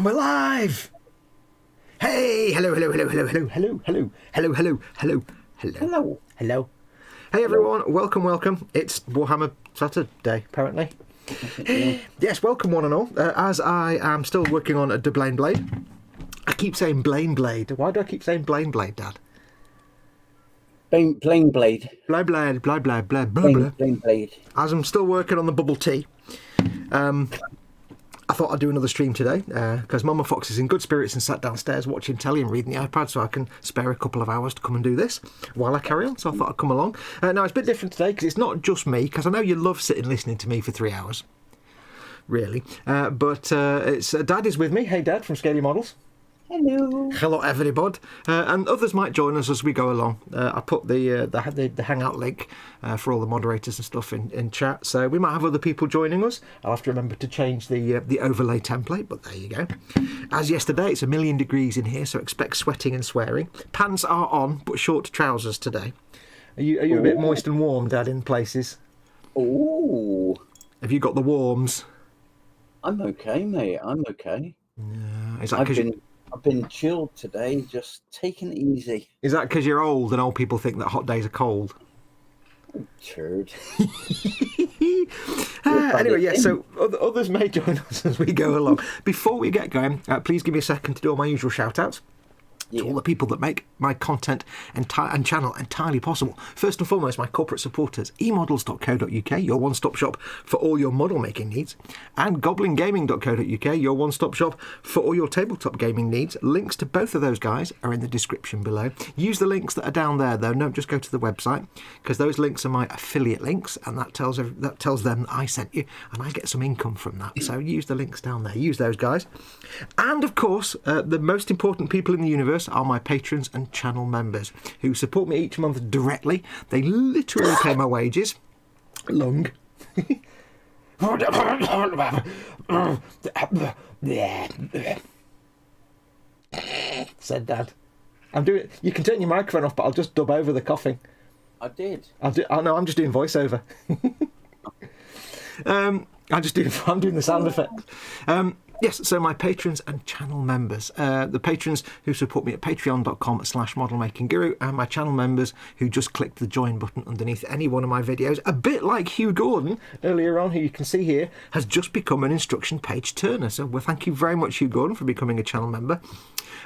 And we're live! Hey! Hello, hello, hello, hello, hello, hello, hello, hello, hello, hello, hello. Hello. Hello. Hey everyone, welcome, welcome. It's Warhammer Saturday, apparently. Yes, welcome one and all. As I am still working on a Baneblade. I keep saying Baneblade. Why do I keep saying Baneblade, Dad? Baneblade. Baneblade, blah, blah, blah, blah, blah. Baneblade. As I'm still working on the bubble tea, I thought I'd do another stream today because Mama Fox is in good spirits and sat downstairs watching telly and reading the iPad, so I can spare a couple of hours to come and do this while I carry on. So I thought I'd come along. Now, it's a bit different today because it's not just me, because I know you love sitting listening to me for 3 hours, really. But it's Dad is with me. Hey, Dad, from Scaly Models. Hello. Hello, everybody. And others might join us as we go along. I put the Hangout link for all the moderators and stuff in chat, so we might have other people joining us. I'll have to remember to change the overlay template, but there you go. As yesterday, it's 1,000,000 degrees in here, so expect sweating and swearing. Pants are on, but short trousers today. Are you a bit moist and warm, Dad, in places? Oh. Have you got the warms? I'm okay, mate. I'm okay. Is that because I've been chilled today, just taking it easy. Is that because you're old and old people think that hot days are cold? Turd. Anyway, yes, so others may join us as we go along. Before we get going, please give me a second to do all my usual shout-outs. To all the people that make my content and channel entirely possible. First and foremost, my corporate supporters, emodels.co.uk, your one-stop shop for all your model making needs, and goblingaming.co.uk, your one-stop shop for all your tabletop gaming needs. Links to both of those guys are in the description below. Use the links that are down there, though. Don't just go to the website, because those links are my affiliate links, and that tells them that I sent you, and I get some income from that. So use the links down there. Use those guys. And, of course, the most important people in the universe are my patrons and channel members who support me each month directly. They literally pay my wages. Lung. Said Dad. I'm doing. You can turn your microphone off, but I'll just dub over the coughing. I did. Oh no, I'm just doing voiceover. I'm doing the sound effects. Yes, so my patrons and channel members. The patrons who support me at patreon.com/modelmakingguru, and my channel members who just clicked the join button underneath any one of my videos, a bit like Hugh Gordon earlier on, who you can see here, has just become an instruction page turner. So well, thank you very much, Hugh Gordon, for becoming a channel member.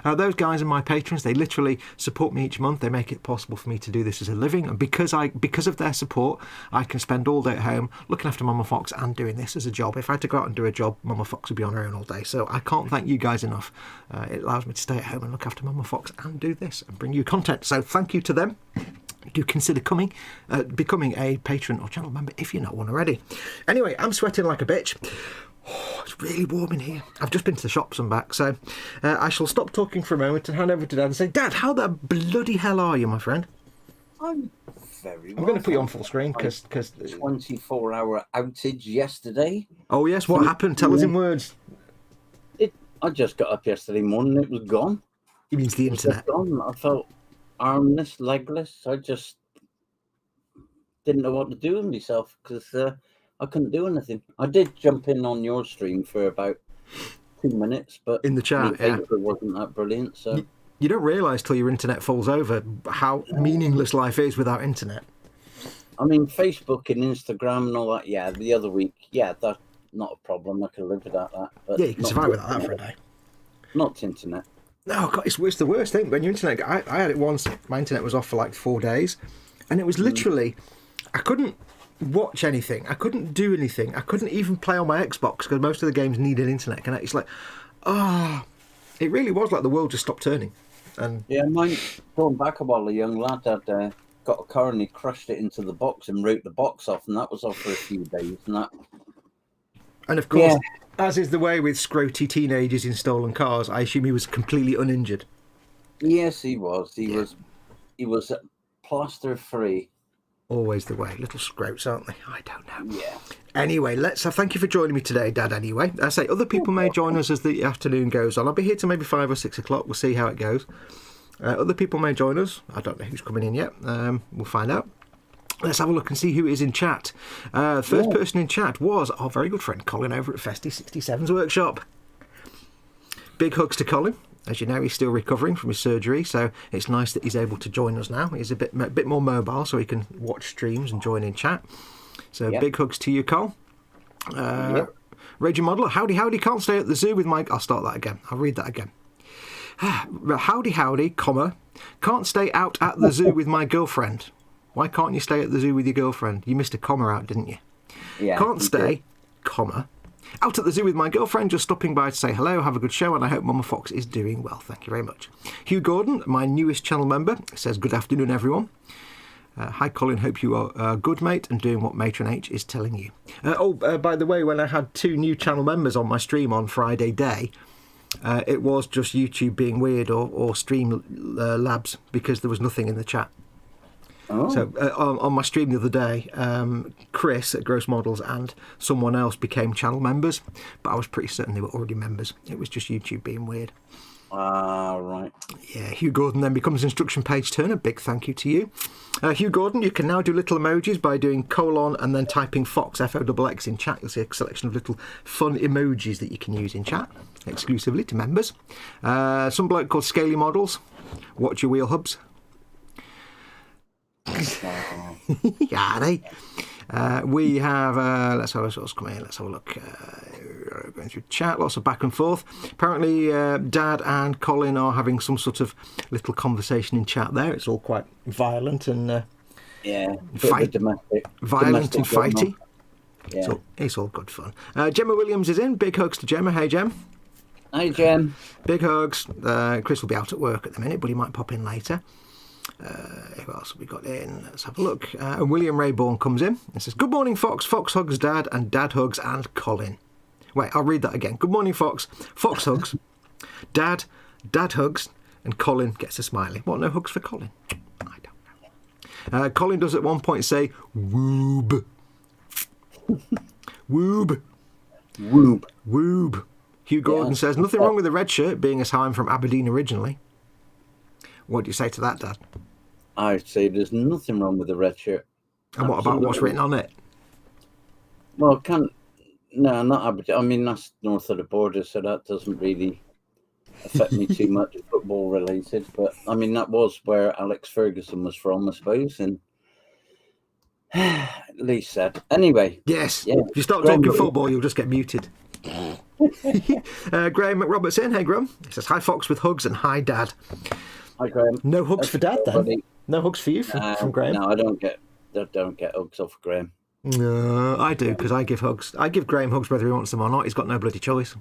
Those guys are my patrons. They literally support me each month. They make it possible for me to do this as a living, and because of their support, I can spend all day at home looking after Mama Fox and doing this as a job. If I had to go out and do a job, Mama Fox would be on her own all day. So I can't thank you guys enough. It allows me to stay at home and look after Mama Fox and do this and bring you content. So thank you to them. Do consider becoming a patron or channel member if you're not one already. Anyway, I'm sweating like a bitch. Oh, it's really warm in here. I've just been to the shops and back, so I shall stop talking for a moment and hand over to Dad and say, Dad, how the bloody hell are you, my friend? I'm very well. I'm going to put you on full screen because 24-hour outage yesterday. Oh yes, what happened? Tell us in words. I just got up yesterday morning. It was gone. It means the internet. Gone. I felt armless, legless. I just didn't know what to do with myself because I couldn't do anything. I did jump in on your stream for about 2 minutes, but in the chat, it wasn't that brilliant. So you don't realise till your internet falls over how meaningless life is without internet. I mean, Facebook and Instagram and all that. Yeah, the other week, that's not a problem. I can live without that. But yeah, you can survive without that for a day. Not internet. No, God, it's the worst thing when your internet. I had it once. My internet was off for like 4 days, and it was literally I couldn't watch anything. I couldn't do anything. I couldn't even play on my Xbox because most of the games needed internet connect. It's like, it really was like the world just stopped turning. And yeah, mine going back a while, a young lad had got a car and he crushed it into the box and wrote the box off, and that was off for a few days. And of course, as is the way with scroty teenagers in stolen cars, I assume he was completely uninjured. Yes, he was. He was plaster free. Always the way. Little scroats, aren't they? I don't know. Yeah. Anyway, thank you for joining me today, Dad, anyway. I say other people may join us as the afternoon goes on. I'll be here till maybe 5 or 6 o'clock. We'll see how it goes. Other people may join us. I don't know who's coming in yet. We'll find out. Let's have a look and see who is in chat. First person in chat was our very good friend Colin over at Festy 67's workshop. Big hugs to Colin. As you know, he's still recovering from his surgery, so it's nice that he's able to join us now. He's a bit more mobile, so he can watch streams and join in chat. So big hugs to you, Cole. Raging Modeler, howdy, can't stay at the zoo with my... I'll start that again. I'll read that again. Howdy, comma, can't stay out at the zoo with my girlfriend. Why can't you stay at the zoo with your girlfriend? You missed a comma out, didn't you? Yeah. Can't stay, comma, out at the zoo with my girlfriend, just stopping by to say hello, have a good show, and I hope Mama Fox is doing well. Thank you very much. Hugh Gordon, my newest channel member, says, good afternoon, everyone. Hi, Colin. Hope you are good, mate, and doing what Matron H is telling you. By the way, when I had 2 new channel members on my stream on Friday day, it was just YouTube being weird or Stream Labs, because there was nothing in the chat. Oh. So on my stream the other day, Chris at Gross Models and someone else became channel members, but I was pretty certain they were already members. It was just YouTube being weird. Right. Yeah, Hugh Gordon then becomes instruction page turner. Big thank you to you. Hugh Gordon, you can now do little emojis by doing colon and then typing Fox, F-O-X-X in chat. You'll see a selection of little fun emojis that you can use in chat, exclusively to members. Some bloke called Scaly Models. Watch your wheel hubs. We have let's have what's coming in. Let's have a look. Going through chat, lots of back and forth. Apparently Dad and Colin are having some sort of little conversation in chat there. It's all quite violent and violent and fighty. Yeah. It's all good fun. Gemma Williams is in. Big hugs to Gemma. Hey Gem. Hi Gem. Big hugs. Chris will be out at work at the minute, but he might pop in later. Who else have we got in? Let's have a look. And William Rayborn comes in and says, good morning, Fox. Fox hugs Dad, and Dad hugs and Colin. Wait, I'll read that again. Good morning, Fox. Fox hugs Dad hugs, and Colin gets a smiley. What, no hugs for Colin? I don't know. Colin does at one point say, woob. Woob. Woob. Woob. Hugh Gordon says, nothing wrong with the red shirt, being as how I'm from Aberdeen originally. What do you say to that, Dad? I'd say there's nothing wrong with the red shirt. And what about what's written on it? Well, no, not Aberdeen. I mean, that's north of the border, so that doesn't really affect me too much football related. But, I mean, that was where Alex Ferguson was from, I suppose. And at least said. Anyway. Yes. Yeah. If you start talking football, you'll just get muted. Graham McRobertson. Hey, Graham. He says, hi, Fox, with hugs, and hi, Dad. Hi, Graham. No hugs for Dad, then? No hugs for you from Graham? No, I don't get hugs off Graham. No, I do, because I give hugs. I give Graham hugs whether he wants them or not. He's got no bloody choice.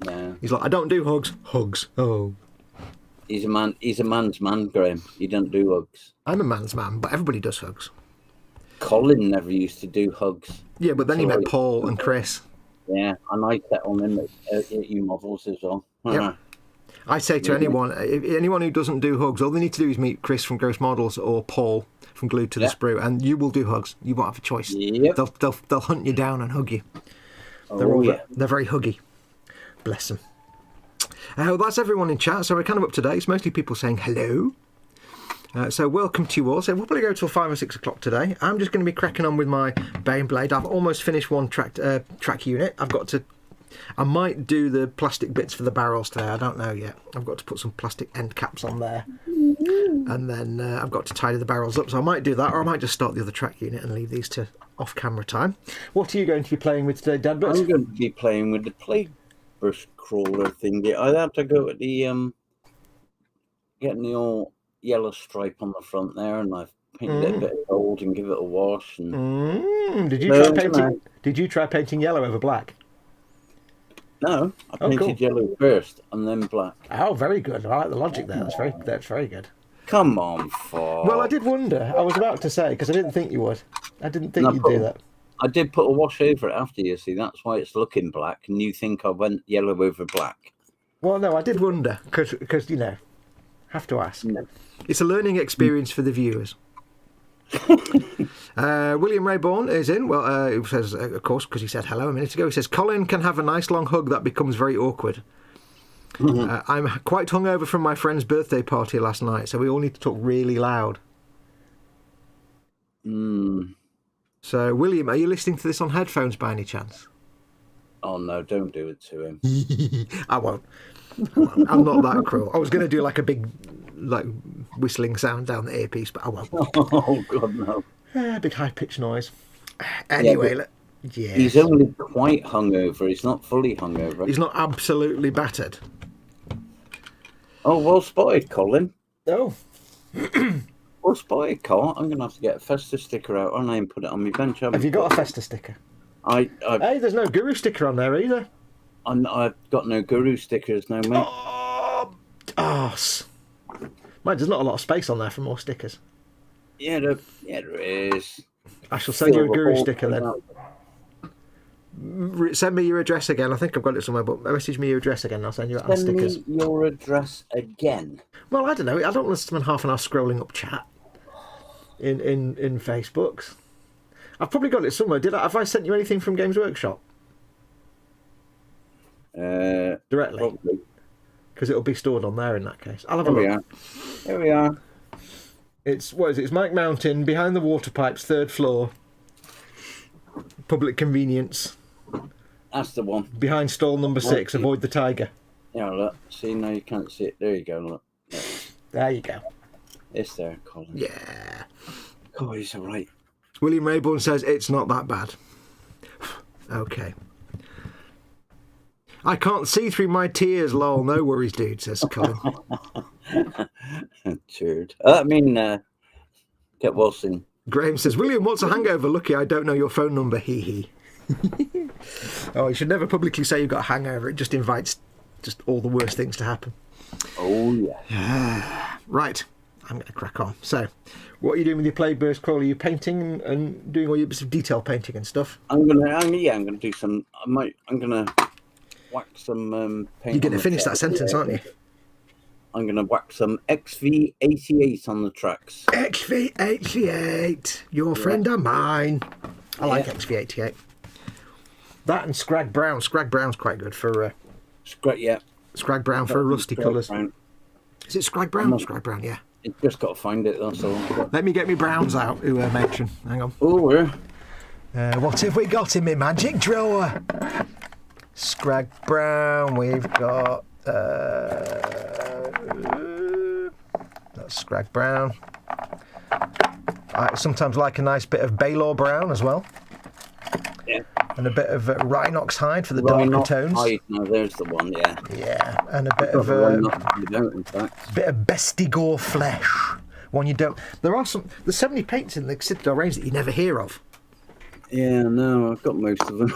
Yeah. He's like, I don't do hugs. Hugs. Oh. He's a man's man, Graham. He don't do hugs. I'm a man's man, but everybody does hugs. Colin never used to do hugs. Yeah, but then he met Paul and Chris. Yeah, and I set on him at you models as well. Yeah. I say to anyone who doesn't do hugs, all they need to do is meet Chris from Gross Models or Paul from Glued to the Sprue, and you will do hugs. You won't have a choice. Yep. They'll hunt you down and hug you. They're very huggy. Bless them. Well, that's everyone in chat, so we're kind of up to date. It's mostly people saying hello. So welcome to you all. So we'll probably go till 5 or 6 o'clock today. I'm just going to be cracking on with my Baneblade. I've almost finished one track unit. I might do the plastic bits for the barrels today. I don't know yet. I've got to put some plastic end caps on there. And then I've got to tidy the barrels up. So I might do that, or I might just start the other track unit and leave these to off-camera time. What are you going to be playing with today, Dad? I'm going to be playing with the Plague Burst Crawler thingy. I had to go at the getting the old yellow stripe on the front there, and I've painted it a bit of gold and give it a wash. And Did you try painting yellow over black? No, I painted yellow first and then black. Oh, very good. I like the logic there. That's very good. Come on, Fox. Well, I did wonder. I was about to say, because I didn't think you would. I didn't think you'd do that. I did put a wash over it after, you see. That's why it's looking black, and you think I went yellow over black. Well, no, I did wonder, because you know, have to ask. No. It's a learning experience for the viewers. William Rayborn is in. Well, he says, of course, because he said hello a minute ago. He says, Colin can have a nice long hug that becomes very awkward. I'm quite hungover from my friend's birthday party last night, so we all need to talk really loud. So, William, are you listening to this on headphones by any chance? Oh no, don't do it to him. I won't. I'm not that cruel. I was going to do like a big, like whistling sound down the earpiece, but I won't. Oh God, no. Big high pitched noise. Yeah, Anyway, but yes. he's only quite hungover. He's not fully hungover. He's not absolutely battered. Oh, well spotted, Colin. Oh. Well spotted, Col. I'm going to have to get a Festa sticker out, aren't I, and put it on my bench. Have you got a Festa sticker? Hey, there's no Guru sticker on there either. I've got no Guru stickers now, mate. Oh, arse. Mate, there's not a lot of space on there for more stickers. Yeah, there is. I shall send you a Guru sticker then. Send me your address again. I think I've got it somewhere, but message me your address again. I'll send you out stickers. Send me your address again. Well, I don't know. I don't want to spend half an hour scrolling up chat in Facebooks. I've probably got it somewhere. Have I sent you anything from Games Workshop? Directly? Because it'll be stored on there in that case. I'll have a look. Here we are. It's Mike Mountain, behind the water pipes, 3rd floor. Public convenience. That's the one. Behind stall number 6, avoid the tiger. Yeah, look. See, now you can't see it. There you go, look. There you go. It's there, Colin. Yeah. Oh, he's all right. William Rayburn says it's not that bad. Okay. I can't see through my tears, lol. No worries, dude, says Colin. Cheered. Get Wilson. Graham says, William, what's a hangover? Lucky I don't know your phone number. Hee hee. Oh, you should never publicly say you've got a hangover. It just invites just all the worst things to happen. Oh, yeah. Right. I'm going to crack on. So, what are you doing with your Plagueburst Crawl? Are you painting and doing all your bits of detail painting and stuff? I'm gonna do some. I'm gonna whack some paint. You're going to finish that sentence, aren't you? I'm gonna whack some XV88 on the tracks. XV88, your friend of mine. I like XV88. That and Scrag Brown. Scrag Brown's quite good for. Scrag Brown for rusty colours. Is it Scrag Brown or Scrag Brown? Yeah. You just got to find it, that's all. Let me get me browns out, who mention. Hang on. Oh, where? What have we got in my magic drawer? Scrag Brown, we've got... that's Scrag Brown. I sometimes like a nice bit of Baylor Brown as well. Yeah. And a bit of Rhinox hide for the darker tones. Hide. No, there's the one, yeah. Yeah, and a bit of Bestigor flesh. One you don't. There's so many paints in the Citadel range that you never hear of. Yeah, no, I've got most of them.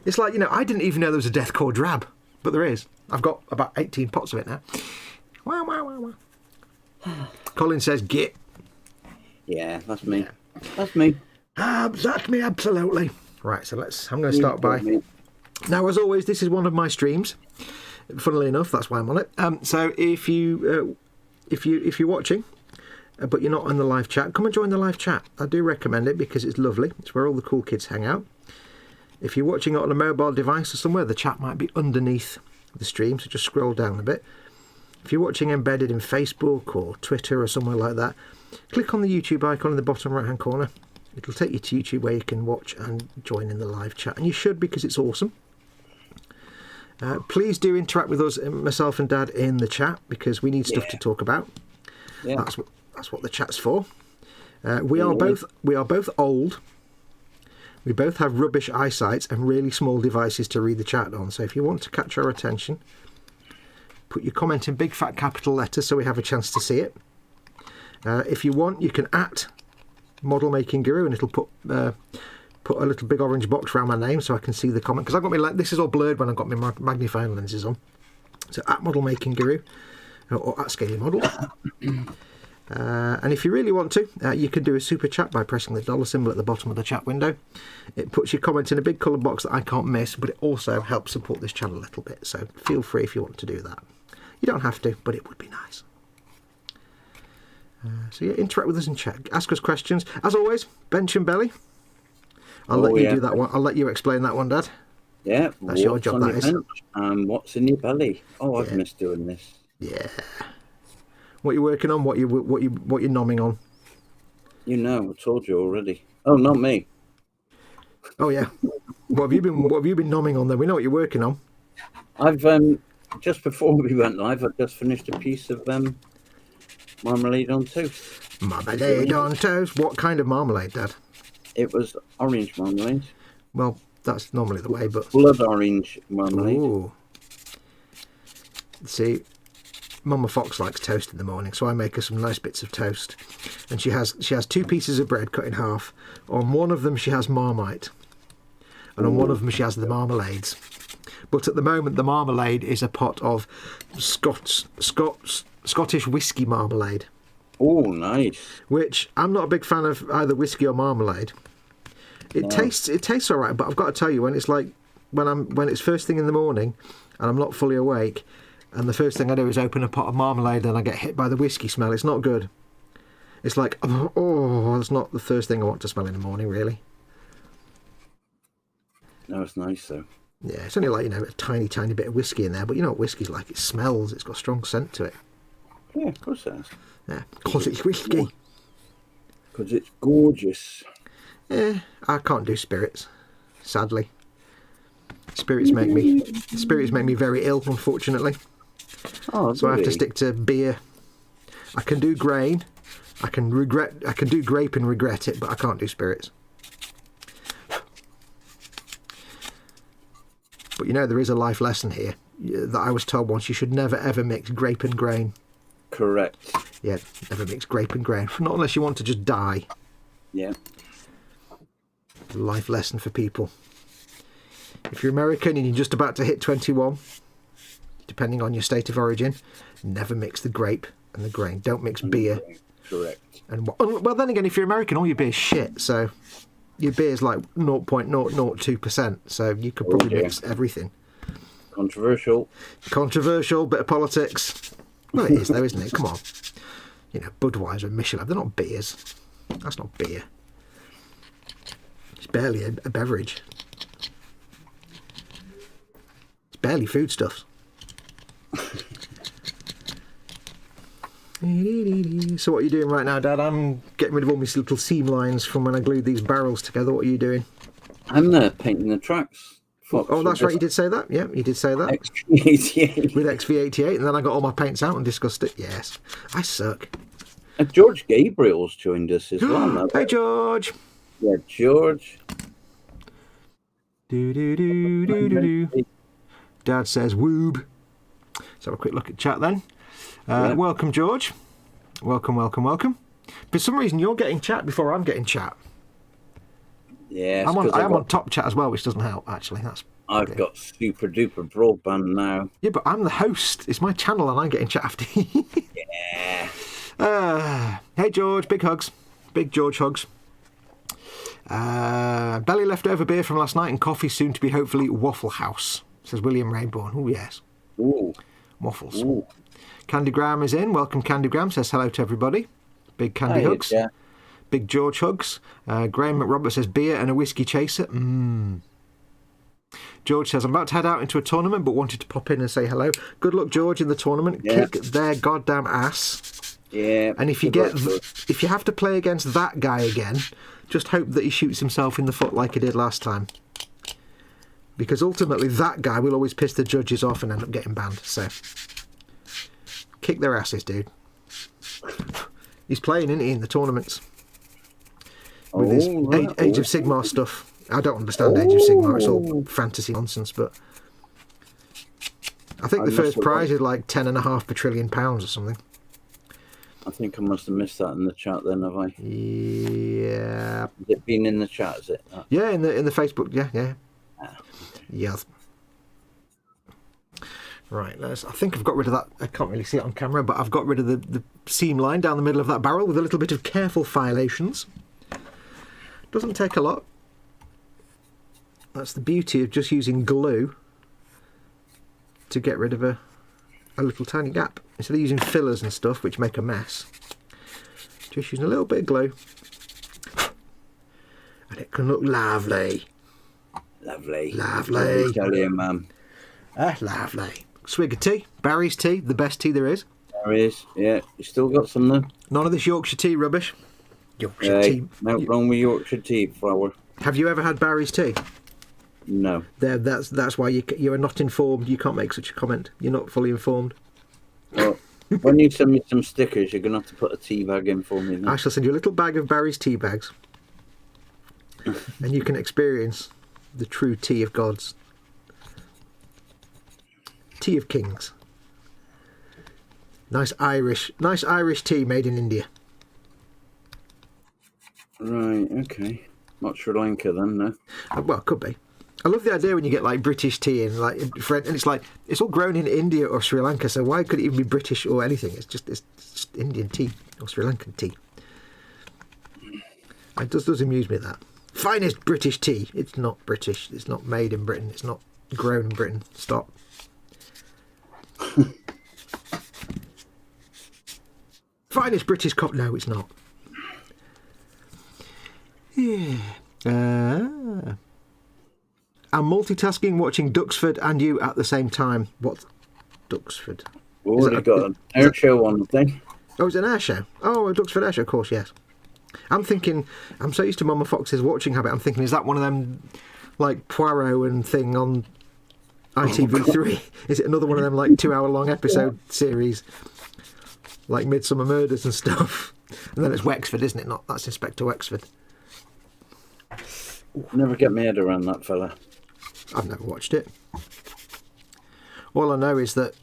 It's like, I didn't even know there was a Death Korps drab, but there is. I've got about 18 pots of it now. Wow, wow, wow, wow. Colin says, git. Yeah, that's me. Yeah. That's me. That's me, absolutely. Right, so I'm going to start by... Now, as always, this is one of my streams. Funnily enough, that's why I'm on it. So if you're watching, but you're not on the live chat, come and join the live chat. I do recommend it because it's lovely. It's where all the cool kids hang out. If you're watching it on a mobile device or somewhere, the chat might be underneath the stream, so just scroll down a bit. If you're watching embedded in Facebook or Twitter or somewhere like that, click on the YouTube icon in the bottom right hand corner. It'll take you to YouTube where you can watch and join in the live chat, and you should, because it's awesome. Please do interact with us, myself and Dad, in the chat, because we need stuff to talk about. Yeah. That's what the chat's for. We are both old. We both have rubbish eyesight and really small devices to read the chat on. So if you want to catch our attention, put your comment in big fat capital letters so we have a chance to see it. If you want, you can Model Making Guru, and it'll put a little big orange box around my name so I can see the comment, because I've got this is all blurred when I've got my magnifying lenses on. So @Model Making Guru or @Scaly Model. And if you really want to, you can do a super chat by pressing the dollar symbol at the bottom of the chat window. It puts your comment in a big coloured box that I can't miss, but it also helps support this channel a little bit. So feel free if you want to do that. You don't have to, but it would be nice. So yeah, interact with us and chat. Ask us questions. As always, bench and belly. I'll let you do that one. I'll let you explain that one, Dad. Yeah, that's your job. That is. What's in your belly? Oh, I've missed doing this. Yeah. What you're working on? What you're nomming on? I told you already. Oh, not me. Oh yeah. What have you been nomming on then? We know what you're working on. I've just before we went live, I've just finished a piece of marmalade on toast. Marmalade on toast. What kind of marmalade, Dad? It was orange marmalade. Well, that's normally the way, but Blood orange marmalade. Ooh. See, Mama Fox likes toast in the morning, so I make her some nice bits of toast. And she has 2 pieces of bread cut in half. On one of them she has Marmite, and on one of them she has the marmalades. But at the moment the marmalade is a pot of Scottish whiskey marmalade. Oh, nice. Which I'm not a big fan of either whiskey or marmalade. It tastes all right, but I've got to tell you, when it's like when it's first thing in the morning and I'm not fully awake, and the first thing I do is open a pot of marmalade and I get hit by the whiskey smell, it's not good. It's like, oh, it's not the first thing I want to smell in the morning, really. No, it's nice though. Yeah, it's only like, a tiny bit of whiskey in there, but you know what whiskey's like? It smells. It's got a strong scent to it. Yeah, of course it has. Yeah, because it's whiskey. Because it's gorgeous. Yeah, I can't do spirits, sadly. Spirits make me very ill, unfortunately. Oh, so I have to stick to beer. I can do grain. I can do grape and regret it, but I can't do spirits. But there is a life lesson here that I was told once. You should never ever mix grape and grain. Correct. Yeah, never mix grape and grain. Not unless you want to just die. Yeah. Life lesson for people. If you're American and you're just about to hit 21, depending on your state of origin, never mix the grape and the grain. Don't mix beer. Correct. And well, then again, if you're American, all your beer's shit. So your beer's like 0.002%. So you could probably mix everything. Controversial. Bit of politics. Well, it is though, isn't it? Come on. Budweiser and Michelin, they're not beers. That's not beer. It's barely a beverage. It's barely foodstuffs. So what are you doing right now, Dad? I'm getting rid of all these little seam lines from when I glued these barrels together. What are you doing? I'm painting the tracks. Oh, that's right, you did say that. Yeah, you did say that. XV88. With XV88, and then I got all my paints out and discussed it. Yes, I suck. And George Gabriel's joined us as well. Hey, George. Yeah, George. Do. Dad says woob. Let's have a quick look at chat then. Welcome, George. Welcome. For some reason, you're getting chat before I'm getting chat. Yeah, I am on top chat as well, which doesn't help, actually. I've got super duper broadband now. Yeah, but I'm the host. It's my channel and I'm getting chat after you. Yeah. Hey, George. Big hugs. Big George hugs. Belly leftover beer from last night and coffee soon to be hopefully Waffle House, says William Rainbourne. Oh, yes. Ooh. Waffles. Ooh. Candygram is in. Welcome, Candygram. Says hello to everybody. Big Candy hugs. Yeah. Big George hugs. Graham McRobert says beer and a whiskey chaser. George says I'm about to head out into a tournament but wanted to pop in and say hello. Good luck, George, in the tournament. Yeah. Kick their goddamn ass. Yeah. And if you have to play against that guy again, just hope that he shoots himself in the foot like he did last time. Because ultimately that guy will always piss the judges off and end up getting banned. So kick their asses, dude. He's playing, isn't he, in the tournaments? With his Age of Sigmar stuff. I don't understand Age of Sigmar. It's all fantasy nonsense, but I think the first prize is like £10.5 per trillion or something. I think I must have missed that in the chat then, have I? Yeah. Has it been in the chat, is it? Yeah, in the Facebook, yeah. Yeah. Right, I think I've got rid of that. I can't really see it on camera, but I've got rid of the seam line down the middle of that barrel with a little bit of careful filations. Doesn't take a lot. That's the beauty of just using glue to get rid of a little tiny gap. Instead of using fillers and stuff, which make a mess, just using a little bit of glue. And it can look lovely. Lovely. Lovely. Tell you, man. Lovely. Swig of tea. Barry's tea, the best tea there is. There is, yeah. You still got some there? None of this Yorkshire tea rubbish. Yorkshire tea. No wrong with Yorkshire tea flour. Have you ever had Barry's tea? No. That's why you are not informed. You can't make such a comment. You're not fully informed. Well, when you send me some stickers, you're going to have to put a tea bag in for me. Then. I shall send you a little bag of Barry's tea bags, and you can experience the true tea of gods. Tea of kings. Nice Irish tea made in India. Right, okay. Not Sri Lanka then, no. Well, it could be. I love the idea when you get like British tea and it's like it's all grown in India or Sri Lanka, so why could it even be British or anything? It's just Indian tea or Sri Lankan tea. It does amuse me that. Finest British tea. It's not British. It's not made in Britain. It's not grown in Britain. Stop. Finest British cup. No, it's not. Yeah. I'm multitasking, watching Duxford and you at the same time. What's Duxford? We've already got an air show on the thing. Oh, it's an air show. Oh, a Duxford air show, of course, yes. I'm thinking, I'm so used to Mama Fox's watching habit, I'm thinking, is that one of them, like, Poirot and thing on ITV3? Is it another one of them, like, 2-hour-long episode series? Like Midsummer Murders and stuff? And then it's Wexford, isn't it? Not that's Inspector Wexford. Never get my head around that fella. I've never watched it. All I know is that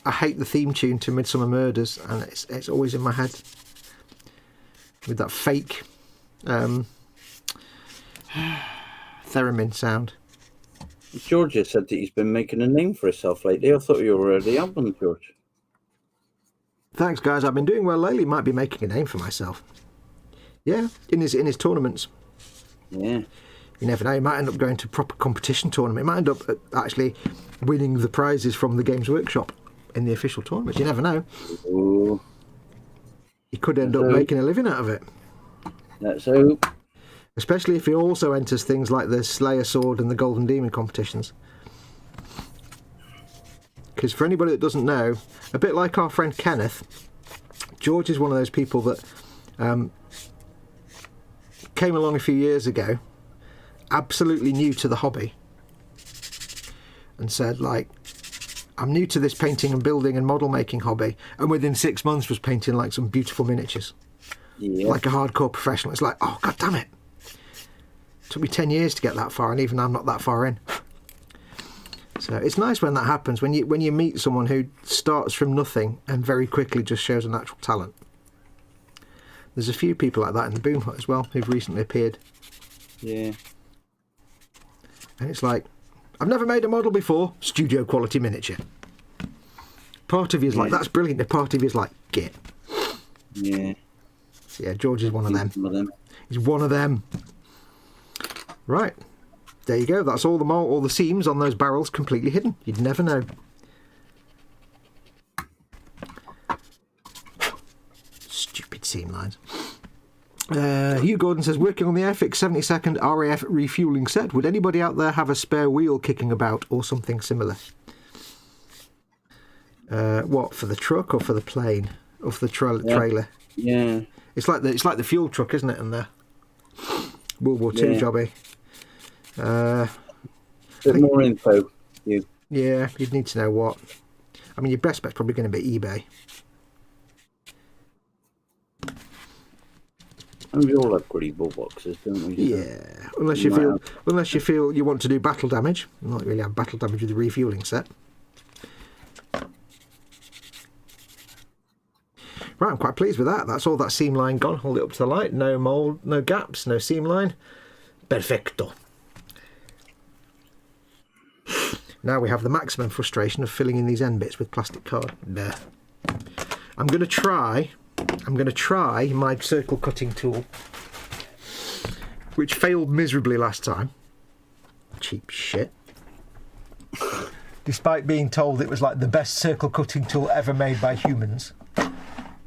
I hate the theme tune to Midsummer Murders, and it's always in my head with that fake theremin sound. Georgia said that he's been making a name for himself lately. I thought you were already on them, George. Thanks, guys. I've been doing well lately. Might be making a name for myself. Yeah, in his tournaments. Yeah. You never know. He might end up going to a proper competition tournament. He might end up actually winning the prizes from the Games Workshop in the official tournaments. You never know. Ooh. He could end up making a living out of it. Let's hope. Especially if he also enters things like the Slayer Sword and the Golden Demon competitions. Because for anybody that doesn't know, a bit like our friend Kenneth, George is one of those people that came along a few years ago, absolutely new to the hobby, and said, like, I'm new to this painting and building and model making hobby, and within 6 months was painting like some beautiful miniatures. Yeah. Like a hardcore professional. It's like, oh, god damn it. Took me 10 years to get that far, and even I'm not that far in. So it's nice when that happens, when you meet someone who starts from nothing and very quickly just shows a natural talent. There's a few people like that in the Boom Hut as well, who've recently appeared. Yeah. And it's like, I've never made a model before, studio quality miniature. Part of you is like, that's brilliant. The part of you is like, git. Yeah. So yeah, George is one of them. He's one of them. Right. There you go. That's all the seams on those barrels completely hidden. You'd never know. Stupid seam lines. Hugh Gordon says, working on the Airfix 72nd RAF refueling set. Would anybody out there have a spare wheel kicking about or something similar? What, for the truck or for the plane or for the trailer? Yeah. It's like the fuel truck, isn't it? And the World War II jobby. Bit more info. Yeah, you'd need to know what. I mean, your best bet's probably going to be eBay. And we all have goodie ball boxes, don't we? Yeah, unless you feel you want to do battle damage. Not really have battle damage with the refueling set. Right, I'm quite pleased with that. That's all that seam line gone. Hold it up to the light. No mould, no gaps, no seam line. Perfecto. Now we have the maximum frustration of filling in these end bits with plastic card. Nah. I'm going to try my circle cutting tool, which failed miserably last time. Cheap shit. Despite being told it was like the best circle cutting tool ever made by humans.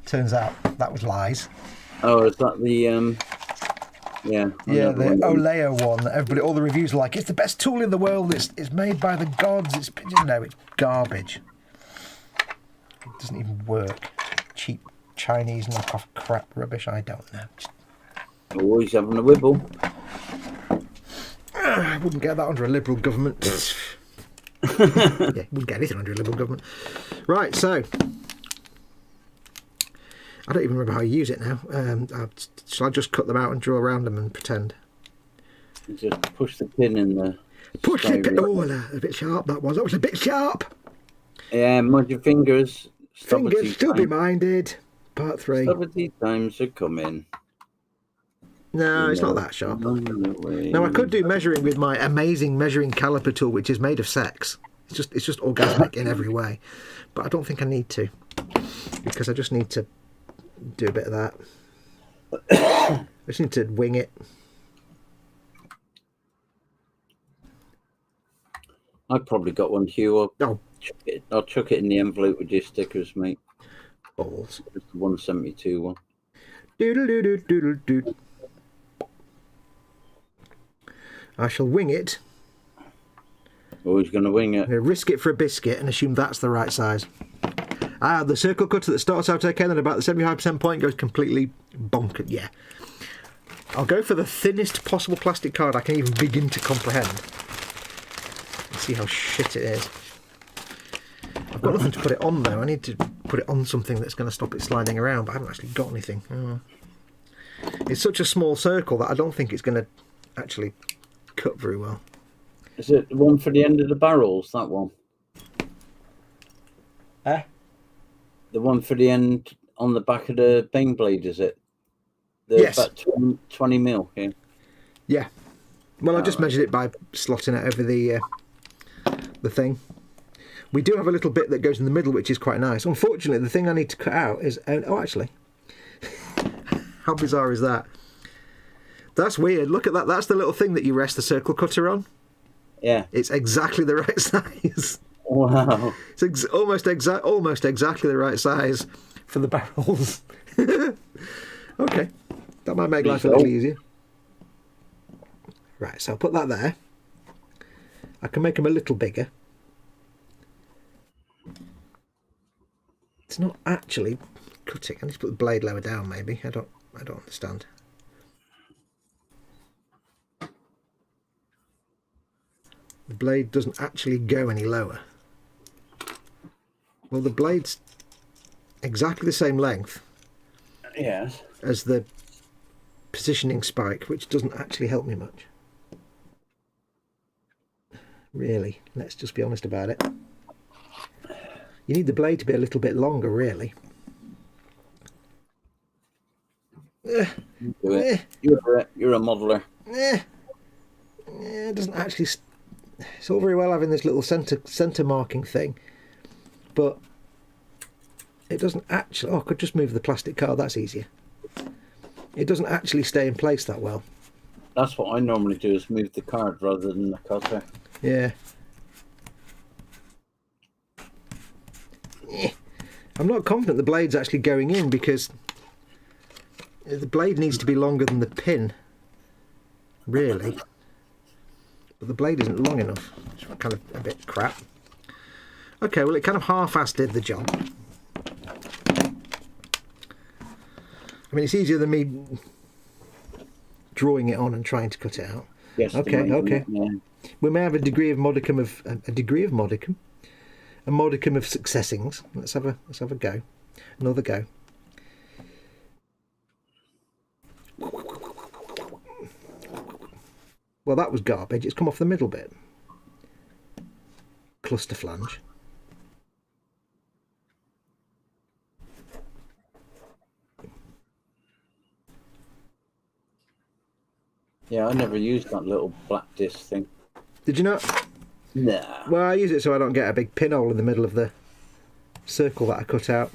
Turns out that was lies. Oh, is that the the Oleo one that everybody, all the reviews are like, it's the best tool in the world, it's made by the gods, it's garbage. It doesn't even work. Cheap Chinese knockoff crap rubbish, I don't know. Always having a wibble. I wouldn't get that under a Liberal government. Yeah, wouldn't get anything under a Liberal government. Right, so I don't even remember how you use it now. Shall I just cut them out and draw around them and pretend? Just push the pin in the... Push the pin. Oh, a bit sharp that was. That was a bit sharp. Yeah, mind your fingers. Fingers, still be minded. Part 3. Stubborty times are coming. No, it's not that sharp. Now, I could do measuring with my amazing measuring caliper tool, which is made of sex. It's just orgasmic in every way. But I don't think I need to, because I just need to do a bit of that. I just need to wing it. I've probably got one, Hugh. I'll chuck it in the envelope with your stickers, mate. Balls. It's the 172 one. Doodle doodle doodle doodle. I shall wing it. Always going to wing it. Risk it for a biscuit and assume that's the right size. The circle cutter that starts out okay, then about the 75% point goes completely bonkers. Yeah. I'll go for the thinnest possible plastic card I can even begin to comprehend. Let's see how shit it is. I've got nothing to put it on though. I need to put it on something that's going to stop it sliding around, but I haven't actually got anything. Oh. It's such a small circle that I don't think it's going to actually cut very well. Is it the one for the end of the barrels, that one? Eh? The one for the end on the back of the Baneblade, is it? Yes. About 20 mil, yeah. Yeah. Well, I just measured it by slotting it over the thing. We do have a little bit that goes in the middle, which is quite nice. Unfortunately, the thing I need to cut out is... oh, actually. How bizarre is that? That's weird. Look at that. That's the little thing that you rest the circle cutter on. Yeah. It's exactly the right size. Wow. It's almost exactly the right size for the barrels. Okay. That might make life a little easier. Right, so I'll put that there. I can make them a little bigger. It's not actually cutting. I need to put the blade lower down, maybe. I don't understand. The blade doesn't actually go any lower. Well, the blade's exactly the same length. Yes. As the positioning spike, which doesn't actually help me much. Really, let's just be honest about it. You need the blade to be a little bit longer, really. You do it. You're a modeler. It doesn't actually... It's all very well having this little centre marking thing, but it doesn't actually... Oh, I could just move the plastic card, that's easier. It doesn't actually stay in place that well. That's what I normally do, is move the card rather than the cutter. Yeah. I'm not confident the blade's actually going in, because the blade needs to be longer than the pin, really. But the blade isn't long enough. It's kind of a bit crap. Okay, well, it kind of half-assed did the job. I mean, it's easier than me drawing it on and trying to cut it out. Yes. Okay. Yeah. We may have a modicum of successings. Let's have a go. Another go. Well, that was garbage. It's come off the middle bit. Cluster flange. Yeah, I never used that little black disc thing. Did you not? Nah. Well, I use it so I don't get a big pinhole in the middle of the circle that I cut out.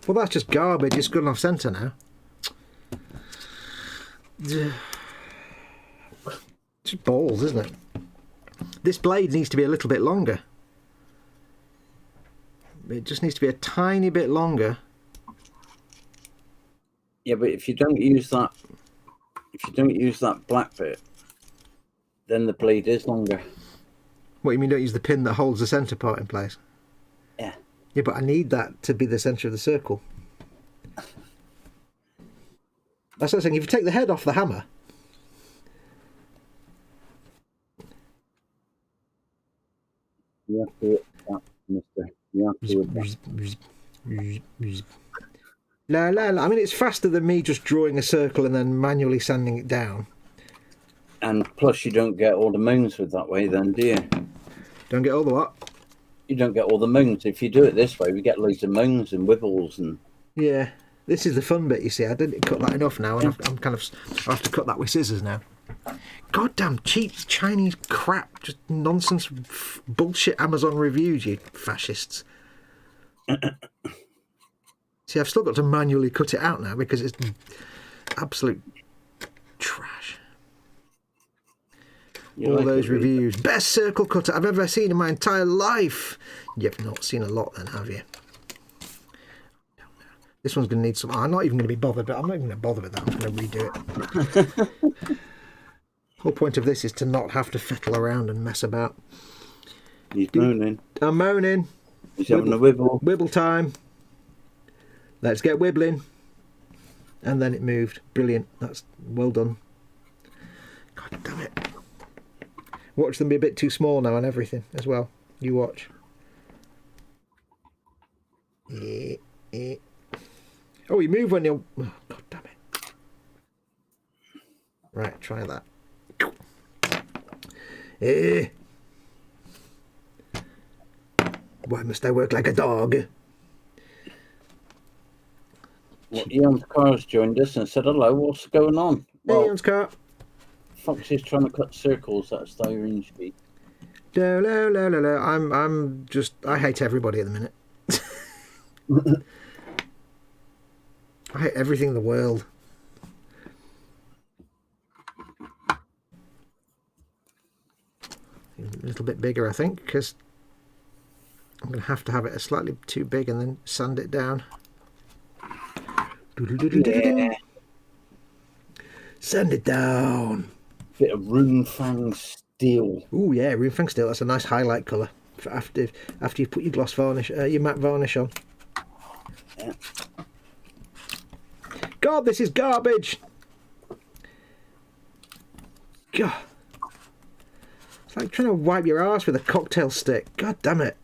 Well, that's just garbage. It's good enough centre now. It's just balls, isn't it? This blade needs to be a little bit longer. It just needs to be a tiny bit longer. Yeah, but if you don't use that black bit, then the blade is longer. What, you mean don't use the pin that holds the centre part in place? Yeah. Yeah, but I need that to be the centre of the circle. That's what I'm saying. If you take the head off the hammer, You have to that, mister. You have to La la la. I mean, it's faster than me just drawing a circle and then manually sanding it down. And plus, you don't get all the moons with that way, then, do you? Don't get all the what? You don't get all the moons. If you do it this way, we get loads of moons and wibbles and. Yeah, this is the fun bit. You see, I didn't cut that enough now, and I'm kind of. I have to cut that with scissors now. Goddamn cheap Chinese crap, just nonsense, bullshit Amazon reviews, you fascists. See, I've still got to manually cut it out now because it's absolute trash. You All like those it, really? reviews. Best circle cutter I've ever seen in my entire life. You've not seen a lot then, have you? This one's going to need some... I'm not even going to be bothered, but I'm not even going to bother with that. I'm going to redo it. Whole point of this is to not have to fiddle around and mess about. He's moaning. I'm moaning. He's having a wibble. Wibble time. Let's get wibbling. And then it moved. Brilliant. That's well done. God damn it. Watch them be a bit too small now and everything as well. You watch. Oh, you move when you're... Oh, God damn it. Right, try that. Why must I work like a dog? Well, Ian's car's joined us and said, hello, what's going on? Well, Hey, Ian's car. Foxy's trying to cut circles at a styrene speed. I'm just... I hate everybody at the minute. I hate everything in the world. A little bit bigger, I think, because I'm going to have it slightly too big and then sand it down. Yeah. Sand it down. Bit of Runefang steel. Ooh, yeah, Runefang steel. That's a nice highlight colour for after you put your gloss varnish, your matte varnish on. Yeah. God, this is garbage. God. It's like trying to wipe your arse with a cocktail stick. God damn it.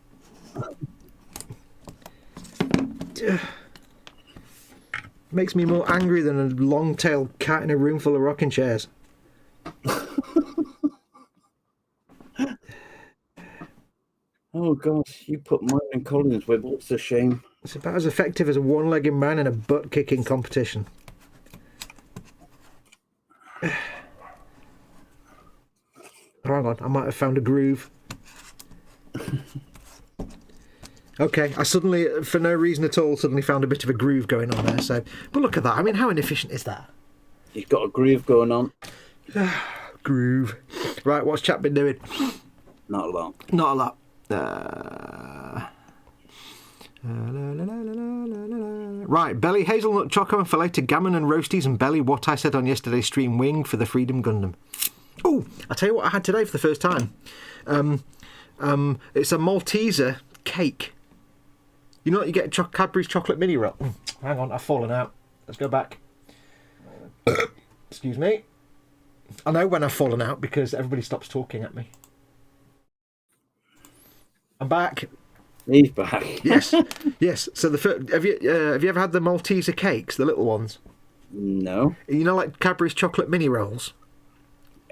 Makes me more angry than a long-tailed cat in a room full of rocking chairs. Oh gosh, you put mine in Colin's wibble. It's a shame. It's about as effective as a one-legged man in a butt-kicking competition. Hang on, I might have found a groove. Okay, I suddenly, for no reason at all, suddenly found a bit of a groove going on there. So, but look at that. I mean, how inefficient is that? You've got a groove going on. Groove. Right, what's chat been doing? Not a lot. Not a lot. Right, belly, hazelnut, choco and filleted gammon and roasties and belly, what I said on yesterday's stream, winged for the Freedom Gundam. Oh, I'll tell you what I had today for the first time. It's a Malteser cake. You know what you get at Cadbury's chocolate mini roll? Hang on, I've fallen out. Let's go back. Excuse me. I know when I've fallen out because everybody stops talking at me. I'm back. He's back. Yes, yes. So have you ever had the Malteser cakes, the little ones? No. You know, like Cadbury's chocolate mini rolls.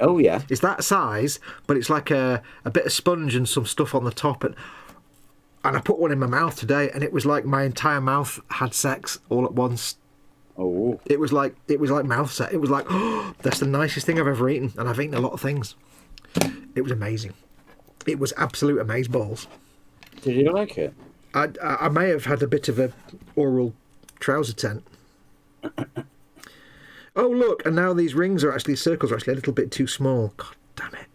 Oh yeah. It's that size, but it's like a bit of sponge and some stuff on the top. And I put one in my mouth today, and it was like my entire mouth had sex all at once. Oh. It was like mouth sex. It was like, oh, that's the nicest thing I've ever eaten, and I've eaten a lot of things. It was amazing. It was absolute amazeballs. Did you like it? I may have had a bit of a oral trouser tent. Oh look, and now these circles are actually a little bit too small. God damn it.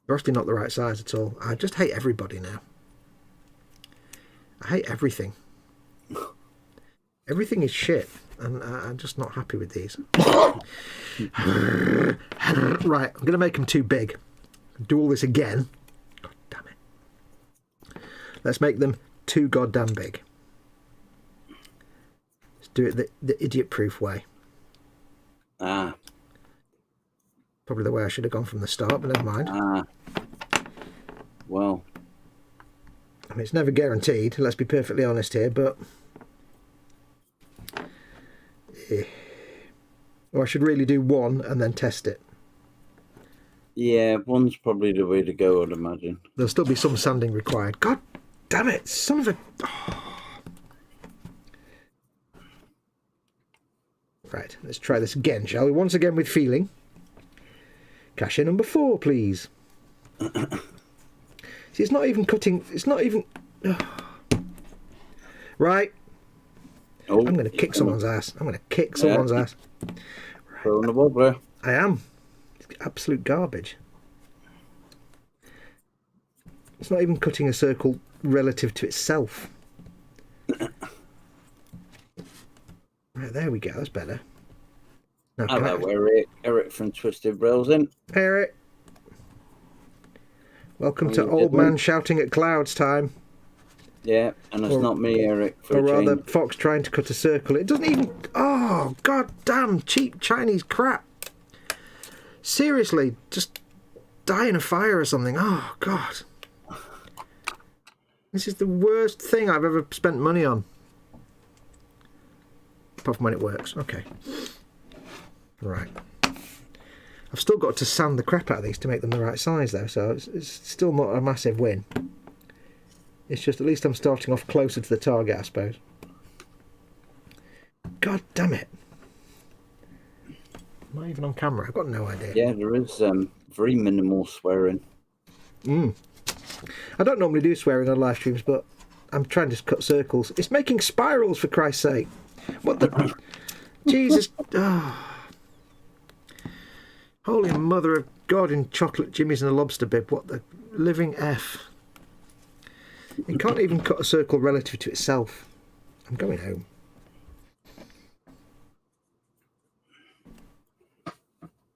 They're actually not the right size at all. I just hate everybody now. I hate everything. Everything is shit, and I'm just not happy with these. Right, I'm going to make them too big. Do all this again. God damn it. Let's make them too goddamn big. Let's do it the idiot-proof way. Ah. Probably the way I should have gone from the start, but never mind. Ah. well. I mean, it's never guaranteed, let's be perfectly honest here, but... Or I should really do one and then test it. Yeah, one's probably the way to go, I'd imagine. There'll still be some sanding required. God damn it, son of a... Oh. Right, let's try this again, shall we? Once again with feeling. Cache number 4, please. See, it's not even cutting... It's not even... Right. Oh, I'm going to kick someone's ass. I'm going to kick someone's ass. Throwing the wobbler. I am. It's absolute garbage. It's not even cutting a circle relative to itself. Right, there we go. That's better. Now, Hello, Eric from Twisted Rails in. Eric. Welcome to Old Man Shouting at Clouds time. Yeah, and it's not me, Eric. Or rather, Fox trying to cut a circle. It doesn't even... Oh, god damn, cheap Chinese crap. Seriously, just die in a fire or something. Oh, God. This is the worst thing I've ever spent money on. Apart from when it works. Okay. Right. I've still got to sand the crap out of these to make them the right size, though, so it's still not a massive win. It's just at least I'm starting off closer to the target, I suppose. God damn it. Am I even on camera? I've got no idea. Yeah, there is very minimal swearing. I don't normally do swearing on live streams, but I'm trying to cut circles. It's making spirals, for Christ's sake. What the... Jesus... Oh. Holy mother of God in chocolate jimmies and a lobster bib. What the living F. It can't even cut a circle relative to itself. I'm going home.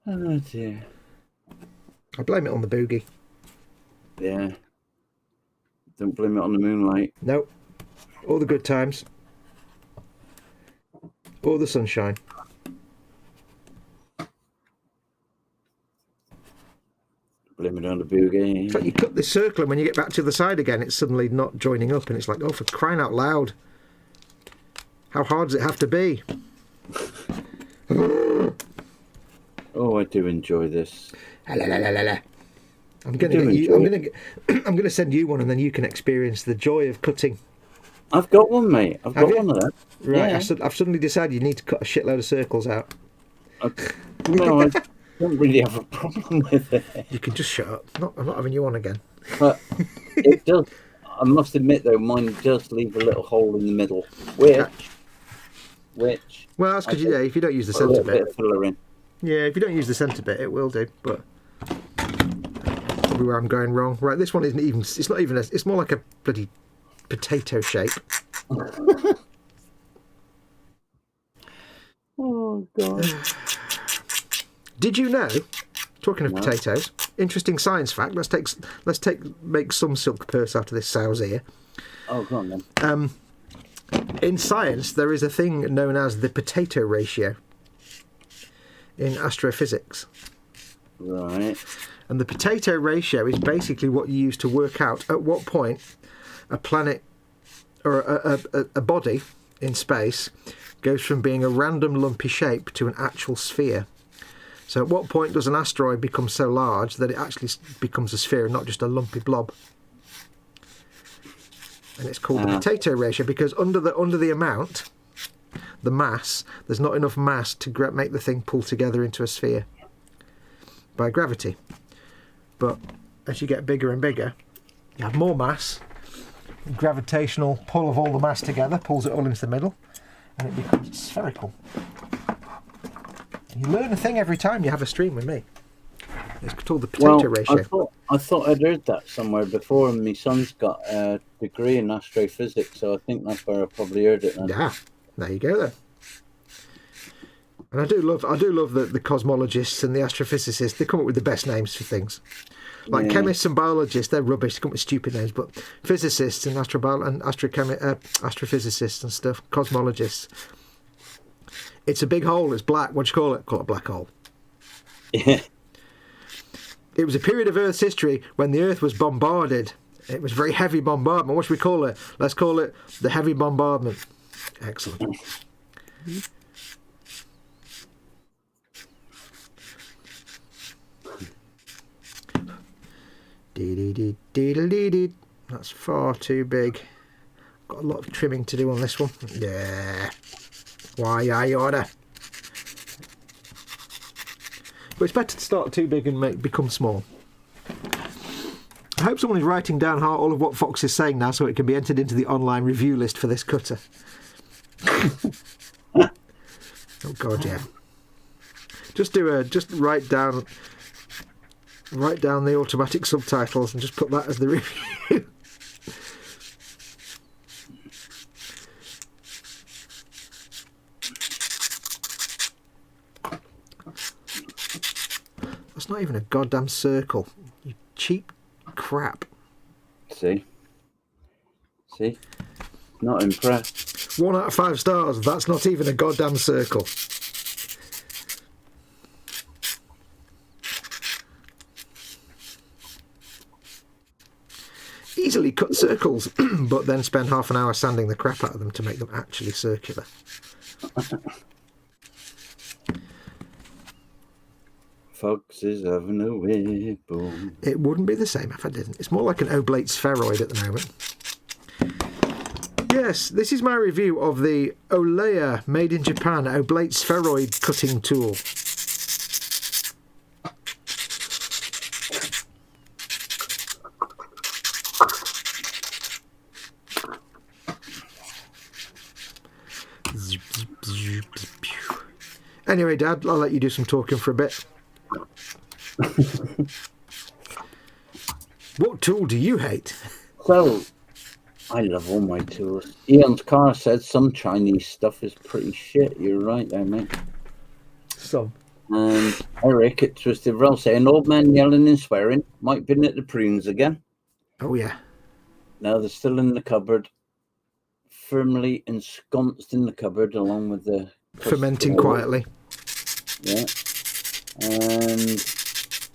Oh dear. I blame it on the boogie. Yeah. Don't blame it on the moonlight. Nope. All the good times. All the sunshine. Blame it on the boogie. It's like you cut this circle and when you get back to the side again, it's suddenly not joining up and it's like, oh, for crying out loud. How hard does it have to be? Oh, I do enjoy this. I'm going to send you one and then you can experience the joy of cutting. I've got one, mate. I've got one of them. Right, Yeah. I've suddenly decided you need to cut a shitload of circles out. No, I don't really have a problem with it. You can just shut up. I'm not having you on again. But it does. I must admit, though, mine does leave a little hole in the middle. Which. Well, that's because if you don't use the put a centre little bit bit. of filler in. Yeah, if you don't use the centre bit, it will do. But probably where I'm going wrong. Right, this one isn't even. It's not even. It's more like a bloody potato shape. Oh God. Did you know? Talking of potatoes, interesting science fact. Make some silk purse out of this sow's ear. Oh, go on then. In science, there is a thing known as the potato ratio in astrophysics. Right. And the potato ratio is basically what you use to work out at what point a planet or a body in space goes from being a random lumpy shape to an actual sphere. So at what point does an asteroid become so large that it actually becomes a sphere and not just a lumpy blob? And it's called the potato ratio because under the amount, the mass, there's not enough mass to make the thing pull together into a sphere by gravity. But as you get bigger and bigger, you have more mass. The gravitational pull of all the mass together pulls it all into the middle, and it becomes spherical. You learn a thing every time you have a stream with me. It's called the potato ratio. I thought I'd heard that somewhere before, and my son's got a degree in astrophysics, so I think that's where I probably heard it then. Yeah, there you go then. And I do love the cosmologists and the astrophysicists. They come up with the best names for things. Like chemists and biologists, they're rubbish. They come up with stupid names. But physicists and astrophysicists and stuff, cosmologists. It's a big hole. It's black. What do you call it? Call it a black hole. Yeah. It was a period of Earth's history when the Earth was bombarded. It was very heavy bombardment. What should we call it? Let's call it the heavy bombardment. Excellent. Dee-dee-dee-dee-dee-dee. That's far too big. Got a lot of trimming to do on this one. Yeah. Why I order. But it's better to start too big and become small. I hope someone is writing down all of what Fox is saying now so it can be entered into the online review list for this cutter. Oh God, yeah. Just write down the automatic subtitles and just put that as the review. That's not even a goddamn circle. You cheap crap. See? Not impressed. 1 out of 5 stars. That's not even a goddamn circle. Easily cut circles, but then spend half an hour sanding the crap out of them to make them actually circular. Fox is having a whip. It wouldn't be the same if I didn't. It's more like an oblate spheroid at the moment. Yes, this is my review of the Olea made in Japan oblate spheroid cutting tool. Anyway, Dad, I'll let you do some talking for a bit. What tool do you hate? So, I love all my tools. Ian's car said some Chinese stuff is pretty shit. You're right there, mate. Some. And Eric at Twisted Rail saying, old man yelling and swearing. Might been at the prunes again. Oh, yeah. Now they're still in the cupboard. Firmly ensconced in the cupboard along with the... Fermenting quietly. Yeah. And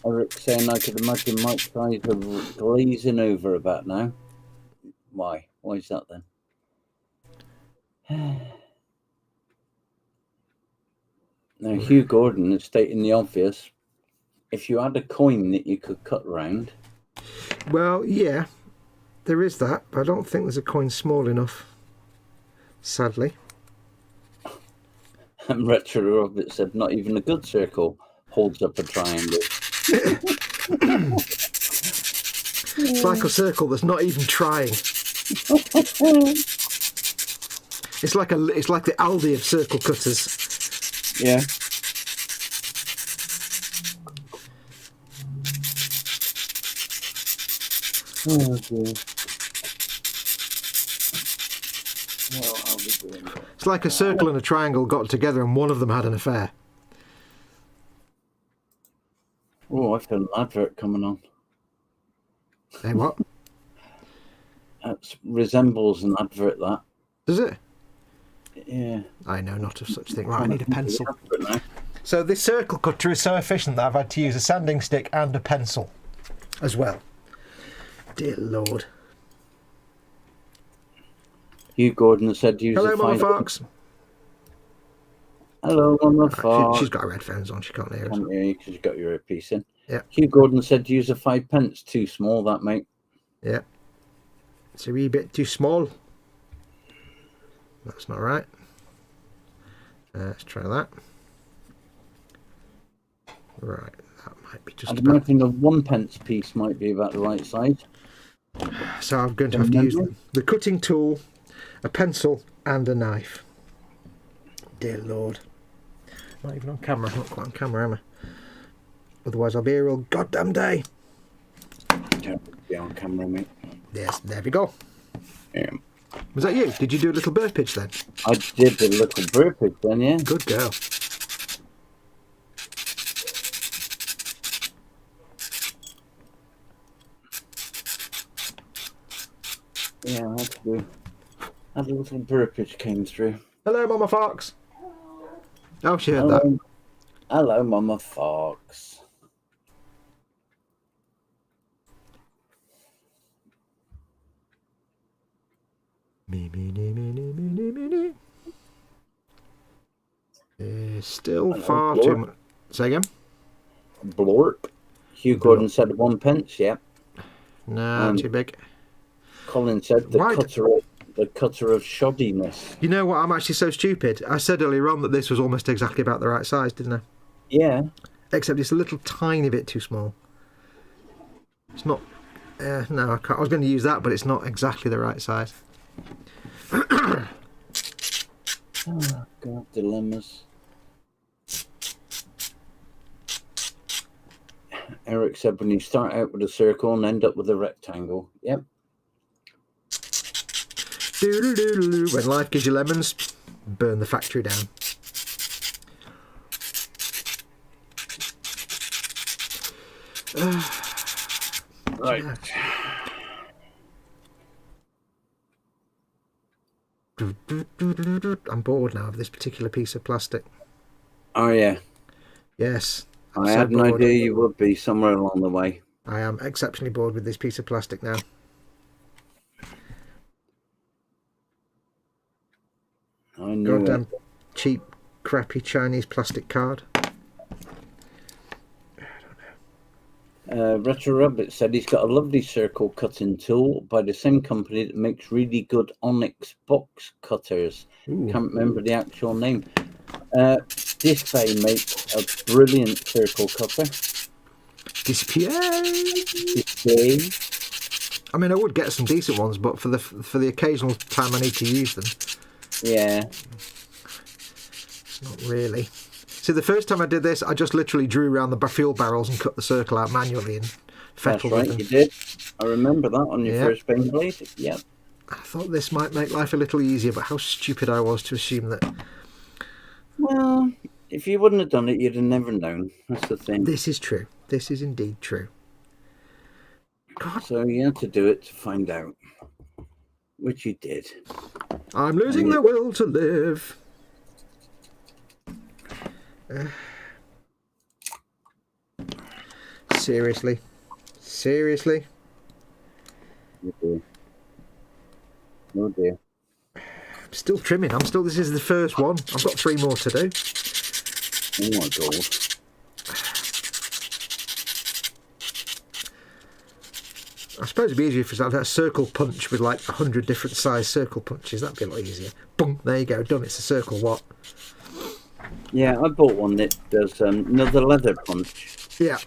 Eric saying I could imagine Mike's eyes are glazing over about now. Why? Why is that then? Now, Hugh Gordon is stating the obvious. If you had a coin that you could cut round... Well, yeah, there is that, but I don't think there's a coin small enough, sadly. And Retro Robert said, not even a good circle holds up a triangle. It's like a circle that's not even trying. It's like the Aldi of circle cutters. Yeah. Oh dear. Well, I'll be doing that. It's like a circle and a triangle got together and one of them had an affair. Oh, I feel an advert coming on. Hey, what? That resembles an advert, that. Does it? Yeah. I know not of such thing. Right, I need a pencil. Now. So this circle cutter is so efficient that I've had to use a sanding stick and a pencil as well. Dear Lord. Hugh Gordon said use Hello, a Mama fine... Fox. Hello, Mama Fox. She's got her headphones on. She can't hear us. Can't hear you because you've got your earpiece in. Yeah. Hugh Gordon said use a 5 pence. Too small, that, mate. Yeah. It's a wee bit too small. That's not right. Let's try that. Right, that might be just I'd about... imagine a 1 pence piece might be about the right size. So I'm going to have to use the cutting tool, a pencil and a knife. Dear Lord. Not even on camera. I'm not quite on camera, am I? Otherwise I'll be here all goddamn day. Don't be on camera, mate. Yes, there we go. Yeah. Was that you? Did you do a little bird pitch then? I did a little burpee then, yeah. Good girl. Yeah, I had to do. Had a little burpee came through. Hello, Mama Fox. Oh, she heard that. Hello, Mama Fox. Still far too much. Say again? Blorp. Hugh Gordon said 1 pence, yeah. No, too big. Colin said the cutter of shoddiness. You know what? I'm actually so stupid. I said earlier on that this was almost exactly about the right size, didn't I? Yeah. Except it's a little tiny bit too small. It's not... no, I can't. I was going to use that, but it's not exactly the right size. Oh, God, dilemmas. Eric said when you start out with a circle and end up with a rectangle. Yep. When life gives you lemons, burn the factory down. Right. I'm bored now of this particular piece of plastic. Oh, yeah. Yes. I had no idea you would be somewhere along the way. I am exceptionally bored with this piece of plastic now. I knew Goddamn cheap, crappy Chinese plastic card. Retro Rabbit said he's got a lovely circle cutting tool by the same company that makes really good Onyx box cutters. Ooh. Can't remember the actual name. Display makes a brilliant circle cutter. Display. Display. I mean, I would get some decent ones, but for the occasional time I need to use them, yeah, it's not really. See, the first time I did this, I just literally drew around the fuel barrels and cut the circle out manually and fettled that's right. them. You did. I remember that on your first Baneblade. Yep. I thought this might make life a little easier, but how stupid I was to assume that. Well, if you wouldn't have done it, you'd have never known. That's the thing. This is true. This is indeed true. God. So you had to do it to find out, which you did. I'm losing the will to live. Seriously? Seriously? Oh dear. Oh dear. I'm still trimming. This is the first one. I've got 3 more to do. Oh my God. I suppose it'd be easier if it's like a circle punch with like 100 different size circle punches. That'd be a lot easier. Boom, there you go, done. It's a circle what? Yeah, I bought one that does another leather punch. Yeah.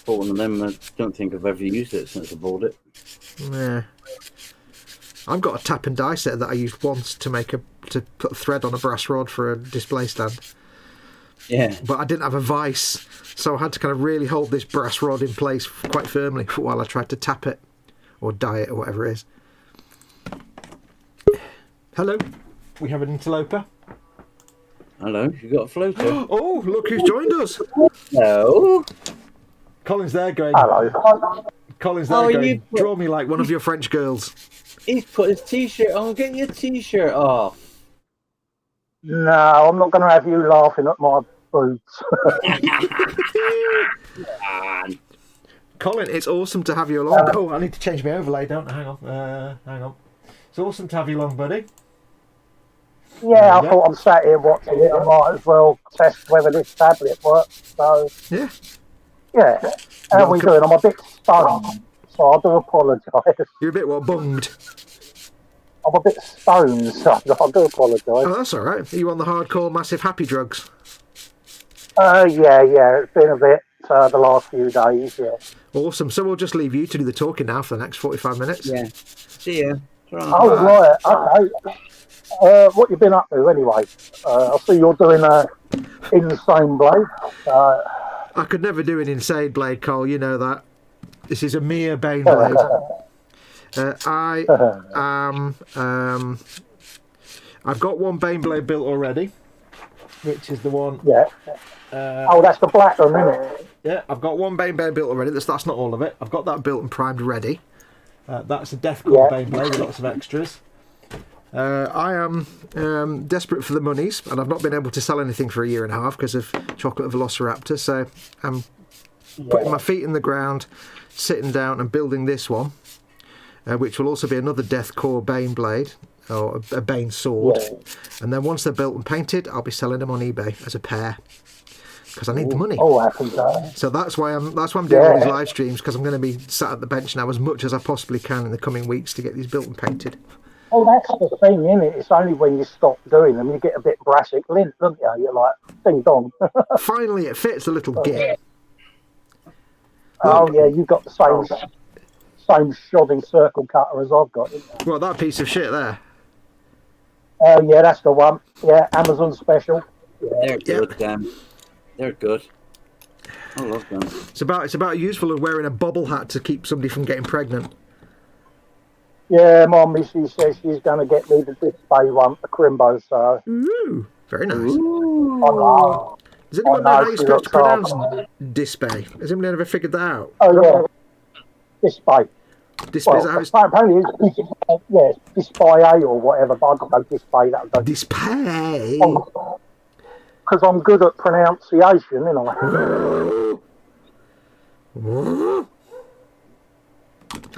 Bought one of them. I don't think I've ever used it since I bought it. Yeah. I've got a tap and die set that I used once to put a thread on a brass rod for a display stand. Yeah. But I didn't have a vise, so I had to kind of really hold this brass rod in place quite firmly while I tried to tap it or die it or whatever it is. Hello, we have an interloper. Hello, you got a floater? Oh, look who's joined us. Hello. Colin's there going. Hello. Colin's there going. Draw me like one of your French girls. He's put his t-shirt on. Get your t-shirt off. No, I'm not going to have you laughing at my boots. Colin, it's awesome to have you along. Oh, I need to change my overlay, don't I? Hang on. Hang on. It's awesome to have you along, buddy. Yeah, I thought I'm sat here watching it. I might as well test whether this tablet works. So, yeah. How are we doing? I'm a bit stoned, so I do apologise. You're a bit what, bunged? I'm a bit stoned, so I do apologise. Oh, that's all right. Are you on the hardcore, massive happy drugs? Yeah. It's been a bit the last few days, yeah. Awesome. So we'll just leave you to do the talking now for the next 45 minutes. Yeah. See ya. Oh, right. Okay. What you been up to anyway? I see you're doing a insane blade. I could never do an insane blade, Cole. You know that. This is a mere Baneblade. I am. I've got one Baneblade built already, which is the one. Yeah. That's the black one, isn't it? Yeah, I've got one Baneblade built already. That's not all of it. I've got that built and primed ready. That's a Death Korps Baneblade with lots of extras. I am desperate for the monies, and I've not been able to sell anything for 1.5 years because of Chocolate Velociraptor. So I'm putting my feet in the ground, sitting down, and building this one. which will also be another Death Korps Baneblade, or a Banesword. Yeah. And then once they're built and painted, I'll be selling them on eBay as a pair. Because I need the money. Oh, happens that. So that's why I'm doing all these live streams, because I'm going to be sat at the bench now as much as I possibly can in the coming weeks to get these built and painted. Oh, that's the thing, isn't it? It's only when you stop doing them you get a bit brassic lint, don't you? You're like, ding dong. Finally, it fits the little git. Oh, yeah, you've got the same shoddy circle cutter as I've got. Well, that piece of shit there. Oh, yeah, that's the one. Yeah, Amazon special. They're good, they're good. I love them. It's about useful as wearing a bobble hat to keep somebody from getting pregnant. Yeah, my missus says she's going to get me the display one, the Crimbo, so... Ooh, very nice. Ooh. I know. Does anyone know how you're supposed to pronounce display? Has anybody ever figured that out? Oh, yeah. Display. Display, Well, is that how it's... apparently it's display A or whatever, but I've got no display. That'll go. Display? Because I'm good at pronunciation, you know.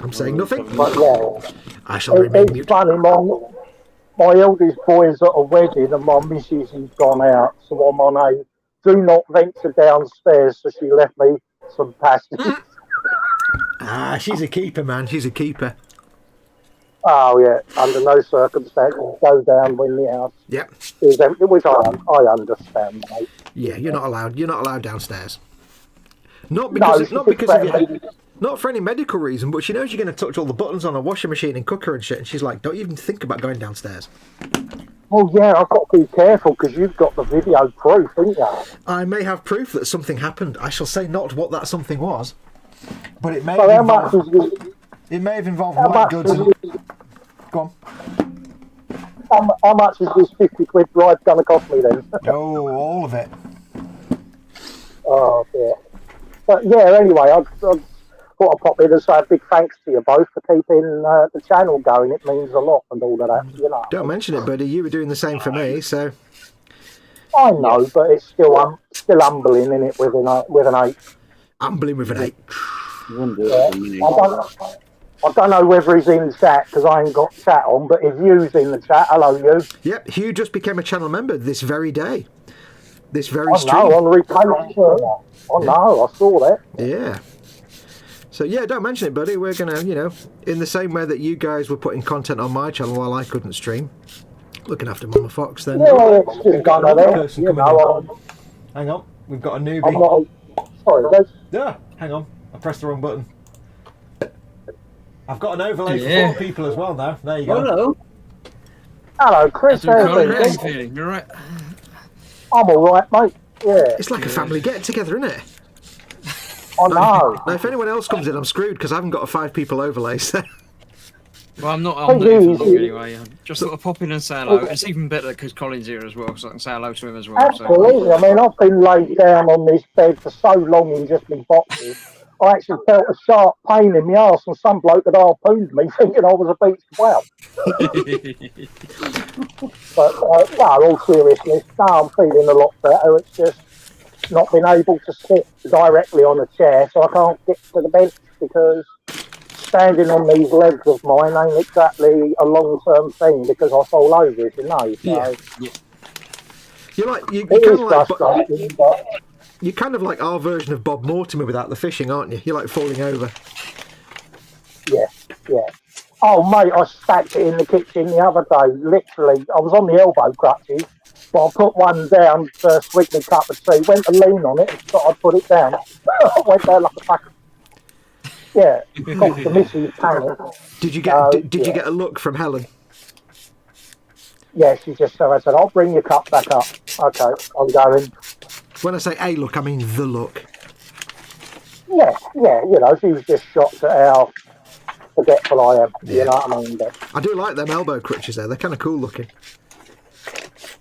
I'm saying nothing. But yeah, I shall remain it's mute. funny. My eldest boy's at a wedding and my missus has gone out, so I'm on a do not venture downstairs. So she left me some pasties. She's a keeper, man. She's a keeper. Oh yeah, under no circumstances go down when the house Yep. is empty, which I understand, mate. Yeah, you're not allowed. You're not allowed downstairs. Not because not for any medical reason, but she knows you're going to touch all the buttons on a washing machine and cooker and shit, and she's like, "Don't even think about going downstairs." Well, yeah, I've got to be careful because you've got the video proof, haven't you? I may have proof that something happened. I shall say not what that something was, but it may. So how much is this? It may have involved How white much goods. is And... Go on. How much is this 50 quid ride going to cost me then? Oh, all of it. Oh, dear. But yeah, anyway, I thought I'd pop in and say a big thanks to you both for keeping the channel going. It means a lot and all of that, you know. Don't mention it, buddy. You were doing the same for me, so. I know, but it's still humbling, isn't it, with an 8. Humbling with an 8. I don't know whether he's in chat because I ain't got chat on, but if you's in the chat, hello you. Yep, Hugh just became a channel member this very day. This very stream. I know, on repost. I know, I saw that. Yeah. So yeah, don't mention it, buddy. We're gonna, in the same way that you guys were putting content on my channel while I couldn't stream, looking after Mama Fox. Then yeah, it's just done there. You know, hang on, we've got a newbie. I'm not, sorry, guys. Yeah, hang on. I pressed the wrong button. I've got an overlay for 4 people as well now. There you go. Hello, Chris. How are you feeling? You're right. I'm all right, mate. Yeah. It's like a family get-together, isn't it? I know. Now, if anyone else comes in, I'm screwed because I haven't got a 5 people overlay. So. Well, I'm not for long anyway. I just thought I'd pop in and say hello. It's even better because Colin's here as well, so I can say hello to him as well. Absolutely. So. I mean, I've been laid down on this bed for so long in just my boxes. I actually felt a sharp pain in my arse, and some bloke had harpooned me thinking I was a beached whale. But no, all seriousness, now I'm feeling a lot better. It's just not been able to sit directly on a chair, so I can't get to the bench because standing on these legs of mine ain't exactly a long-term thing because I fall over, as you know. So You're kind of like our version of Bob Mortimer without the fishing, aren't you? You're like falling over. Yeah. Oh, mate, I stacked it in the kitchen the other day. Literally, I was on the elbow crutches, but I put one down to swig my cup of tea, went to lean on it and thought I'd put it down. I went there like a pack. Yeah, caught the missus panic. Did you get a look from Helen? Yeah, she just said, I'll bring your cup back up. Okay, I'm going. When I say a look, I mean the look. Yeah, she was just shocked at how forgetful I am. You know what I mean? But, I do like them elbow crutches there. They're kind of cool looking.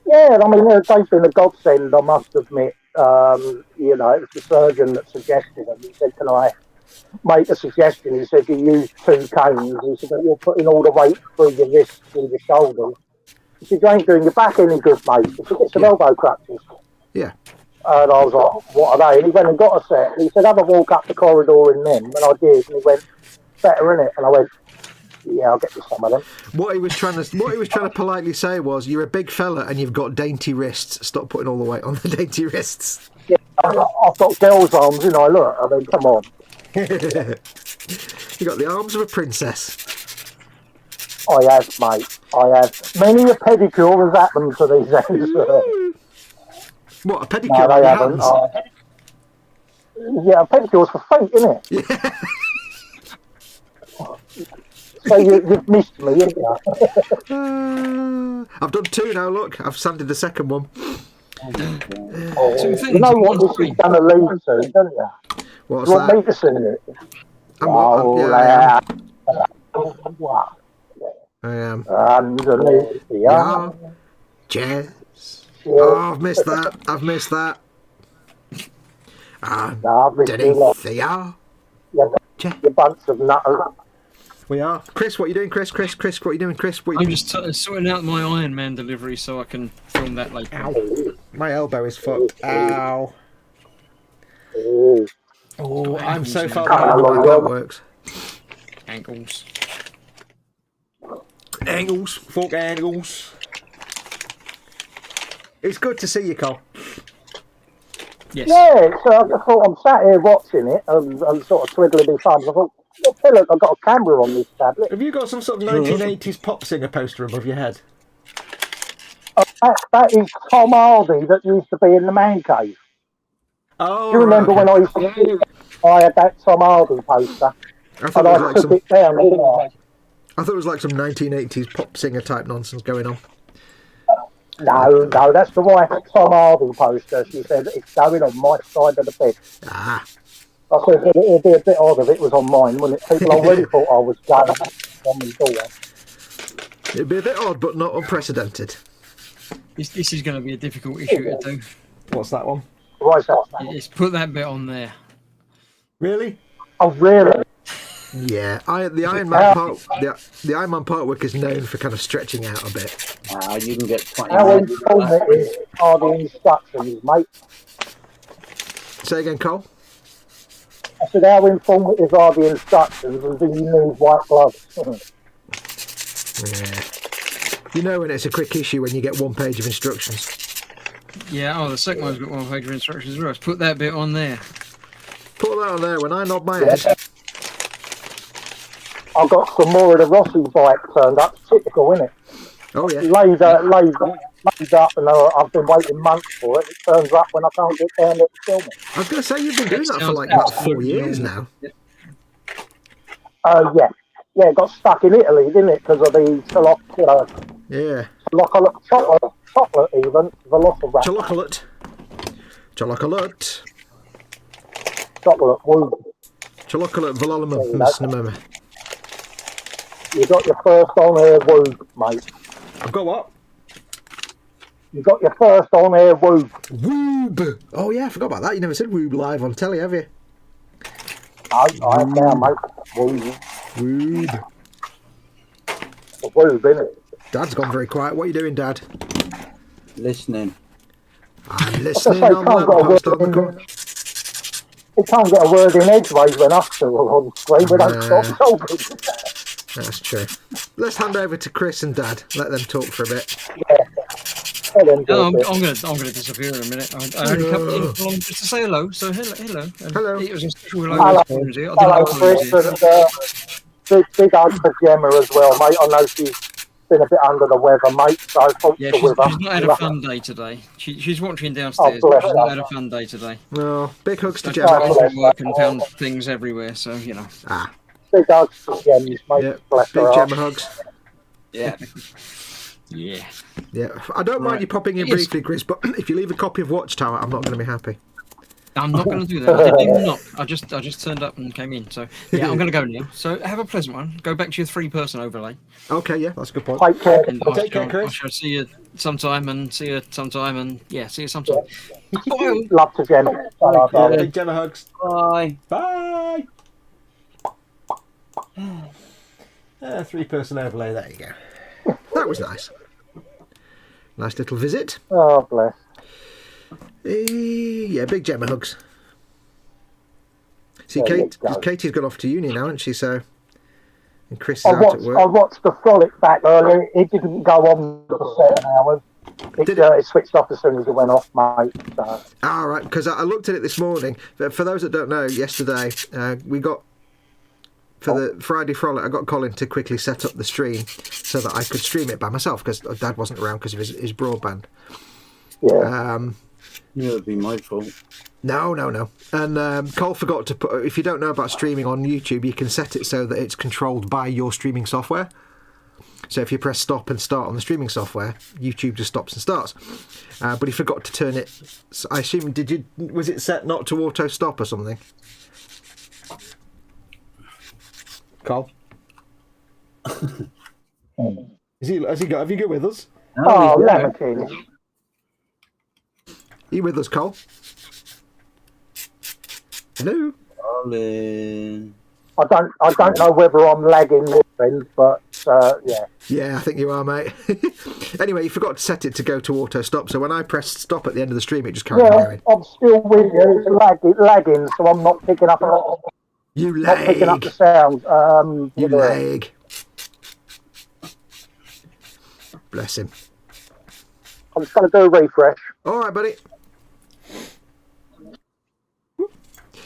Yeah, I mean, they've been a godsend, I must admit. It was the surgeon that suggested them. He said, can I make a suggestion? He said, you use 2 canes. He said, you're putting all the weight through your wrists and your shoulders. He said, you ain't doing your back any good, mate. He said, get some elbow crutches. Yeah. And I was like, what are they? And he went and got a set. And he said, have a walk up the corridor in them. And I did. And he went, better in it. And I went, Yeah, I'll get you some of them. What he was trying to politely say was, "You're a big fella and you've got dainty wrists. Stop putting all the weight on the dainty wrists." Yeah, I've got girls' arms, you know. Look, I mean, come on. You got the arms of a princess. I have, mate. I have. Many a pedicure has happened to these hands. What, a pedicure No, on they your haven't. hands? Yeah, a pedicure's for feet, isn't it? Yeah. So you've missed me, haven't you? I've done 2 now, look. I've sanded the second one. You know what this is going to lead to, don't you? What's You want that? me to sing it? Yeah, Wow. I am. Underneath the arm. Jazz. Oh, I've missed that. Underneath the arm. You bunch of nutters. We are. Chris, what are you doing, Chris? Chris, what are you doing, Chris? What are you I'm doing? just sorting out my Iron Man delivery so I can film that later. Ow. My elbow is fucked. Ow. Oh, I'm so far behind my belt works. Ankles. Angles. Fork angles. It's good to see you, Cole. Yes. Yeah, so I thought I'm sat here watching it and sort of twiddling my thumbs. I thought, look, I've got a camera on this tablet. Have you got some sort of 1980s pop singer poster above your head? That is Tom Hardy that used to be in the man cave. Oh, Do you remember when I used to I had that Tom Hardy poster? I thought And I took it down, didn't I? I thought it was like some 1980s pop singer type nonsense going on. No, that's the wife Tom Hardy poster. She said it's going on my side of the bed. Ah. I said it'd be a bit odd if it was on mine, wouldn't it? People already thought I was going on the door. It'd be a bit odd, but not unprecedented. This is going to be a difficult issue to do. What's that one? Right, It's put that bit on there. Really? oh, really? Yeah, the Iron Man part, the Iron Man part work is known for kind of stretching out a bit. You can get 20 How minutes. informative are the instructions, mate? Say again, Cole? I said, how informative are the instructions, and do you need white gloves? Yeah. You know when it's a quick issue when you get 1 page of instructions. Yeah, the second one's got 1 page of instructions as well. Let's put that bit on there. Put that on there when I nod my head. I've got some more of the Rossi bike turned up. It's typical, isn't it? Oh, yeah. Laid up, and I've been waiting months for it. It turns up when I can't get down there to film it. I was going to say, you've been doing that for like about 4 years now. Yeah. Yeah, it got stuck in Italy, didn't it? Because of the Yeah. chocolate even, Velociraptor. Cholocolate. Chocolate, woo. Cholocolate Velolima. You got your first on-air woob, mate. I've got what? You got your first on-air woob. Woob. Oh, yeah, I forgot about that. You never said woob live on telly, have you? I have now, mate. Woob. Woob. A woob, innit? Dad's gone very quiet. What are you doing, Dad? Listening. I'm listening on the post on the corner. You can't get a word in edgeways when us two are on screen. We don't stop talking. That's true. Let's hand over to Chris and Dad. Let them talk for a bit. Yeah. No, I'm going to disappear in a minute. I only come in along just to say hello. So hello. Hello. It was a special hello. Hello, Chris, and big hug for Gemma as well, mate. I know she's been a bit under the weather, mate. So yeah, she's not had a fun day today. She's watching downstairs. Oh, But she's not had a fun day today. No, big hugs to I Gemma. tried to work and found things everywhere. So you know. Ah, big hugs for Gemma, mate. yeah, Bless big her Gemma heart. hugs. Yeah. Yeah. Yeah, I don't mind you popping in Yes. briefly, Chris, but if you leave a copy of Watchtower, I'm not going to be happy. I'm not going to do that. I didn't even knock. I just turned up and came in. So yeah, I'm going to go now. So have a pleasant one. Go back to your 3-person overlay. Okay, yeah, that's a good point. Take care. And Take care, Chris. I shall see you sometime and see you sometime. Bye. Love to Gemma. Yeah, big Gemma hugs. Bye. Bye. 3-person overlay, there you go. That was nice. Nice little visit. Oh, bless. Yeah, big Gemma hugs. See, There you go. Katie's gone off to uni now, hasn't she? So And Chris is out at work. I watched the Frolic back earlier. It didn't go on for 7 hours. It switched off as soon as it went off, mate. So. All right, because I looked at it this morning. For those that don't know, yesterday we got, for the Friday Frolic, I got Colin to quickly set up the stream so that I could stream it by myself because Dad wasn't around because of his broadband. Yeah. Yeah, it'd be my fault. No. And Cole forgot to put, if you don't know about streaming on YouTube, you can set it so that it's controlled by your streaming software. So if you press stop and start on the streaming software, YouTube just stops and starts. But he forgot to turn it, I assume, was it set not to auto stop or something? Cole? Have you got with us? Oh, Lambertine. Are you with us, Cole? Hello? Colin. I don't know whether I'm lagging your end, but yeah. Yeah, I think you are, mate. Anyway, you forgot to set it to go to auto stop, so when I pressed stop at the end of the stream, it just carried on going. I'm still with you. It's lagging, so I'm not picking up. You lag. Not picking up the sound. You lag. Bless him. I'm just going to do a refresh. All right, buddy.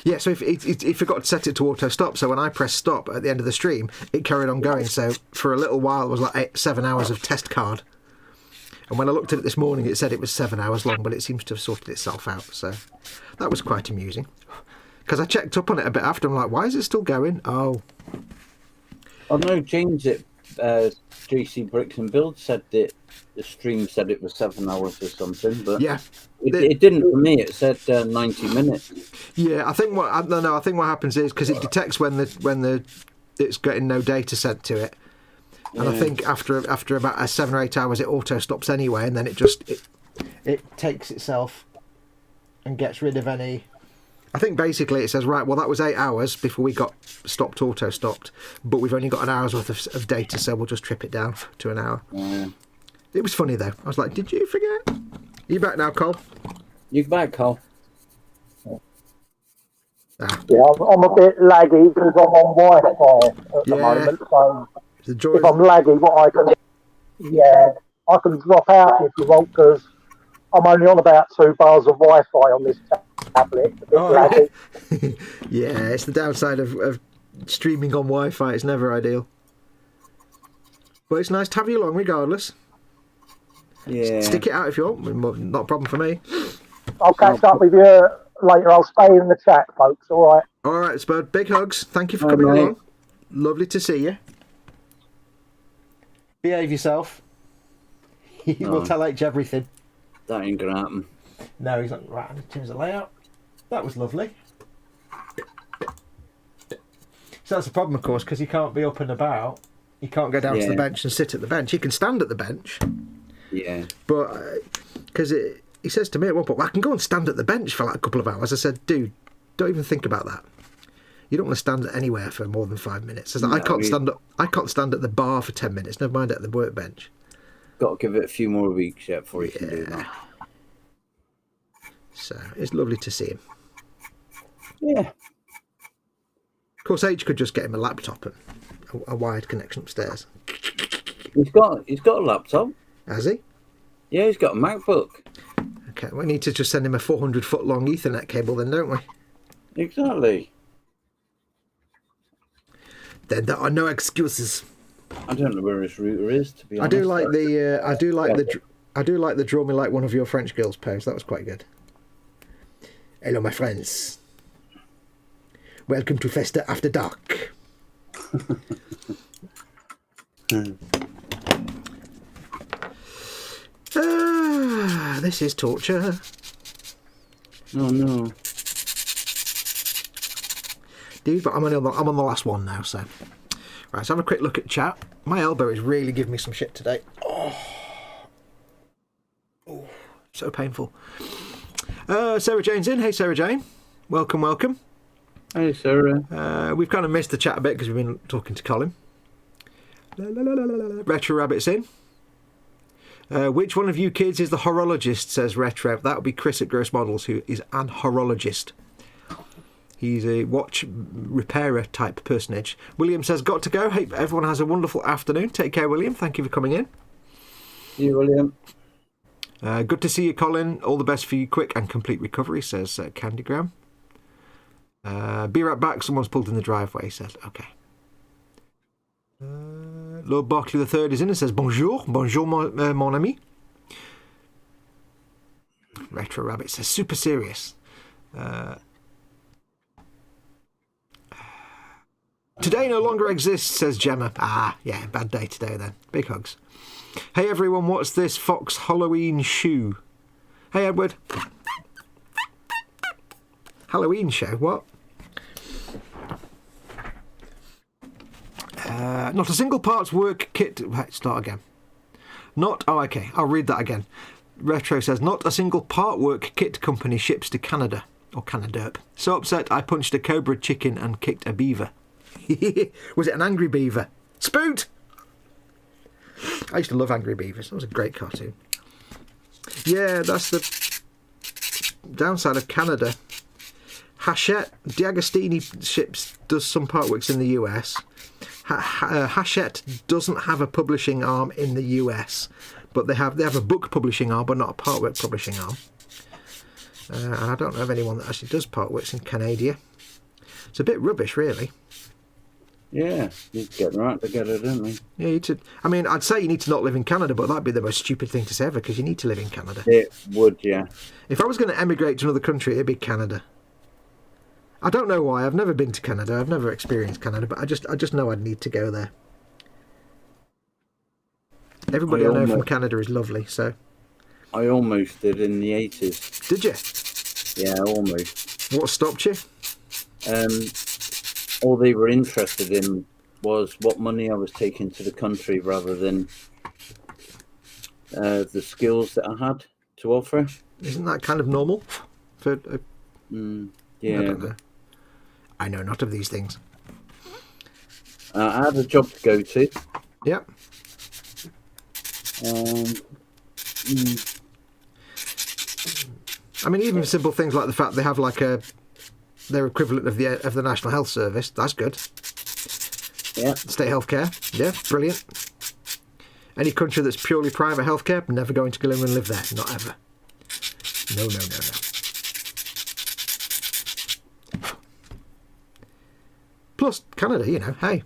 Yeah, so if he forgot to set it to auto stop, so when I pressed stop at the end of the stream, it carried on going. So for a little while, it was like 7 hours of test card. And when I looked at it this morning, it said it was 7 hours long, but it seems to have sorted itself out. So that was quite amusing. Because I checked up on it a bit after. I'm like, why is it still going? Oh. I know James at GC Bricks and Build said that the stream said it was 7 hours or something, but yeah, it didn't for me. It said 90 minutes. Yeah, I think what happens is because it detects when it's getting no data sent to it, and I think after about 7 or 8 hours it auto stops anyway, and then it takes itself and gets rid of any. I think basically it says, right, well, that was 8 hours before we got auto stopped, but we've only got an hour's worth of data, so we'll just trip it down to an hour. Yeah. It was funny though. I was like, did you forget? Are you back now, Cole? You back, Cole? Yeah, I'm a bit laggy because I'm on Wi-Fi at the moment. So if I'm laggy, I can drop out if you want because I'm only on about 2 bars of Wi-Fi on this tablet. Yeah, it's the downside of streaming on Wi-Fi. It's never ideal. But it's nice to have you along regardless. Yeah. Stick it out if you want. Not a problem for me. I'll catch up with you later. I'll stay in the chat, folks. All right. All right, Spud. Big hugs. Thank you for coming along. Lovely to see you. Behave yourself. We'll tell H everything. That ain't gonna happen. No, he's not. Right, change the layout. That was lovely. So that's the problem, of course, because he can't be up and about. He can't go down to the bench and sit at the bench. He can stand at the bench. Yeah. But because he says to me at one point, well, I can go and stand at the bench for like a couple of hours. I said, dude, don't even think about that. You don't want to stand anywhere for more than 5 minutes. I can't stand at the bar for 10 minutes. Never mind at the workbench. Got to give it a few more weeks yet before you can do that. So it's lovely to see him. Yeah. Of course, H could just get him a laptop and a wired connection upstairs. He's got a laptop. Has he? Yeah, he's got a MacBook. Okay, we need to just send him a 400-foot long Ethernet cable then, don't we? Exactly. Then there are no excuses. I don't know where his router is, to be honest. I do like the draw me like one of your French girls pose. That was quite good. Hello, my friends. Welcome to Festa After Dark. This is torture. Oh no. Dude, but I'm on the last one now, so. Right, let's have a quick look at chat. My elbow is really giving me some shit today. Oh, so painful. Sarah Jane's in. Hey, Sarah Jane. Welcome. Hey, Sarah. We've kind of missed the chat a bit because we've been talking to Colin. Retro Rabbit's in. Which one of you kids is the horologist, says Retro. That would be Chris at Gross Models, who is an horologist. He's a watch repairer type personage. William says, got to go. Hope everyone has a wonderful afternoon. Take care, William. Thank you for coming in. See you, William. Good to see you, Colin. All the best for you. Quick and complete recovery, says Candygram. Be right back. Someone's pulled in the driveway, says. Okay. Lord Barclay III is in and says, bonjour. Bonjour, mon ami. Retro Rabbit says, super serious. Today no longer exists, says Gemma. Ah, yeah, bad day today then. Big hugs. Hey everyone, what's this Fox Halloween shoe? Hey Edward. Halloween show, what? Not a single parts work kit. Start again. Okay, I'll read that again. Retro says, not a single part work kit company ships to Canada. Or Canada. So upset I punched a cobra chicken and kicked a beaver. Was it an angry beaver? Spoot! I used to love Angry Beavers. That was a great cartoon. Yeah, that's the downside of Canada. Hachette D'Agostini ships does some part works in the US. Hachette doesn't have a publishing arm in the US, but they have a book publishing arm, but not a part work publishing arm. And I don't know of anyone that actually does part works in Canada. It's a bit rubbish, really. Yeah, you get right together, don't we? Yeah, you should. I mean, I'd say you need to not live in Canada, but that'd be the most stupid thing to say ever, because you need to live in Canada. It would, yeah. If I was going to emigrate to another country, it'd be Canada. I don't know why. I've never been to Canada. I've never experienced Canada, but I just know I'd need to go there. Everybody I know from Canada is lovely, so. I almost did in the 80s. Did you? Yeah, almost. What stopped you? All they were interested in was what money I was taking to the country rather than the skills that I had to offer. Isn't that kind of normal? For yeah. I don't know. I know not of these things. I had a job to go to. Yep. I mean, even simple things like the fact they have like their equivalent of the National Health Service. That's good. Yeah. State healthcare. Yeah, brilliant. Any country that's purely private healthcare, never going to go in and live there. Not ever. No. Plus, Canada, you know, hey.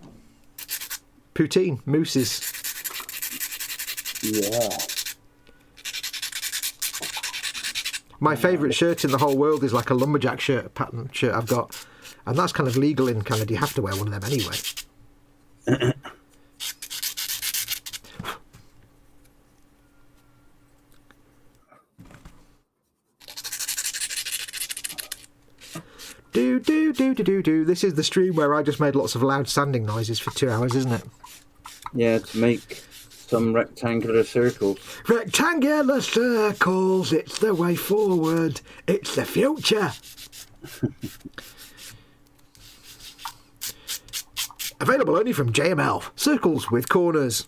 Poutine, mooses. Yeah. My favourite shirt in the whole world is like a lumberjack pattern shirt I've got. And that's kind of legal in Canada. You have to wear one of them anyway. Do. This is the stream where I just made lots of loud sanding noises for 2 hours, isn't it? Yeah, to make some rectangular circles. Rectangular circles, it's the way forward. It's the future. Available only from JML. Circles with corners.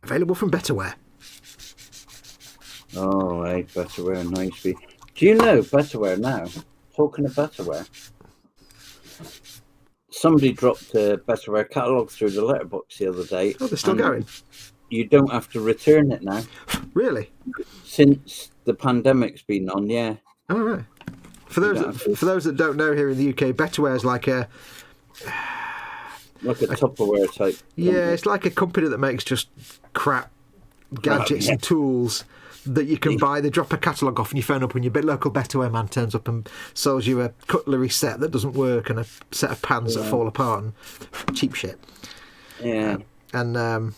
Available from Betterware. Oh, hey, Betterware, nice. Do you know Betterware now? Talking of Betterware, somebody dropped a Betterware catalogue through the letterbox the other day. Oh, they're still going? You don't have to return it now. Really? Since the pandemic's been on, yeah. All right. For those that don't know, here in the UK, Betterware is like a Tupperware type. Yeah, it's like a company that makes just crap gadgets and tools that you can buy. They drop a catalogue off and you phone up and your local Betterware man turns up and sells you a cutlery set that doesn't work and a set of pans that fall apart and cheap shit. Yeah. And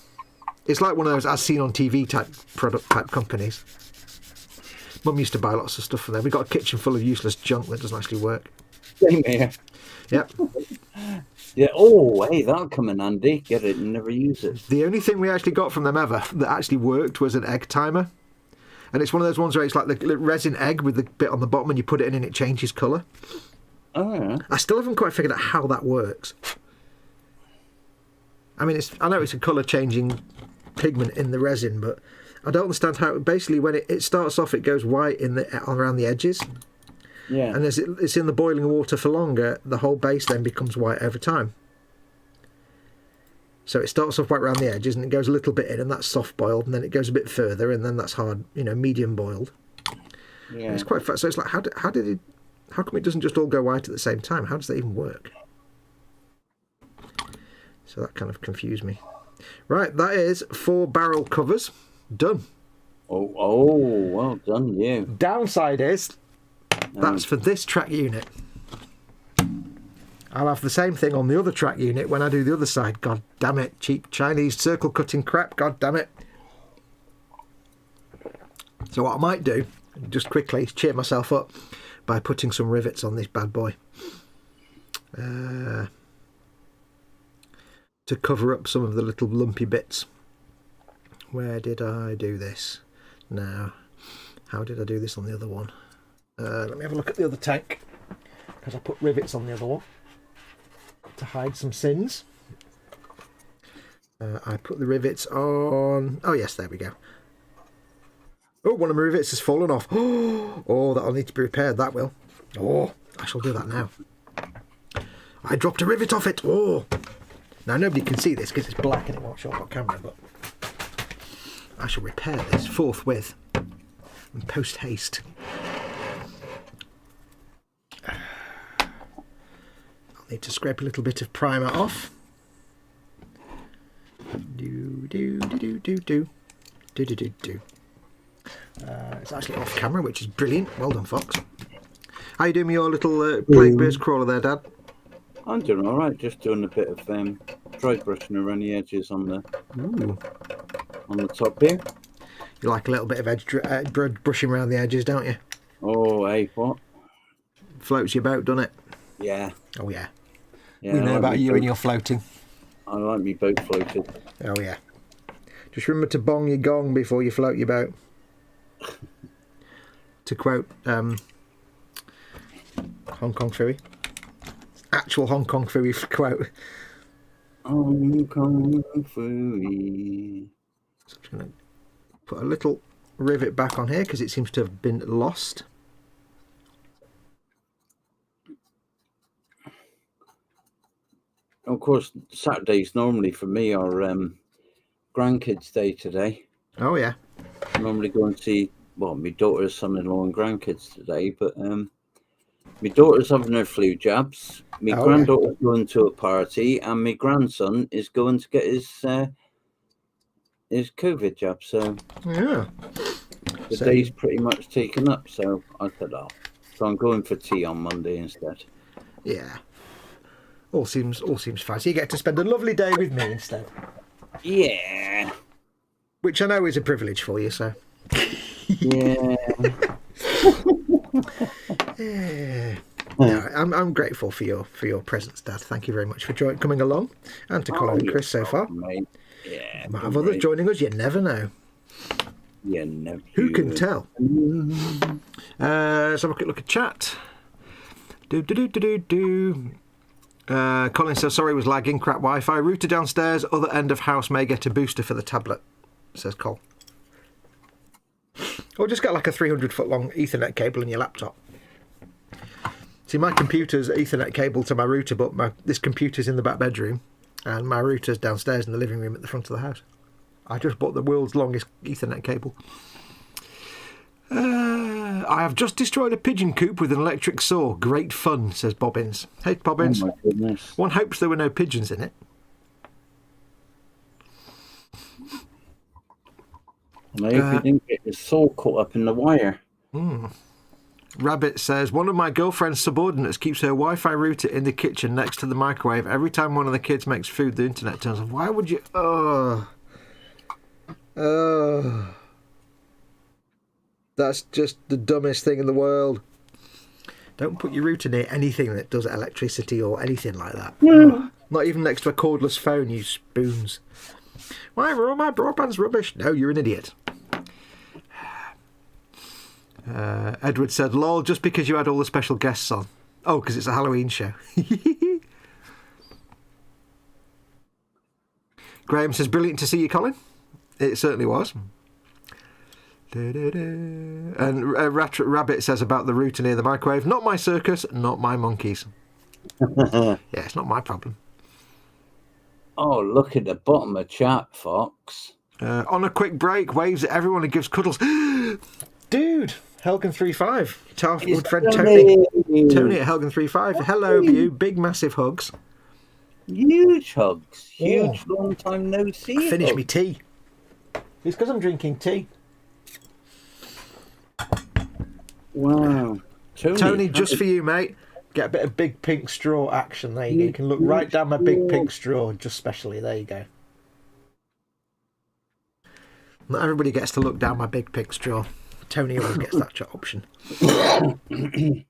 it's like one of those as seen on TV type companies. Mum used to buy lots of stuff from there. We got a kitchen full of useless junk that doesn't actually work. Same here. Yep. Yeah. Oh, hey, that'll come in handy. Get it and never use it. The only thing we actually got from them ever that actually worked was an egg timer. And it's one of those ones where it's like the resin egg with the bit on the bottom and you put it in and it changes colour. Oh, yeah. I still haven't quite figured out how that works. I mean, I know it's a colour changing pigment in the resin, but I don't understand how. Basically, when it starts off, it goes white around the edges, Yeah. And as it's in the boiling water for longer, the whole base then becomes white over time. So it starts off white around the edges, and it goes a little bit in, and that's soft boiled, and then it goes a bit further, and then that's hard, medium boiled. Yeah. And it's quite fast. So it's like, how come it doesn't just all go white at the same time? How does that even work? So that kind of confused me. Right, that is 4 barrel covers done. Oh, well done, you. Downside is that's for this track unit. I'll have the same thing on the other track unit when I do the other side. God damn it, cheap Chinese circle cutting crap. God damn it. So what I might do, just quickly cheer myself up by putting some rivets on this bad boy. To cover up some of the little lumpy bits. Where did I do this? Now, how did I do this on the other one? Let me have a look at the other tank, because I put rivets on the other one to hide some sins. I put the rivets on... Oh yes, there we go. Oh, one of my rivets has fallen off. Oh, that'll need to be repaired, that will. Oh, I shall do that now. I dropped a rivet off it. Oh. Now, nobody can see this because it's black and it won't show up on camera, but I shall repair this forthwith and post haste. I'll need to scrape a little bit of primer off. It's actually off camera, which is brilliant. Well done, Fox. How you doing with your little plague burst crawler there, Dad? I'm doing all right. Just doing a bit of dry brushing around the edges on the top here. You like a little bit of edge brushing around the edges, don't you? Oh, hey, what? Floats your boat, doesn't it? Yeah. Oh yeah. Yeah. We know about you and your floating. I like me boat floated. Oh yeah. Just remember to bong your gong before you float your boat. To quote Hong Kong Phooey. Actual Hong Kong Phooey quote. Hong Kong Phooey. So I'm just going to put a little rivet back on here because it seems to have been lost. Of course, Saturdays normally for me are grandkids' day today. Oh yeah. I normally go and see, well, my daughter's son-in-law and grandkids today, but my daughter's having her flu jabs, my granddaughter's going to a party, and my grandson is going to get his COVID jab. So yeah, the day's pretty much taken up. So I said, oh, so I'm going for tea on Monday instead. Yeah. All seems fine. So you get to spend a lovely day with me instead. Yeah. Which I know is a privilege for you, so. Yeah. Yeah. No, I'm grateful for your presence, Dad. Thank you very much for coming along, and to Colin and Chris so far. Mate. Yeah. Might have others joining us. You never know. Yeah, no. Who can tell? Let's have a quick look at chat. Colin says, sorry, was lagging. Crap Wi-Fi. Router downstairs. Other end of house may get a booster for the tablet, says Col. Or just get like a 300-foot long Ethernet cable in your laptop. See, my computer's Ethernet cable to my router, but this computer's in the back bedroom, and my router's downstairs in the living room at the front of the house. I just bought the world's longest Ethernet cable. I have just destroyed a pigeon coop with an electric saw. Great fun, says Bobbins. Hey, Bobbins. Oh my goodness. One hopes there were no pigeons in it. And I hope you didn't get your saw caught up in the wire. Rabbit says, one of my girlfriend's subordinates keeps her Wi-Fi router in the kitchen next to the microwave. Every time one of the kids makes food, the internet turns off. Why would you... That's just the dumbest thing in the world. Don't put your router near anything that does electricity or anything like that. Not even next to a cordless phone, you spoons. Why are all my broadband's rubbish? No, you're an idiot. Edward said, lol, just because you had all the special guests on. Oh, because it's a Halloween show. Graham says, brilliant to see you, Colin. It certainly was. And Rabbit says about the router near the microwave, not my circus, not my monkeys. Yeah, it's not my problem. Oh, look at the bottom of chat, Fox. On a quick break, waves at everyone and gives cuddles. Dude, Helgen35, childhood friend Tony. Tony at Helgen35. Hello, you big massive hugs. Huge hugs. Huge long time no see. I finished me tea. It's because I'm drinking tea. Wow. Tony, just for you, mate. Get a bit of big pink straw action. There you go. You can look right down my big pink straw, just specially. There you go. Not everybody gets to look down my big pink straw. Tony always gets that option. Graham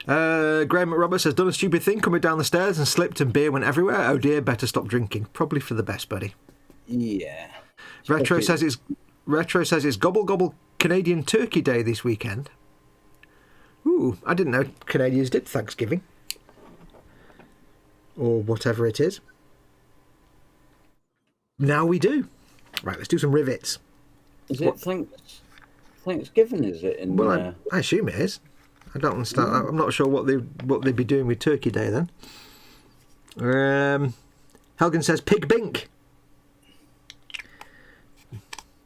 McRoberts has done a stupid thing coming down the stairs and slipped and beer went everywhere. Oh dear, better stop drinking. Probably for the best, buddy. Yeah. Retro says it's gobble gobble Canadian Turkey Day this weekend. Ooh, I didn't know Canadians did Thanksgiving. Or whatever it is. Now we do. Right, let's do some rivets. Is it Thanksgiving, is it? Well, I assume it is. I don't understand. I'm not sure what they'd be doing with Turkey Day then. Helgen says pig bink.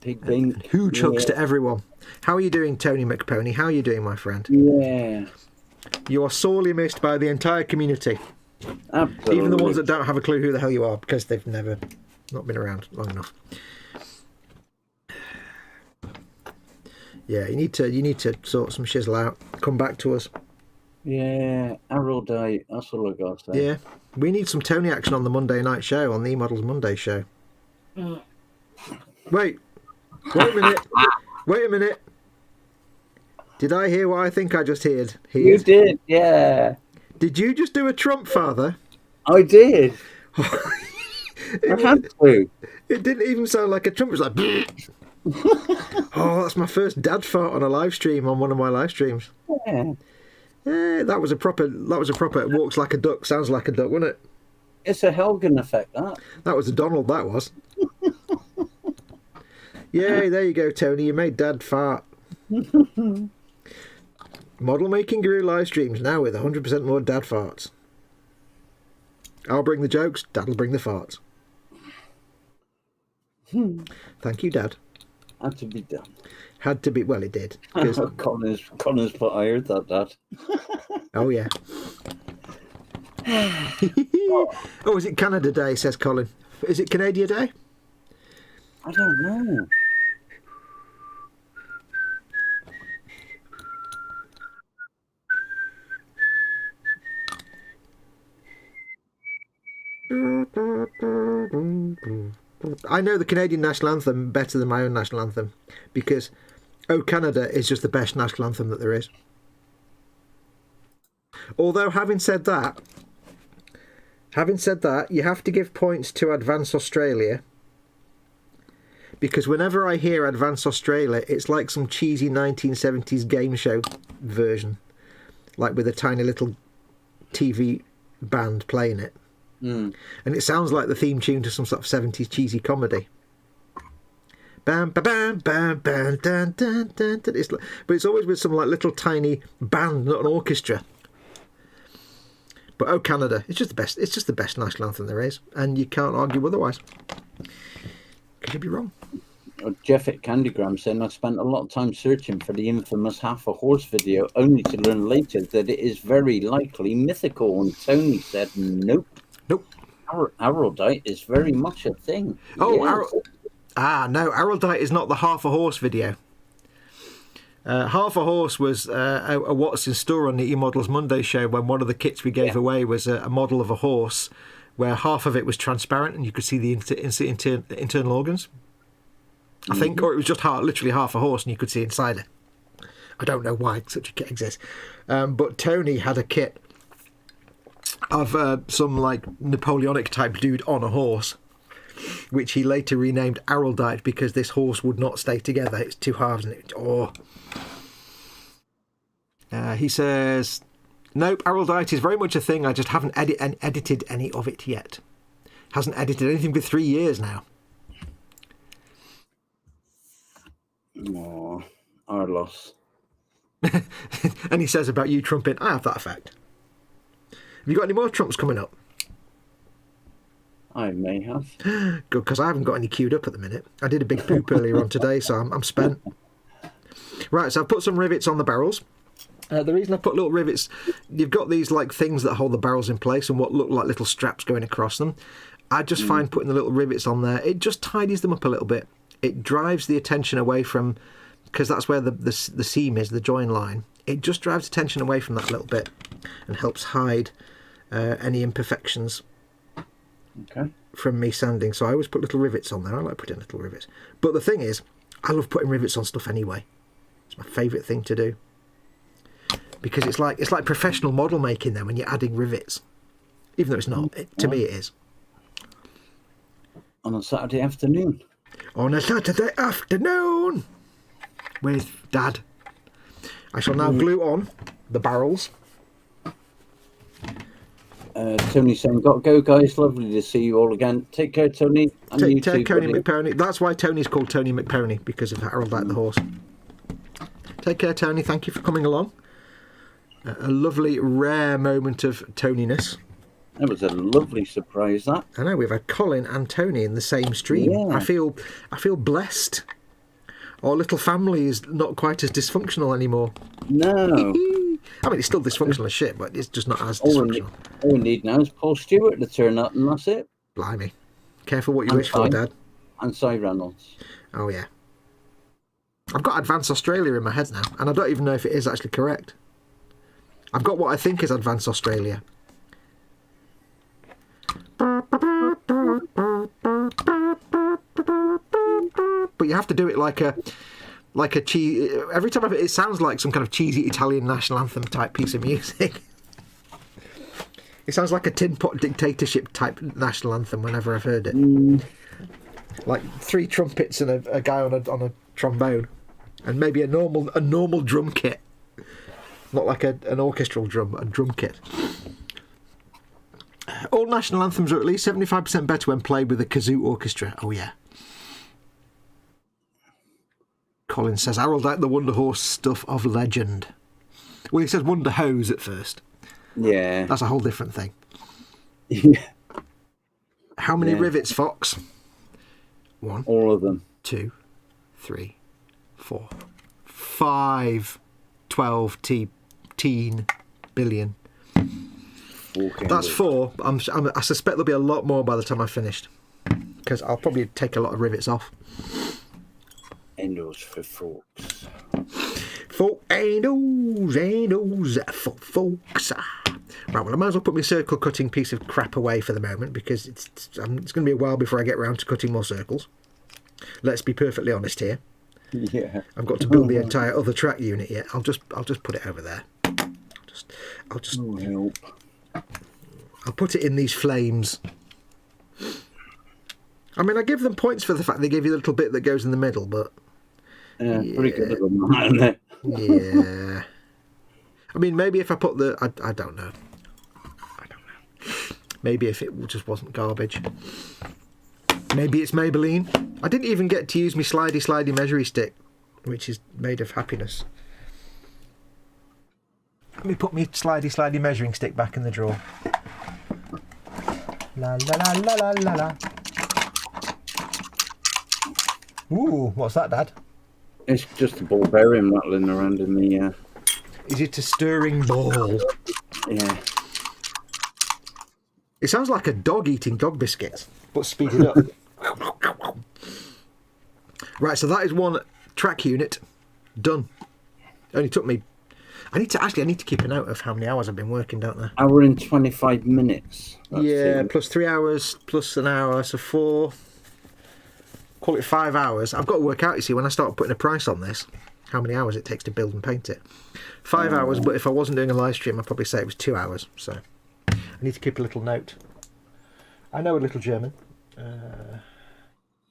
Pig bink. Huge hugs to everyone. How are you doing, Tony McPony? How are you doing, my friend? Yeah. You are sorely missed by the entire community. Absolutely. Even the ones that don't have a clue who the hell you are because they've not been around long enough. Yeah, you need to sort some shizzle out. Come back to us. Yeah, Araldite. That's all I got to say. Yeah, we need some Tony action on the Monday night show, on the E-Models Monday show. Wait a minute. Did I hear what I think I just heard? You did, yeah. Did you just do a Trump father? I did. I had to. It didn't even sound like a Trump. It was like, oh, that's my first dad fart on a live stream, on one of my live streams. Yeah. Yeah, that was a proper walks like a duck, sounds like a duck, wasn't it? It's a Helgen effect, that. That was a Donald, that was. Yay, there you go, Tony. You made dad fart. Model Making Guru live streams now with 100% more dad farts. I'll bring the jokes, Dad'll bring the farts. Thank you, Dad. Had to be done. Had to be, well, it did. Connor's put, I heard that, Dad. Oh, yeah. Oh, is it Canada Day, says Colin. Is it Canada Day? I don't know. I know the Canadian national anthem better than my own national anthem because Oh Canada is just the best national anthem that there is. Although having said that, you have to give points to Advance Australia, because whenever I hear Advance Australia, it's like some cheesy 1970s game show version, like with a tiny little TV band playing it. And it sounds like the theme tune to some sort of 70s cheesy comedy. Bam, ba, bam, bam, bam, dun, dun, dun, dun. But it's always with some like little tiny band, not an orchestra. But Oh Canada, it's just the best. It's just the best national anthem there is, and you can't argue otherwise. Could you be wrong? Jeff at Candygram saying I spent a lot of time searching for the infamous half a horse video, only to learn later that it is very likely mythical. And Tony said, nope. Araldite is very much a thing. Oh, yes. No, Araldite is not the half a horse video. Half a horse was a What's in Store on the E-Models Monday show, when one of the kits we gave away was a model of a horse where half of it was transparent and you could see the internal organs. I think, or it was just literally half a horse and you could see inside it. I don't know why such a kit exists. But Tony had a kit of some like Napoleonic type dude on a horse, which he later renamed Araldite because this horse would not stay together. It's two halves and he says, nope, Araldite is very much a thing. I just haven't edited any of it yet. Hasn't edited anything for 3 years now. Oh. Our loss. And he says about you trumping, I have that effect. Have you got any more trumps coming up? I may have. Good, because I haven't got any queued up at the minute. I did a big poop earlier on today, so I'm spent. Right, so I've put some rivets on the barrels. The reason I put little rivets, you've got these like things that hold the barrels in place and what look like little straps going across them. I just find putting the little rivets on there, it just tidies them up a little bit. It drives the attention away from, because that's where the seam is, the join line. It just drives attention away from that a little bit and helps hide any imperfections from me sanding. So I always put little rivets on there. I like putting little rivets. But the thing is, I love putting rivets on stuff anyway. It's my favourite thing to do. Because it's like professional model making then when you're adding rivets. Even though it's not. To me it is. On a Saturday afternoon. On a Saturday afternoon with Dad. I shall now glue on the barrels. Tony saying, got to go, guys. Lovely to see you all again. Take care, Tony. And Take you care, too, Tony buddy. McPony. That's why Tony's called Tony McPony, because of Harold like the horse. Take care, Tony. Thank you for coming along. A lovely, rare moment of Toniness. That was a lovely surprise, that. I know, we've had Colin and Tony in the same stream. Yeah. I feel blessed. Our little family is not quite as dysfunctional anymore. No. I mean, it's still dysfunctional as shit, but it's just not as All dysfunctional. we need now is Paul Stewart to turn up, and that's it. Blimey. Careful what you wish for, Dad. And Cy Reynolds. Oh, yeah. I've got Advanced Australia in my head now, and I don't even know if it is actually correct. I've got what I think is Advanced Australia. But you have to do it like a cheese. Every time it sounds like some kind of cheesy Italian national anthem type piece of music. It sounds like a tin pot dictatorship type national anthem whenever I've heard it. Like 3 trumpets and a guy on a trombone, and maybe a normal drum kit. Not like an orchestral drum, a drum kit. All national anthems are at least 75% better when played with a kazoo orchestra. Oh, yeah. Colin says, Harold like the Wonder Horse stuff of legend. Well, he says Wonder Hose at first. Yeah. That's a whole different thing. Yeah. How many rivets, Fox? 1. All of them. 2, 3, 4, 5, 12 teen billion. That's 4. I suspect there'll be a lot more by the time I've finished, because I'll probably take a lot of rivets off. Endos for folks. For endos for folks. Right, well, I might as well put my circle cutting piece of crap away for the moment, because it's going to be a while before I get round to cutting more circles. Let's be perfectly honest here. Yeah. I've got to build the entire other track unit yet. I'll just put it over there. I'll just help. I'll put it in these flames. I mean, I give them points for the fact they give you the little bit that goes in the middle, but Yeah, pretty good at them, isn't it? yeah. I mean, maybe if I put the I don't know. Maybe if it just wasn't garbage. Maybe it's Maybelline. I didn't even get to use my slidey measuring stick, which is made of happiness. Let me put my slidey measuring stick back in the drawer. La la la la la la la. Ooh, what's that, Dad? It's just a ball bearing rattling around in the... Is it a stirring ball? Yeah. It sounds like a dog eating dog biscuits, but speeded up. Right, so that is one track unit done. Only took me... I need to keep a note of how many hours I've been working, don't I? Hour and 25 minutes. Yeah, plus 3 hours, plus an hour, so 4. Call it 5 hours. I've got to work out, you see, when I start putting a price on this, how many hours it takes to build and paint it. 5 hours, but if I wasn't doing a live stream, I'd probably say it was 2 hours. So I need to keep a little note. I know a little German.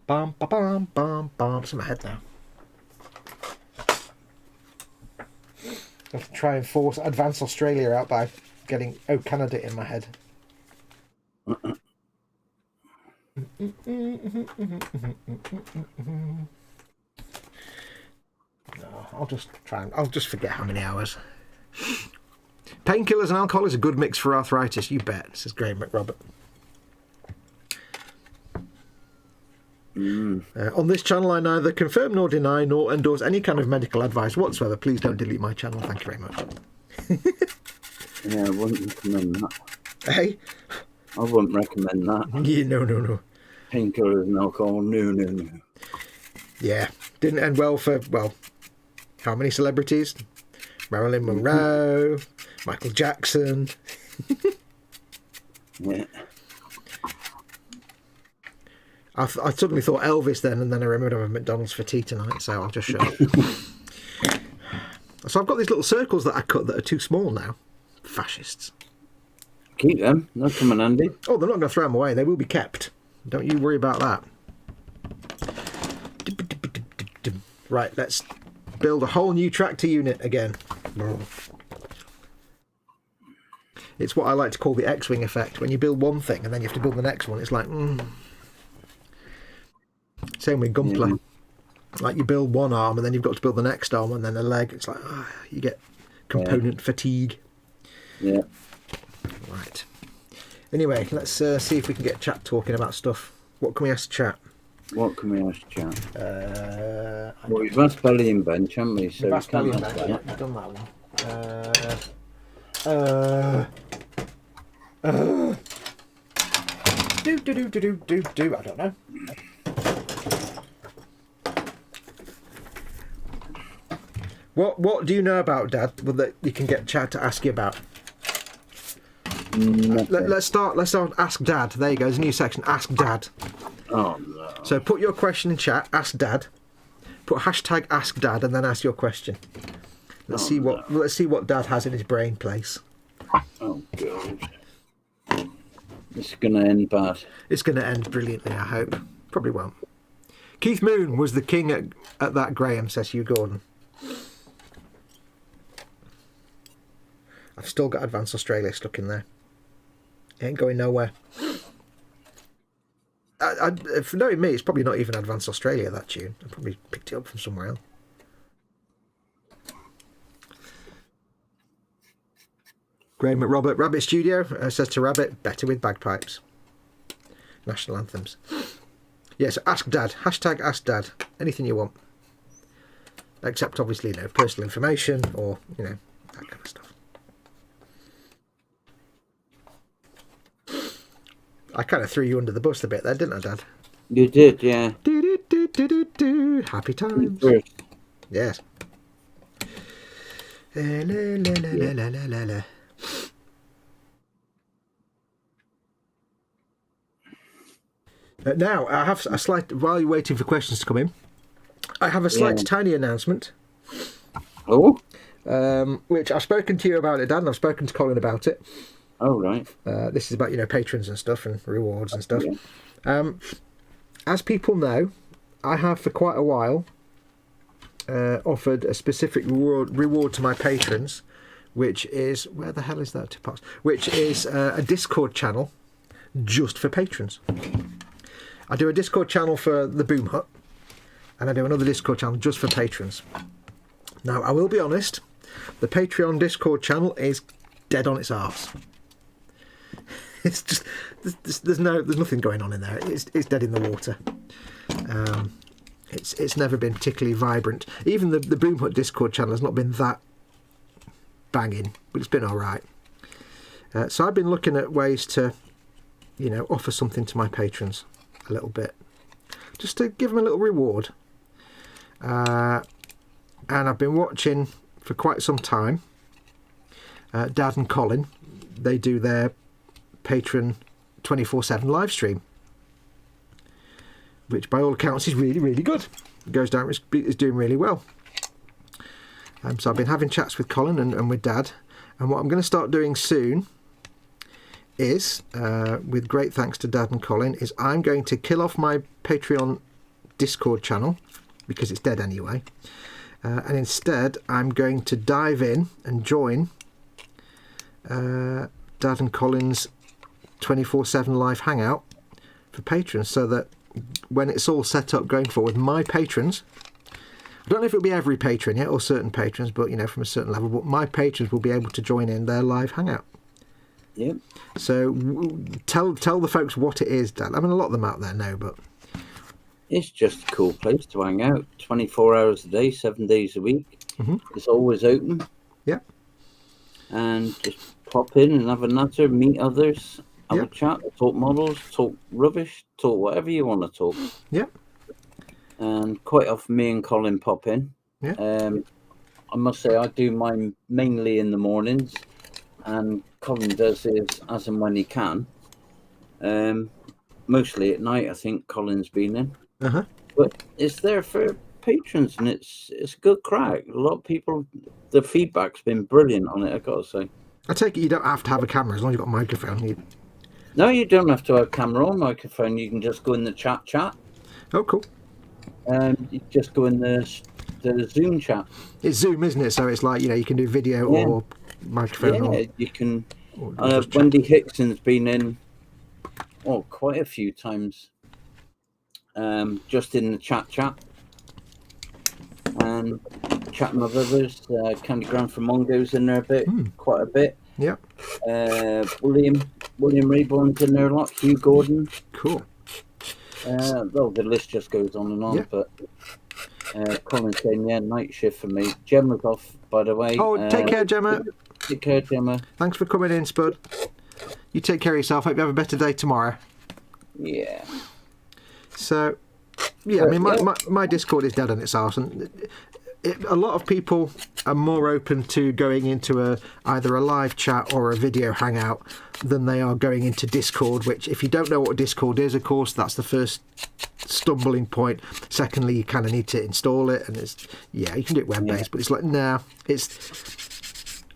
Bum, ba, bum, bum, bum. It's in my head now. I have to try and force Advanced Australia out by getting Oh Canada in my head. No, I'll just forget how many hours. Painkillers and alcohol is a good mix for arthritis. You bet, says Graham McRobert. On this channel, I neither confirm nor deny nor endorse any kind of medical advice whatsoever. Please don't delete my channel. Thank you very much. Yeah, I wouldn't recommend that. Hey? I wouldn't recommend that. Yeah, no. Painkillers and alcohol, no. Yeah, didn't end well for, well, how many celebrities? Marilyn Monroe, Michael Jackson. Yeah. I suddenly thought Elvis then, and then I remembered I'm at McDonald's for tea tonight, so I'll just shut up. So I've got these little circles that I cut that are too small now. Fascists. Keep them. They'll come in handy. Oh, they're not going to throw them away. They will be kept. Don't you worry about that. Right, let's build a whole new tractor unit again. It's what I like to call the X-Wing effect. When you build one thing and then you have to build the next one, it's like... Same with Gunpla. Yeah. Like you build one arm and then you've got to build the next arm and then a leg. It's like, you get component fatigue. Yeah. Right. Anyway, let's see if we can get chat talking about stuff. What can we ask chat? What can we ask chat? Well, we've asked Belly and Bench, haven't we? So we've asked Belly and Bench. Yeah, we've done that one. Do. I don't know. What do you know about Dad that you can get chat to ask you about? Let's start Ask Dad. There you go. There's a new section. Ask Dad. Oh no. So put your question in chat. Ask Dad. Put hashtag Ask Dad and then ask your question. Let's see what Dad has in his brain place. Oh god. This is gonna end bad. It's gonna end brilliantly, I hope. Probably won't. Keith Moon was the king at that Graham, says Hugh Gordon. I've still got Advanced Australia stuck in there. It ain't going nowhere. If knowing me, it's probably not even Advanced Australia, that tune. I probably picked it up from somewhere else. Graham McRobert, Rabbit Studio says to Rabbit, better with bagpipes. National anthems. Yes, Ask Dad. Hashtag Ask Dad. Anything you want. Except obviously, personal information or, that kind of stuff. I kind of threw you under the bus a bit there, didn't I, Dad? You did, yeah. Happy times. Yes. Now, I have a slight, while you're waiting for questions to come in, I have a slight tiny announcement. Oh? Which I've spoken to you about it, Dad, and I've spoken to Colin about it. Oh, right. This is about, patrons and stuff and rewards and stuff. Yeah. As people know, I have for quite a while offered a specific reward to my patrons, which is, where the hell is that? Which is a Discord channel just for patrons. I do a Discord channel for the Boom Hut, and I do another Discord channel just for patrons. Now, I will be honest, the Patreon Discord channel is dead on its arse. It's just there's nothing going on in there. It's dead in the water. It's never been particularly vibrant. Even the Boom Hut Discord channel has not been that banging, but it's been all right. So I've been looking at ways to, offer something to my patrons a little bit, just to give them a little reward. And I've been watching for quite some time. Dad and Colin, they do their Patreon 24/7 live stream, which by all accounts is really, really good. It goes down, it's doing really well. So I've been having chats with Colin and with Dad, and what I'm going to start doing soon is, with great thanks to Dad and Colin, is I'm going to kill off my Patreon Discord channel, because it's dead anyway, and instead I'm going to dive in and join Dad and Colin's 24/7 live hangout for patrons, so that when it's all set up going forward, my patrons I don't know if it'll be every patron yet or certain patrons, but from a certain level. But my patrons will be able to join in their live hangout. Yep. So tell the folks what it is, Dan. I mean, a lot of them out there know, but it's just a cool place to hang out. 24 hours a day, 7 days a week. Mm-hmm. It's always open. Yeah. And just pop in and have a natter, meet others, have a chat, talk models, talk rubbish, talk whatever you want to talk. Yeah. And quite often me and Colin pop in. Yeah. I must say I do mine mainly in the mornings, and Colin does his as and when he can. Mostly at night, I think Colin's been in. Uh-huh. But it's there for patrons, and it's good crack. A lot of people, the feedback's been brilliant on it, I've got to say. I take it you don't have to have a camera as long as you've got a microphone. No, you don't have to have camera or microphone. You can just go in the chat. Oh, cool. You just go in the Zoom chat. It's Zoom, isn't it? So it's like, you can do video or microphone. Yeah, you can. Or Wendy Hickson's been in quite a few times. Just in the chat. And chatting with others. Candy Ground from Mongo's in there quite a bit. Yeah. William Rayborn's in there a lot. Hugh Gordon. Cool. The list just goes on and on, Yeah. but Colin saying, night shift for me. Gemma's off, by the way. Oh, take care, Gemma. Take care, Gemma. Thanks for coming in, Spud. You take care of yourself. Hope you have a better day tomorrow. Yeah. So, I mean, my Discord is dead on its arse, and a lot of people are more open to going into either a live chat or a video hangout than they are going into Discord, which, if you don't know what Discord is, of course, that's the first stumbling point. Secondly, you kind of need to install it, and you can do it web-based, but it's like,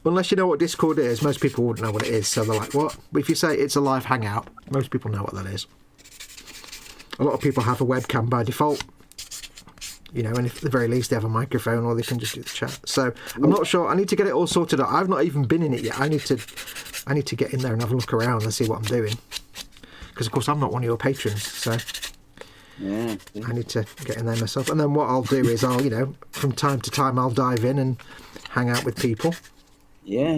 unless you know what Discord is, most people wouldn't know what it is, so they're like, what? But if you say it's a live hangout, most people know what that is. A lot of people have a webcam by default, and if at the very least they have a microphone, or they can just do the chat. So I'm not sure. I need to get it all sorted out. I've not even been in it yet. I need to get in there and have a look around and see what I'm doing, because of course I'm not one of your patrons, so I need to get in there myself. And then what I'll do is I'll from time to time I'll dive in and hang out with people. Yeah.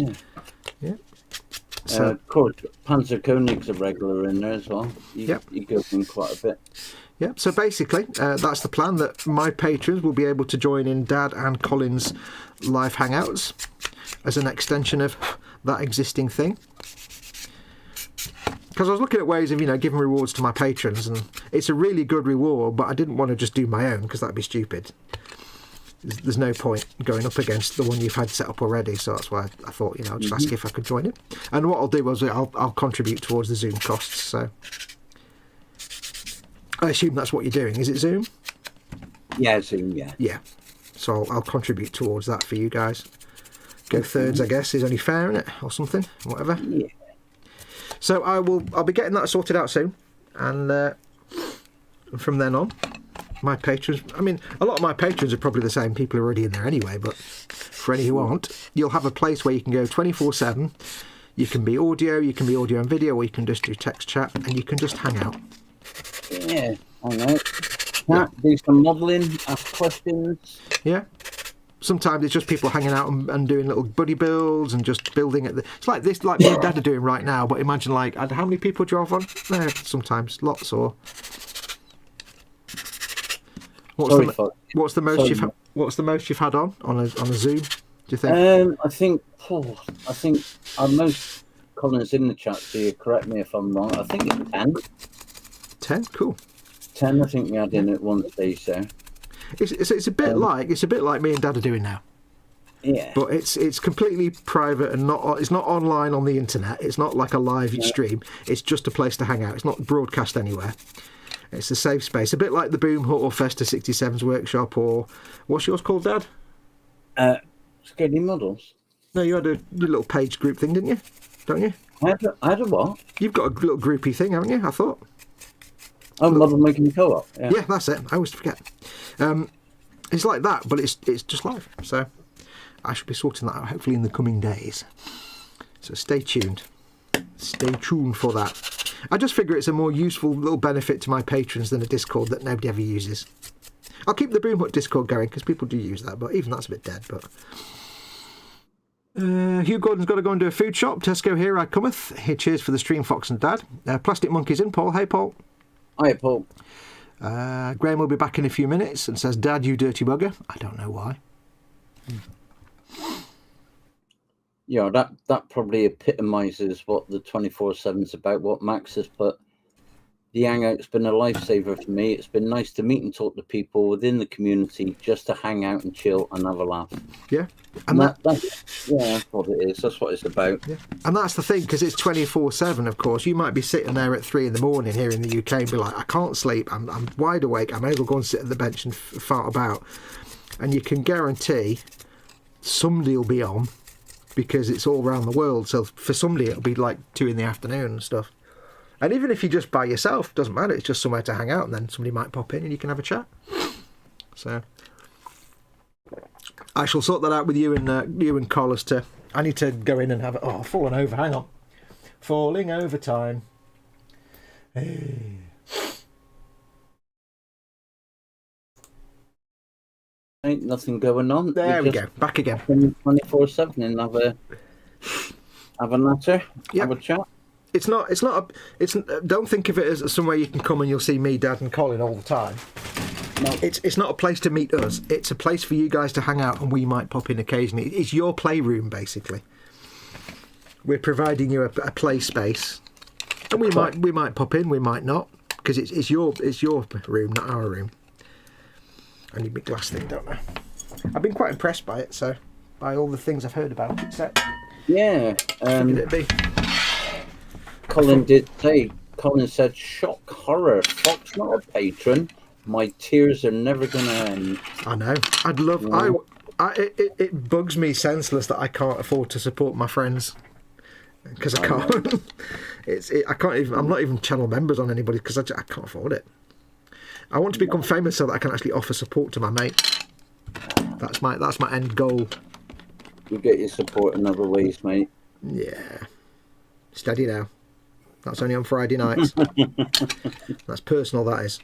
So of course, Panzer Koenig's a regular in there as well. He goes in quite a bit. Yeah, so basically, that's the plan, that my patrons will be able to join in Dad and Colin's live hangouts as an extension of that existing thing. Because I was looking at ways of, giving rewards to my patrons, and it's a really good reward, but I didn't want to just do my own, because that'd be stupid. There's no point going up against the one you've had set up already, so that's why I thought, I'll just ask if I could join it. And what I'll do is I'll contribute towards the Zoom costs, so I assume that's what you're doing. Is it Zoom? Yeah, Zoom, yeah. Yeah. So I'll contribute towards that for you guys. Go thirds, I guess, is only fair, isn't it? Or something, whatever. Yeah. So I'll be getting that sorted out soon, and from then on, my patrons, I mean, a lot of my patrons are probably the same people already in there anyway, but for any who aren't, you'll have a place where you can go 24/7. You can be audio and video, or you can just do text chat, and you can just hang out. Yeah, I know. Do some modelling, ask questions. Yeah. Sometimes it's just people hanging out and doing little buddy builds and just building it. It's like this, like me and Dad are doing right now. But imagine, like, how many people do you have on? Sometimes lots. Or what's the most you've had on a Zoom? Do you think? I think our most Colin's in the chat. So you correct me if I'm wrong. I think it's 10. 10, cool. 10, I think we had in at one stage there. It's a bit like me and Dad are doing now. Yeah. But it's completely private and it's not online on the internet. It's not like a live stream. It's just a place to hang out. It's not broadcast anywhere. It's a safe space. A bit like the Boom Hut or Festa 67's workshop, or what's yours called, Dad? Scaly Models. No, you had your little page group thing, didn't you? Don't you? I had a what? You've got a little groupy thing, haven't you? I thought. Oh, Model Making Co-op. Yeah, that's it. I always forget. It's like that, but it's just live. So I should be sorting that out hopefully in the coming days. So stay tuned. Stay tuned for that. I just figure it's a more useful little benefit to my patrons than a Discord that nobody ever uses. I'll keep the Boom Hut Discord going because people do use that, but even that's a bit dead. But Hugh Gordon's got to go and do a food shop. Tesco, here I cometh. Here, cheers for the stream, Fox and Dad. Plastic Monkey's in. Paul, hey Paul. Hi, Paul. Graham will be back in a few minutes and says, Dad, you dirty bugger. I don't know why. Yeah, that probably epitomises what the 24/7's about, what Max has put. The Hangout's been a lifesaver for me. It's been nice to meet and talk to people within the community, just to hang out and chill and have a laugh. Yeah. And that's what it is. That's what it's about. Yeah. And that's the thing, because it's 24/7, of course. You might be sitting there at 3 a.m. here in the UK and be like, I can't sleep. I'm wide awake. I may as well go and sit at the bench and fart about. And you can guarantee somebody will be on, because it's all around the world. So for somebody, it'll be like 2 in the afternoon and stuff. And even if you're just by yourself, doesn't matter. It's just somewhere to hang out, and then somebody might pop in and you can have a chat. So I shall sort that out with you and Carlos. I need to go in and have it. Oh, I've fallen over. Hang on. Falling over time. Hey. Ain't nothing going on. There we go. Back again. 24/7 and have a natter. Yep. Have a chat. Don't think of it as somewhere you can come and you'll see me, Dad, and Colin all the time. No. It's not a place to meet us. It's a place for you guys to hang out, and we might pop in occasionally. It's your playroom, basically. We're providing you a play space, and we might pop in, we might not, because it's your room, not our room. I need my glass thing, don't I? I've been quite impressed by it, so by all the things I've heard about it. So yeah. it'd be. Colin did say. Colin said, "Shock horror. Fox not a patron. My tears are never gonna end." I know. I'd love. Yeah. It bugs me senseless that I can't afford to support my friends because I can't. I can't even. I'm not even channel members on anybody because I can't afford it. I want to become famous so that I can actually offer support to my mate. That's my end goal. You get your support in other ways, mate. Yeah. Steady now. That's only on Friday nights. That's personal, that is.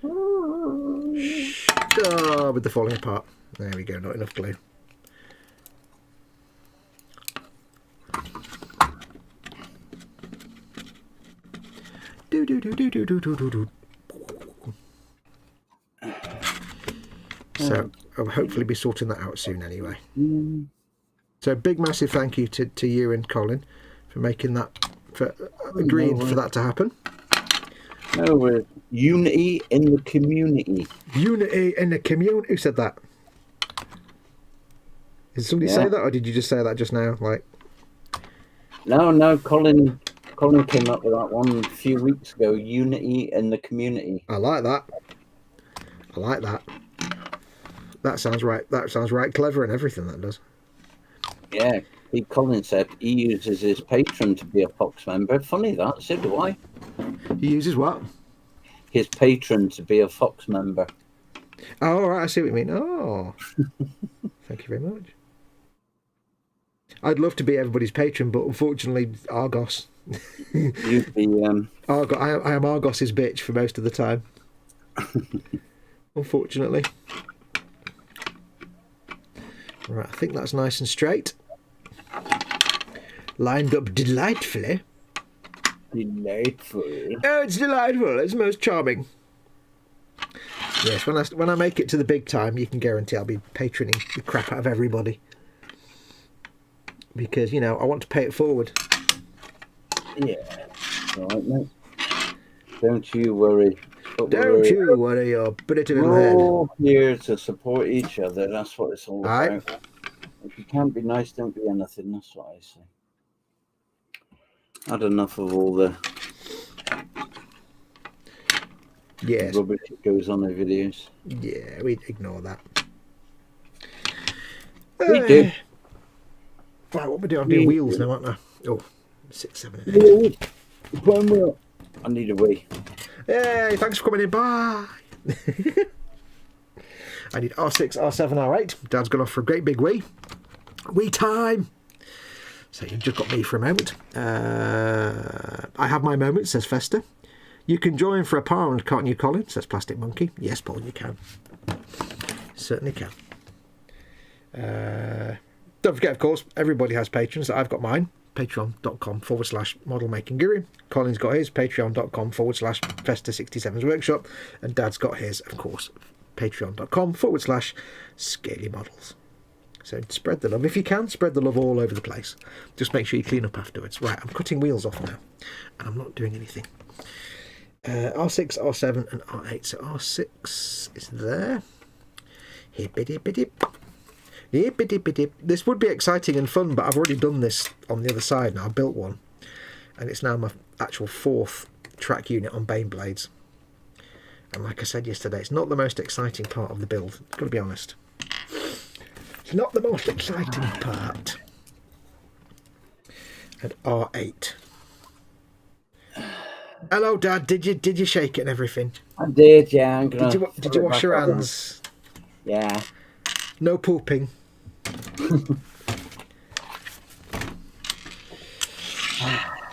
Oh, with the falling apart. There we go, not enough glue. So I'll hopefully be sorting that out soon anyway. So big massive thank you to you and Colin for making that, for agreeing for that to happen. No, we're unity in the community. Unity in the community. Who said that? Did somebody say that, or did you just say that just now? Like, no, Colin came up with that one a few weeks ago. Unity in the community. I like that. I like that. That sounds right. That sounds right. Clever and everything. That does. Yeah. Colin said he uses his patron to be a Fox member. Funny that. So do I. He uses what? His patron to be a Fox member. Oh, all right. I see what you mean. Oh, thank you very much. I'd love to be everybody's patron, but unfortunately, Argos. You'd be. I am Argos's bitch for most of the time. Unfortunately. Right, I think that's nice and straight. Lined up delightfully. Delightful. Oh, it's delightful. It's most charming. Yes, when I make it to the big time, you can guarantee I'll be patroning the crap out of everybody. Because, you know, I want to pay it forward. Yeah. All right, mate. Don't you worry. Don't you worry your pretty little head. We're all here to support each other. That's what it's all about. If you can't be nice, don't be anything. That's what I say. Had enough of all the rubbish that goes on in videos. Yeah, we ignore that. We do. Right, what we do? I'm doing wheels now, aren't I? Oh, 6, 7, and 8. I need a wee. Hey, thanks for coming in. Bye. I need R6, R7, R8. Dad's gone off for a great big wee. Wee time. So you've just got me for a moment. I have my moments, says Fester. You can join for a pound, can't you, Colin? Says Plastic Monkey. Yes, Paul, you can. Certainly can. Don't forget, of course, everybody has patrons. I've got mine. Patreon.com/modelmakingguru. Colin's got his. Patreon.com/Festa67's workshop. And Dad's got his, of course. Patreon.com/Scaly Models. So spread the love. If you can, spread the love all over the place. Just make sure you clean up afterwards. Right, I'm cutting wheels off now. And I'm not doing anything. R6, R7 and R8. So R6 is there. Hippity-pitty. Hippity-pitty. This would be exciting and fun, but I've already done this on the other side now. I built one. And it's now my actual 4th track unit on Baneblades. And like I said yesterday, it's not the most exciting part of the build. I've got to be honest. It's not the most exciting part. And R8. Hello, Dad. Did you shake it and everything? I did, yeah. Did you wash your hands? Yeah. No pooping.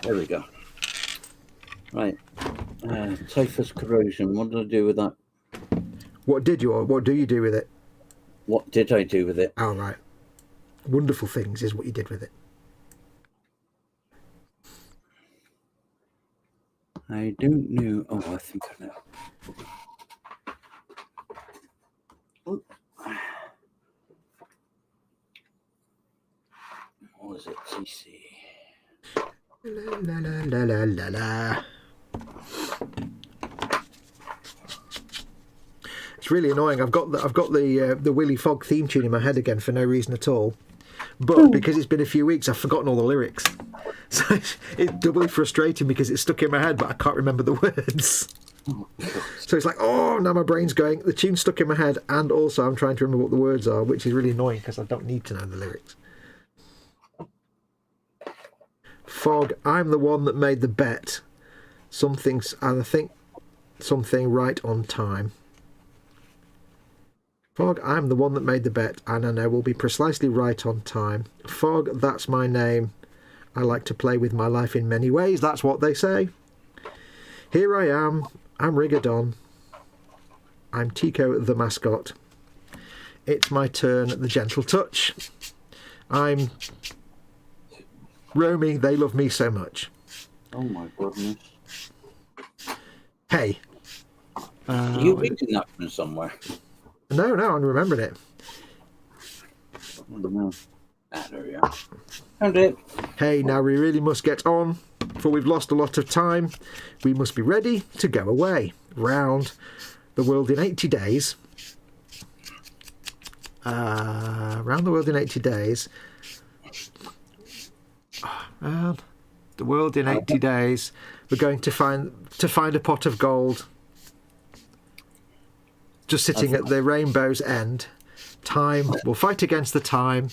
There we go. Right. Typhus corrosion. What did I do with that? What do you do with it? What did I do with it? Oh, right. Wonderful things is what you did with it. I don't know. Oh, I think I know. Oh. What was it? CC. La la la la la la. It's really annoying. I've got the Willy Fogg theme tune in my head again for no reason at all. But because it's been a few weeks, I've forgotten all the lyrics. So it's doubly frustrating because it's stuck in my head, but I can't remember the words. So it's like, oh, now my brain's going. The tune's stuck in my head, and also I'm trying to remember what the words are, which is really annoying because I don't need to know the lyrics. Fog, I'm the one that made the bet. And I think something right on time. Fog, I'm the one that made the bet, and I know we'll be precisely right on time. Fog, that's my name. I like to play with my life in many ways, that's what they say. Here I am, I'm Rigadon. I'm Tico the mascot. It's my turn at the gentle touch. I'm Romy, they love me so much. Oh my goodness. Hey. Are you reading that from somewhere? No, I'm remembering it. I don't know. Ah, there we are. Found it. Hey, now we really must get on, for we've lost a lot of time. We must be ready to go away. Round the world in 80 days. Round the world in 80 days. Round the world in 80 days. We're going to find a pot of gold. Just sitting at the rainbow's end. Time, we'll fight against the time.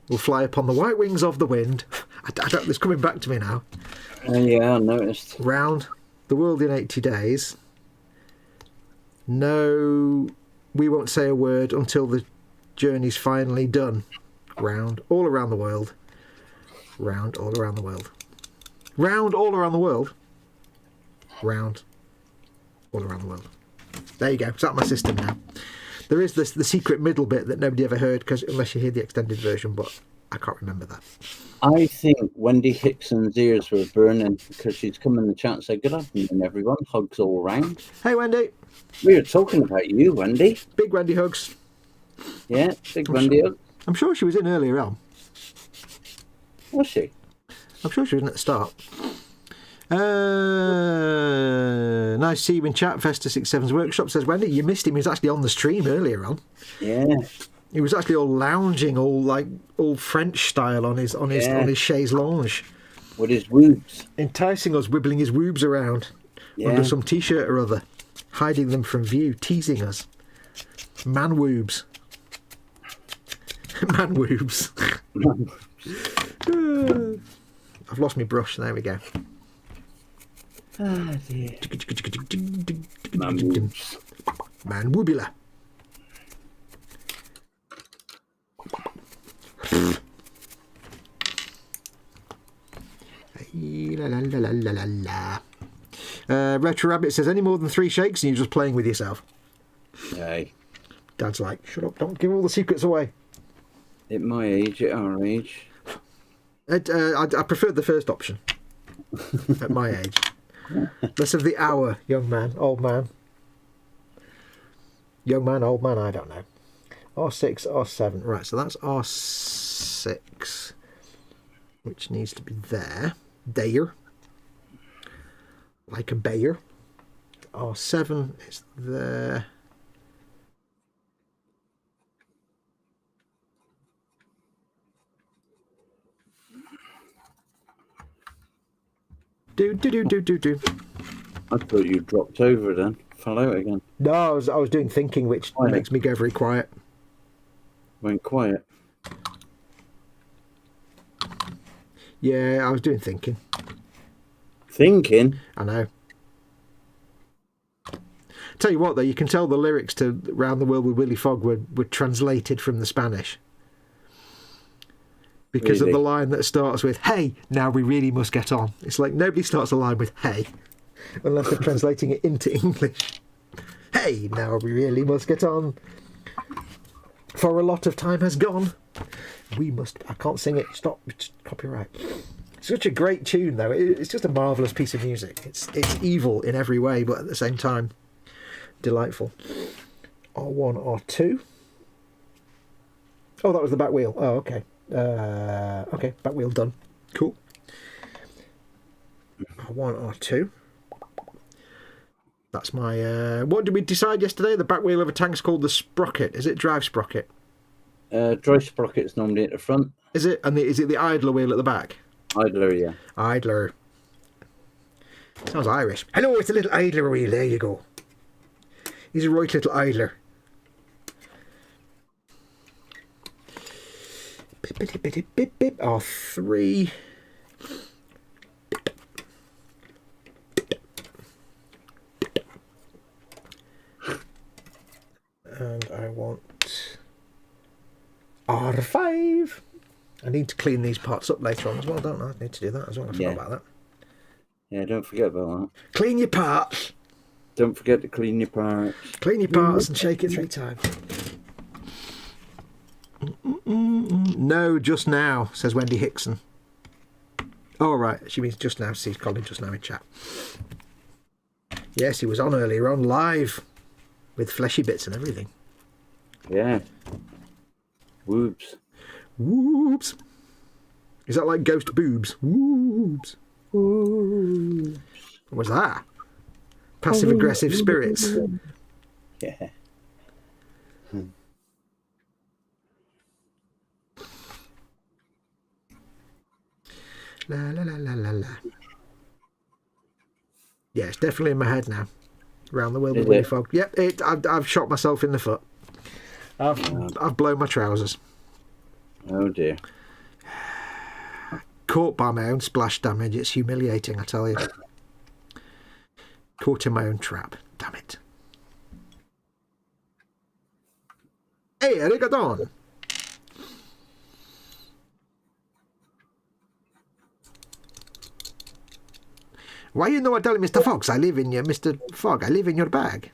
We'll fly upon the white wings of the wind. I don't, it's coming back to me now. Yeah, I noticed. Round the world in 80 days. No, we won't say a word until the journey's finally done. Round all around the world. Round all around the world. Round all around the world. Round all around the world. There you go. It's out my system now. There is the secret middle bit that nobody ever heard, because unless you hear the extended version, but I can't remember that. I think Wendy Hickson's ears were burning because she's come in the chat and said, good afternoon, everyone. Hugs all round. Hey, Wendy. We were talking about you, Wendy. Big Wendy hugs. Yeah, big Wendy hugs. I'm sure she was in earlier on. Was she? I'm sure she was in at the start. Nice to see you in chat. Festa67's workshop, says Wendy. You missed him. He was actually on the stream earlier on. Yeah. He was actually all lounging, all French style on his chaise lounge. With his woobs. Enticing us, wibbling his woobs around under some t-shirt or other. Hiding them from view, teasing us. Man woobs. Man woobs. I've lost my brush. There we go. Ah, dear. Man woobs. Man woobula. La la la la la la la. Retro Rabbit says, any more than 3 shakes and you're just playing with yourself. Hey. Dad's like, shut up, don't give all the secrets away. At my age, at our age. I preferred the first option. At my age. Less of the hour, young man, old man. Young man, old man, I don't know. R6, R7. Right, so that's R6, which needs to be there. There. Like a bear. R7 is there. Do. I thought you dropped over then. Fell out again. No, I was doing thinking, which makes me go very quiet. Went quiet. Yeah, I was doing thinking. Thinking? I know. Tell you what, though, you can tell the lyrics to Round the World with Willy Fogg were translated from the Spanish. Because Really? of the line that starts with, hey, now we really must get on. It's like nobody starts a line with, hey, unless they're translating it into English. Hey, now we really must get on. For a lot of time has gone. We must... I can't sing it. Stop. It's copyright. Such a great tune, though. It's just a marvellous piece of music. It's evil in every way, but at the same time, delightful. R1, R2. Oh, that was the back wheel. Oh, okay. Okay, back wheel done. Cool. R1, R2. That's my... what did we decide yesterday? The back wheel of a tank's called the sprocket. Is it drive sprocket? Drive sprocket's normally at the front. Is it? And is it the idler wheel at the back? Idler, yeah. Idler. Sounds Irish. Hello, it's a little idler wheel. There you go. He's a right little idler. Bip. R3. And I want R5. I need to clean these parts up later on as well, don't I? I need to do that as well. I forgot about that. Yeah, don't forget about that. Clean your parts. Don't forget to clean your parts. Clean your parts and shake it 3 times. No, just now, says Wendy Hickson. Oh, right. She means just now. Sees Colin just now in chat. Yes, he was on earlier on live with fleshy bits and everything. Yeah. Whoops. Whoops. Is that like ghost boobs? Whoops. Whoops. What was that? Passive aggressive spirits. Yeah. La la la la la la. Yeah, it's definitely in my head now. Round the World with Willy Fogg. Yep, I've shot myself in the foot. I've blown my trousers. Oh dear. Caught by my own splash damage. It's humiliating, I tell you. Caught in my own trap. Damn it. Hey, arigato. Why you know I tell Mr. Fox I live in your Mr. Fogg, I live in your bag.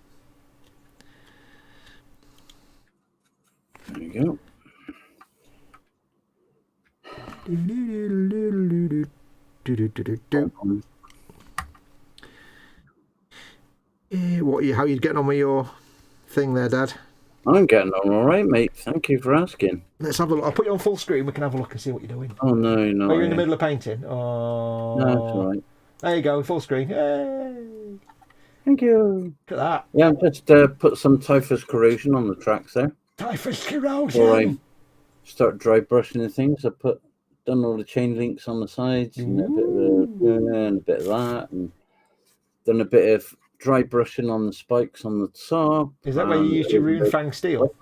There you go. How are you getting on with your thing there, Dad? I'm getting on all right, mate. Thank you for asking. Let's have a look. I'll put you on full screen. We can have a look and see what you're doing. Oh, no, no. Are you in the middle of painting? Oh, no, that's all right. There you go, full screen. Yay! Thank you. Look at that. Yeah, I've just put some typhus corrosion on the tracks there. Typhus corrosion. Before I start dry brushing the things, I done all the chain links on the sides and a bit of that, and done a bit of dry brushing on the spikes on the saw. Is that where you used your Rune Fang steel?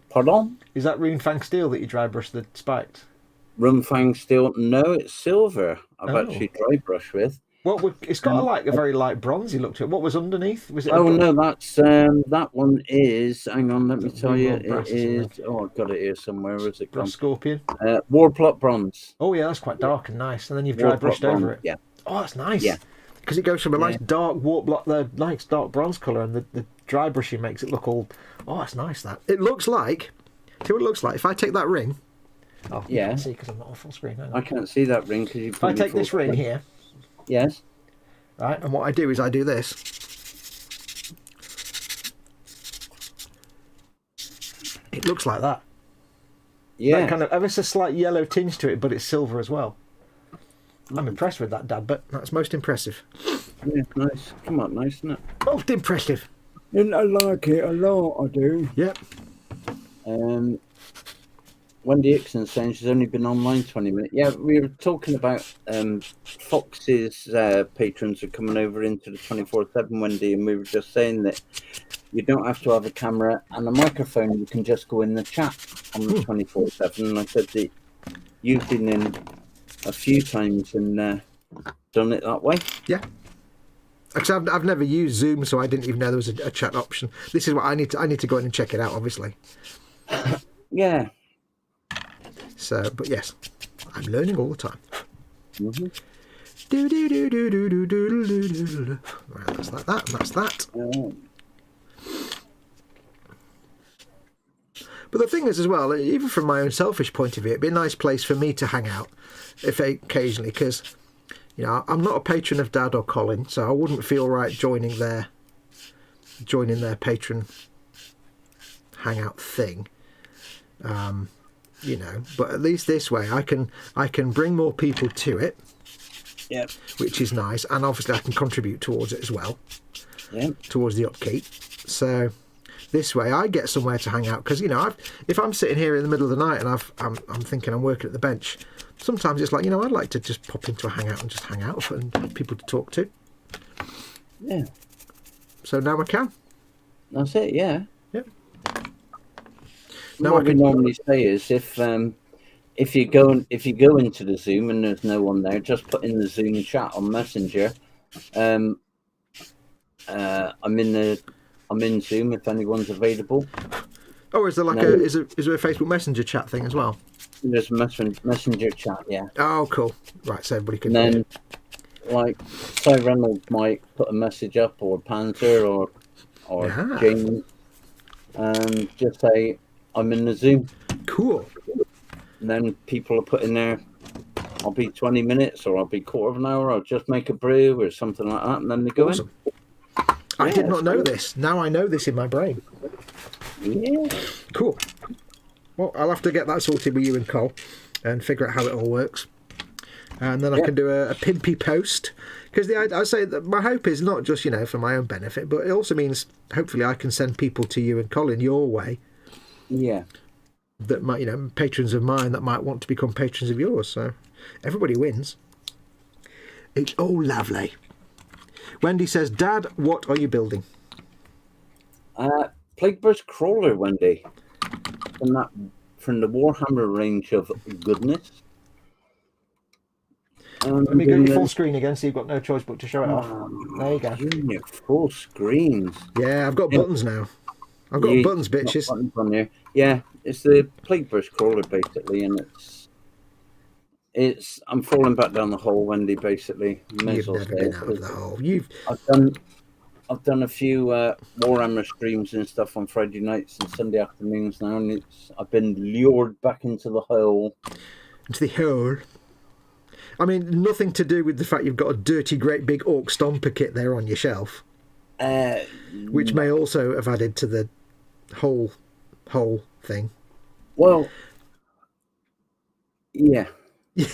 Pardon? Is that Rune Fang steel that you dry brush the spikes? Rune Fang steel? No, it's silver. I've actually dry brushed with. What it's got a very light bronzy look to it. What was underneath? Was it? Oh no, that's that one is. Hang on, let me tell you. It is. Oh, I've got it here somewhere. Where's it gone? Scorpion. Warplot bronze. Oh yeah, that's quite dark and nice. And then you've dry brushed over it. Yeah. Oh, that's nice. Yeah. because it goes from a nice dark warp block, the nice dark bronze colour, and the dry brushing makes it look all. Oh, that's nice. That it looks like. See what it looks like if I take that ring. Oh, you can't see because I'm not on full screen. I can't see that ring because you. If I take this ring here. Yes. Right, and what I do is I do this. It looks like that. Yeah. That kind of ever so slight yellow tinge to it, but it's silver as well. I'm impressed with that, Dad, but that's most impressive. Yeah, nice. Come on, nice, isn't it? Most impressive. I like it a lot, I do. Yep. Wendy Ixon saying she's only been online 20 minutes. Yeah, we were talking about Fox's patrons are coming over into the 24/7, Wendy, and we were just saying that you don't have to have a camera and a microphone. You can just go in the chat on the 24/7. And I said that you've been in a few times and done it that way. Yeah. Actually, I've never used Zoom, so I didn't even know there was a chat option. This is what I need to go in and check it out, obviously. Yeah. So, but yes, I'm learning all the time. Mm-hmm. Do do do do do do do do do do. Right, that's like that, and that's that. But the thing is, as well, even from my own selfish point of view, it'd be a nice place for me to hang out, if occasionally, because you know I'm not a patron of Dad or Colin, so I wouldn't feel right joining their patron hangout thing. You know, but at least this way I can bring more people to it. Yeah. Which is nice, and obviously I can contribute towards it as well. Yeah. Towards the upkeep. So this way I get somewhere to hang out, because you know if I'm sitting here in the middle of the night and I'm thinking I'm working at the bench, sometimes it's like, you know, I'd like to just pop into a hangout and just hang out and have people to talk to. Yeah. So now I can. That's it. Yeah. Yep. What we normally say is if you go into the Zoom and there's no one there, just put in the Zoom chat on Messenger. I'm in Zoom if anyone's available. Oh, is there like is there a Facebook Messenger chat thing as well? There's a messenger chat, yeah. Oh, cool. Right, so everybody can. And then, like, Cy Reynolds might put a message up, or Panzer, or James, and just say, I'm in the Zoom. Cool. And then people are putting there, I'll be 20 minutes, or I'll be quarter of an hour, or just make a brew, or something like that, and then they go in. I did not know this. Now I know this in my brain. Yeah. Cool. Well, I'll have to get that sorted with you and Cole and figure out how it all works. And then I can do a pimpy post. Because I say that my hope is not just, you know, for my own benefit, but it also means hopefully I can send people to you and Colin your way. Yeah. That might, you know, patrons of mine that might want to become patrons of yours. So everybody wins. It's all lovely. Wendy says, Dad, what are you building? Plagueburst Crawler, Wendy. From the Warhammer range of goodness. Let me go to full screen again, so you've got no choice but to show it off. There you go. You're in full screens. Yeah, I've got buttons now. I've got buttons, bitches. Buttons on there. Yeah, it's the Plagueburst Crawler basically, and it's. I'm falling back down the hole, Wendy. Basically, You've never been out of the hole. I've done a few Warhammer streams and stuff on Friday nights and Sunday afternoons now, and I've been lured back into the hole. Into the hole. I mean, nothing to do with the fact you've got a dirty, great big Orc Stomper kit there on your shelf, which may also have added to the whole thing. Well, yeah. Yeah,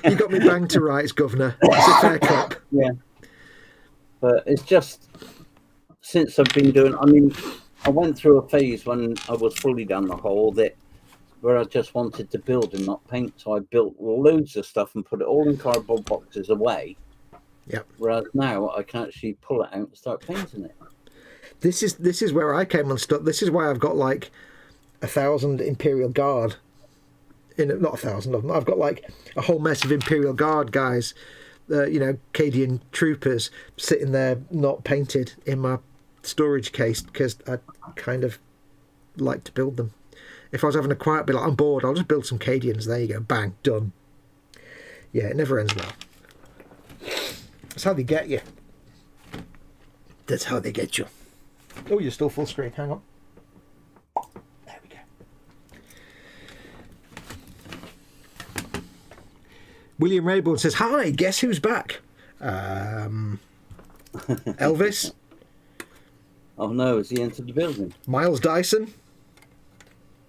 you got me banged to rights, Governor. It's a fair cop. Yeah. But it's just, since I've been doing, I mean, I went through a phase when I was fully down the hole where I just wanted to build and not paint. So I built loads of stuff and put it all in cardboard boxes away. Yep. Whereas now I can actually pull it out and start painting it. This is where I came unstuck. This is why I've got like 1,000 Imperial Guard. Not 1,000 of them. I've got like a whole mess of Imperial Guard guys. You know, Cadian troopers sitting there not painted in my storage case because I kind of like to build them. If I was having a quiet bit, like I'm bored, I'll just build some Cadians. There you go, bang, done. Yeah, it never ends well. That's how they get you. That's how they get you. Oh, you're still full screen. Hang on. There we go. William Rayborn says, "Hi, guess who's back?" Elvis. Oh no, has he entered the building? Miles Dyson.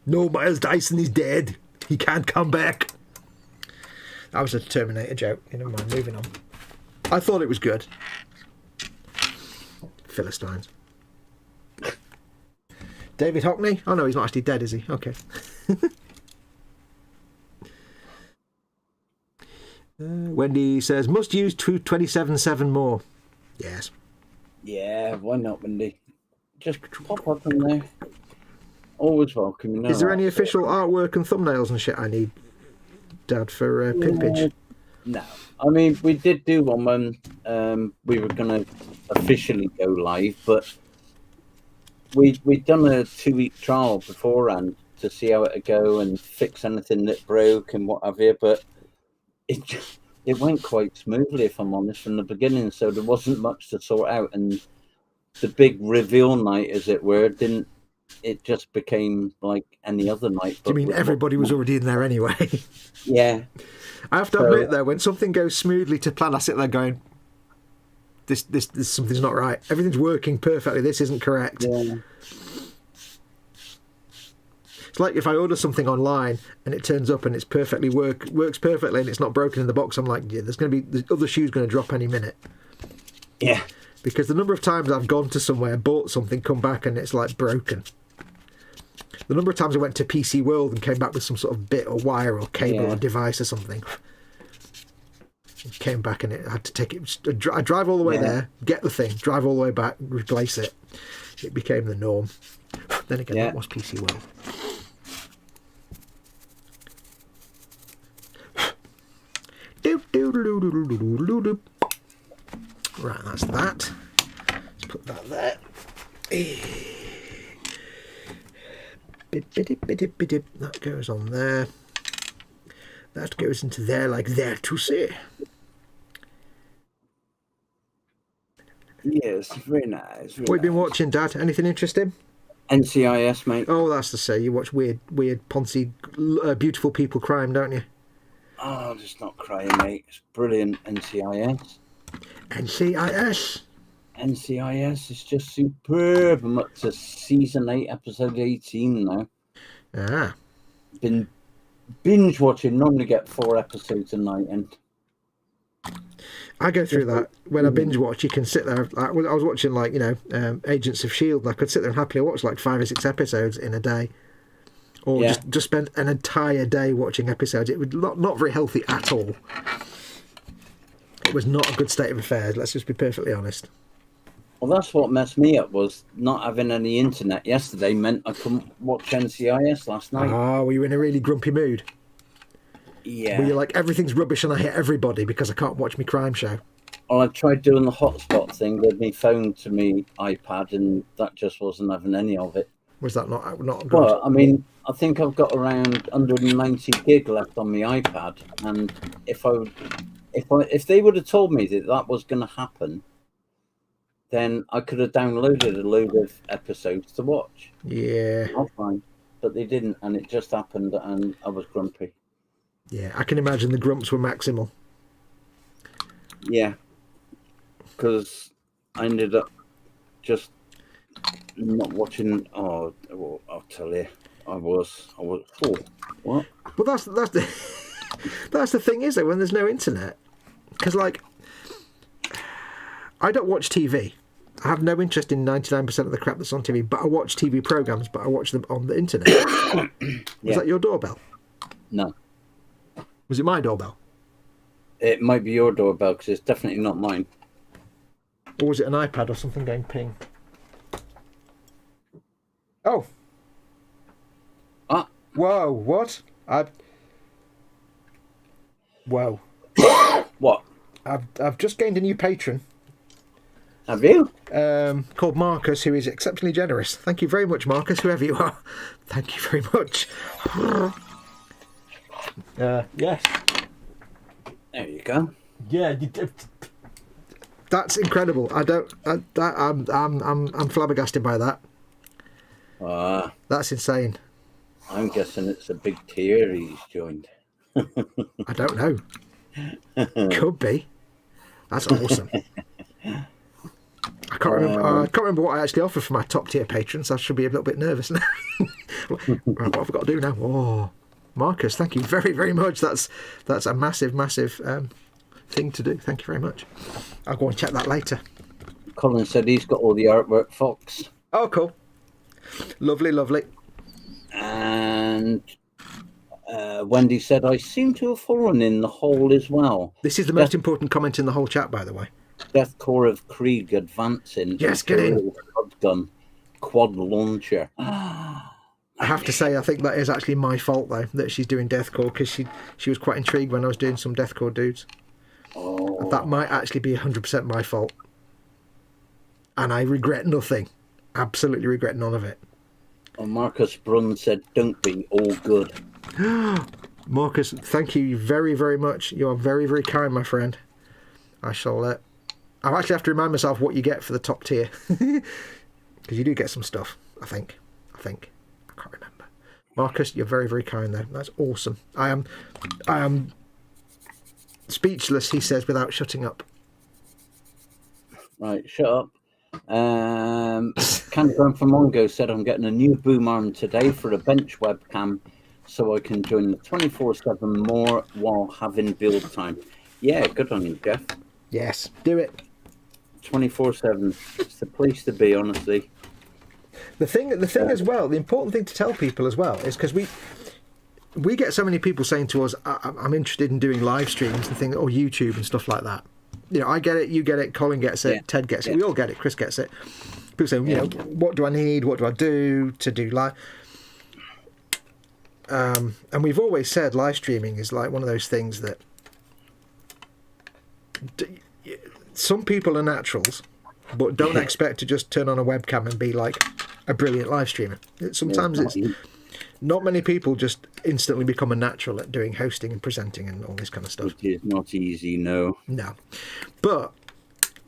No, Miles Dyson is dead. He can't come back. That was a Terminator joke. Never mind, moving on. I thought it was good. Philistines. David Hockney? Oh no, he's not actually dead, is he? Okay. Wendy says, must use 27.7 more. Yes. Yeah, why not, Wendy? Just pop up in there. Always welcome. You know. Is there any official artwork and thumbnails and shit I need, Dad, for Pimpage? No. I mean, we did do one when we were going to officially go live, but we'd done a 2-week trial beforehand to see how it'd go and fix anything that broke and what have you, but it went quite smoothly, if I'm honest, from the beginning, so there wasn't much to sort out, and the big reveal night, as it were, it just became like any other night. Do you mean everybody was already in there anyway? Yeah. I have to admit, though, when something goes smoothly to plan, I sit there going, this something's not right. Everything's working perfectly. This isn't correct. Yeah. It's like if I order something online and it turns up and it's perfectly works perfectly and it's not broken in the box, I'm like, yeah, the other shoe's going to drop any minute. Yeah. Because the number of times I've gone to somewhere, bought something, come back and it's like broken. The number of times I went to PC World and came back with some sort of bit or wire or cable or device or something. Came back and I had to take it. I drive all the way there, get the thing, drive all the way back, replace it. It became the norm. Then again, that was PC World. Right, that's that. Let's put that there. That goes on there. That goes into there like there to say. Yes, very nice. What have you been watching, Dad? Anything interesting? NCIS, mate. Oh, that's to say. You watch weird, poncy, beautiful people crime, don't you? Oh, just not crying, mate. It's brilliant, NCIS. NCIS. NCIS is just superb. I'm up to season 8, episode 18 now. Ah. Been binge watching. Normally get 4 episodes a night, and I go through that when I binge watch. You can sit there. I was watching Agents of S.H.I.E.L.D. and I could sit there and happily watch like 5 or 6 episodes in a day, or just spend an entire day watching episodes. It was not very healthy at all. It was not a good state of affairs. Let's just be perfectly honest. Well, that's what messed me up, was not having any internet yesterday meant I couldn't watch NCIS last night. Ah, were you in a really grumpy mood? Yeah. Were you like, everything's rubbish and I hate everybody because I can't watch my crime show? Well, I tried doing the hotspot thing with my phone to my iPad, and that just wasn't having any of it. Was that not good? Well, I mean, I think I've got around 190 gig left on my iPad, and if they would have told me that was going to happen, then I could have downloaded a load of episodes to watch. Yeah. Offline. But they didn't, and it just happened, and I was grumpy. Yeah, I can imagine the grumps were maximal. Yeah. Because I ended up just not watching. Oh, well, I'll tell you. I was. Oh, what? Well, that's the that's the thing, is it? When there's no internet, because like, I don't watch TV. I have no interest in 99% of the crap that's on TV, but I watch TV programs, but I watch them on the internet. Was that your doorbell? No. Was it my doorbell? It might be your doorbell, because it's definitely not mine. Or was it an iPad or something going ping? Oh. Whoa, what? Whoa. What? I've just gained a new patron. Have you? Called Marcus, who is exceptionally generous. Thank you very much, Marcus, whoever you are. Thank you very much. Yes. There you go. Yeah. That's incredible. I'm flabbergasted by that. That's insane. I'm guessing it's a big tier he's joined. I don't know. Could be. That's awesome. I can't remember what I actually offered for my top tier patrons. I should be a little bit nervous now. Right, what have I got to do now? Oh, Marcus, thank you very, very much. That's a massive, massive thing to do. Thank you very much. I'll go and check that later. Colin said he's got all the artwork, Fox. Oh, cool. Lovely, lovely. And Wendy said, I seem to have fallen in the hole as well. This is the most important comment in the whole chat, by the way. Death Corps of Krieg advancing. Yes, get in. Gun, quad launcher. I have to say, I think that is actually my fault, though, that she's doing Death Corps, because she was quite intrigued when I was doing some Death Corps dudes. Oh. That might actually be 100% my fault. And I regret nothing. Absolutely regret none of it. Marcus Brunn said, don't be all good. Marcus, thank you very, very much. You are very, very kind, my friend. I shall... I'll actually have to remind myself what you get for the top tier. Because you do get some stuff, I think. I can't remember. Marcus, you're very, very kind, though. That's awesome. I am speechless, he says, without shutting up. Right, shut up. Candygram from Mongo said, I'm getting a new boom arm today for a bench webcam so I can join the 24/7 more while having build time. Yeah, good on you, Jeff. Yes, do it. 24/7. It's the place to be, honestly. The thing as well, the important thing to tell people as well is because we get so many people saying to us, I'm interested in doing live streams and things, or YouTube and stuff like that. You know, I get it, you get it, Colin gets it, Ted gets it, we all get it, Chris gets it. People say, you know, what do I need? What do I do to do live? And we've always said live streaming is like one of those things that some people are naturals, but don't expect to just turn on a webcam and be like a brilliant live streamer. Sometimes it's not many people just instantly become a natural at doing hosting and presenting and all this kind of stuff. It is not easy, no. But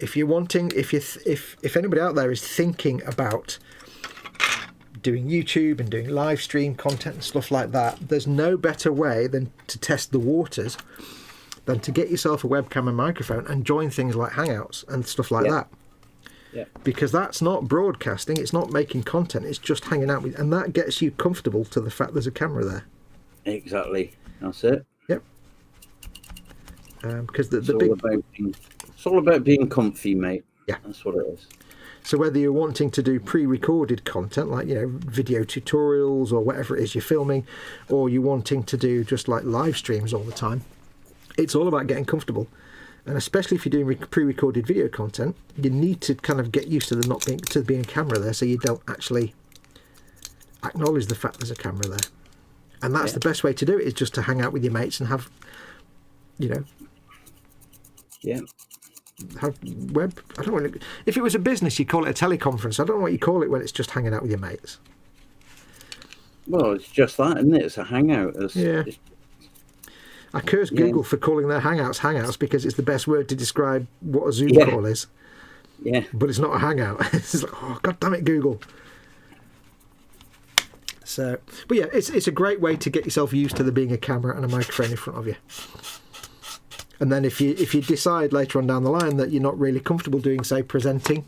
if you're wanting, if anybody out there is thinking about doing YouTube and doing live stream content and stuff like that, there's no better way than to test the waters than to get yourself a webcam and microphone and join things like Hangouts and stuff like that. Yeah. Because that's not broadcasting, it's not making content, it's just hanging out with, and that gets you comfortable to the fact there's a camera there. Exactly. That's it. Yep. Because it's all about being comfy, mate. Yeah. That's what it is. So whether you're wanting to do pre-recorded content, like, you know, video tutorials or whatever it is you're filming, or you're wanting to do just like live streams all the time, it's all about getting comfortable. And especially if you're doing pre-recorded video content, you need to kind of get used to being a camera there, so you don't actually acknowledge the fact there's a camera there. And that's the best way to do it, is just to hang out with your mates and have, you know, have web. I don't want to. If it was a business, you call it a teleconference. I don't know what you call it when it's just hanging out with your mates. Well, it's just that, isn't it? It's a hangout. I curse Google for calling their Hangouts because it's the best word to describe what a Zoom call is. Yeah. But it's not a hangout. It's like, oh, God damn it, Google. So, but yeah, it's a great way to get yourself used to there being a camera and a microphone in front of you. And then if you decide later on down the line that you're not really comfortable doing, say, presenting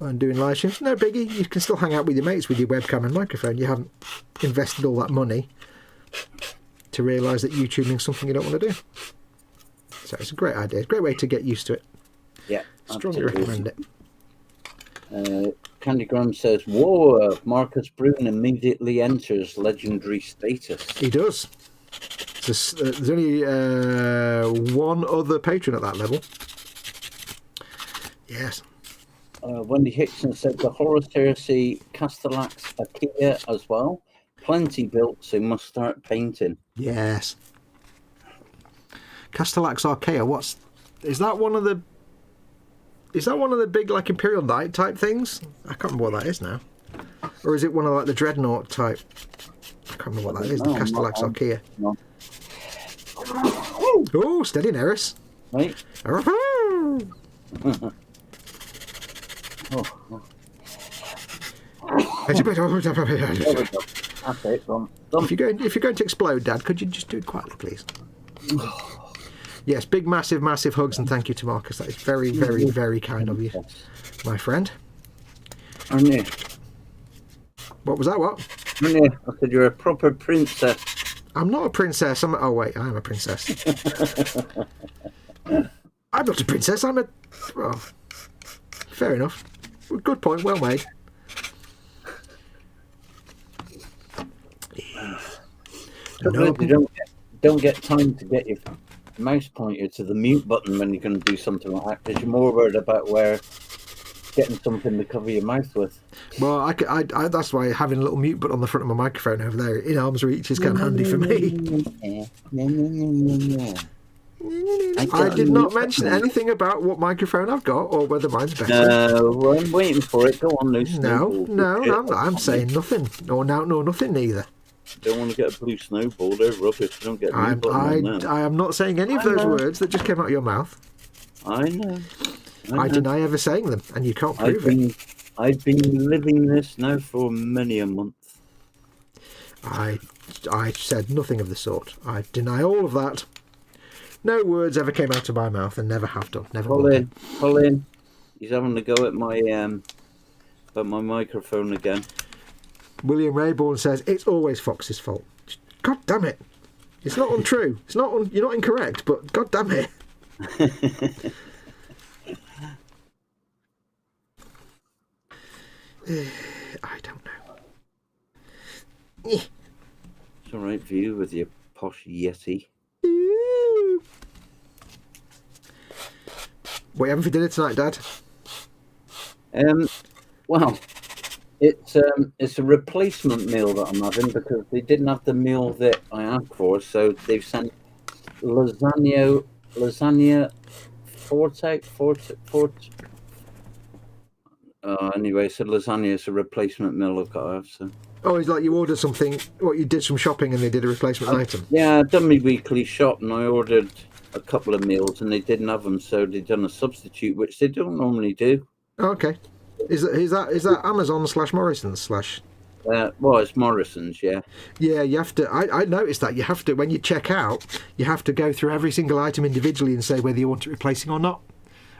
and doing live streams, no biggie. You can still hang out with your mates with your webcam and microphone. You haven't invested all that money to realise that YouTubing is something you don't want to do. So it's a great idea. It's a great way to get used to it. Yeah, strongly recommend it. Candygram says, whoa, Marcus Brune immediately enters legendary status. He does. There's only one other patron at that level. Yes. Wendy Hickson said, the Horus Heresy Castellax Achaea as well. Plenty built, so must start painting. Yes. Castellax Archaea, is that one of the big like Imperial Knight type things? I can't remember what that is now. Or is it one of like the Dreadnought type? I can't remember what that is, the Castellax Archaea. No. Oh, steady, Neris. Right. Oh, It's a bit. that's it. Done. If you're going to explode, Dad, could you just do it quietly, please? Yes, big, massive, massive hugs and thank you to Marcus. That is very, very, very kind of you, my friend. Aren't you? What was that? What? Aren't you? I said you're a proper princess. I'm not a princess. Oh wait, I am a princess. I'm not a princess. I'm a. Well, fair enough. Good point. Well made. No. You don't get time to get your mouse pointer to the mute button when you're going to do something like that, because you're more worried about getting something to cover your mouth with. Well, I that's why having a little mute button on the front of my microphone over there in arm's reach is kind of handy for me. I did not mention anything about what microphone I've got or whether mine's better. No, I'm waiting for it. Go on, Lucy. No, I'm saying nothing. Or nothing neither. Don't want to get a blue snowball. They're rubbish. Don't get I am not saying any of those words that just came out of your mouth. I know. I deny ever saying them, and you can't prove it. I've been living this now for many a month. I said nothing of the sort. I deny all of that. No words ever came out of my mouth, and never have done. Never will. Colin, he's having to go at my microphone again. William Rayborn says it's always Fox's fault. God damn it! It's not untrue. You're not incorrect, but God damn it! I don't know. It's all right for you with your posh Yeti. What are you having for dinner tonight, Dad? Well, it's a replacement meal that I'm having because they didn't have the meal that I asked for, so they've sent lasagna forte. Anyway, so lasagna is a replacement meal I've got to have. So. Oh, it's like you ordered something. What, you did some shopping and they did a replacement item. Yeah, I've done my weekly shop and I ordered a couple of meals and they didn't have them, so they've done a substitute, which they don't normally do. Oh, okay. Is that Amazon / Morrison's / Well, it's Morrison's, yeah. Yeah, you have to. I noticed that you have to, when you check out, you have to go through every single item individually and say whether you want it replacing or not.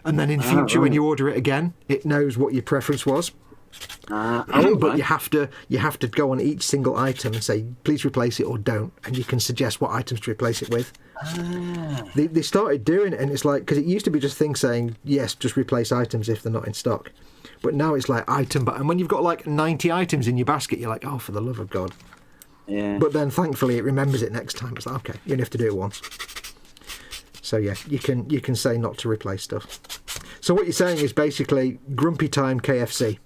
And then in future, when you order it again, it knows what your preference was. But you have to go on each single item and say, please replace it or don't, and you can suggest what items to replace it with. They started doing it, and it's like, because it used to be just things saying yes, just replace items if they're not in stock, but now it's like item, but and when you've got like 90 items in your basket, you're like, oh, for the love of God. Yeah. But then thankfully it remembers it next time. It's like, okay, you only have to do it once. So yeah, you can say not to replace stuff. So what you're saying is basically grumpy time KFC.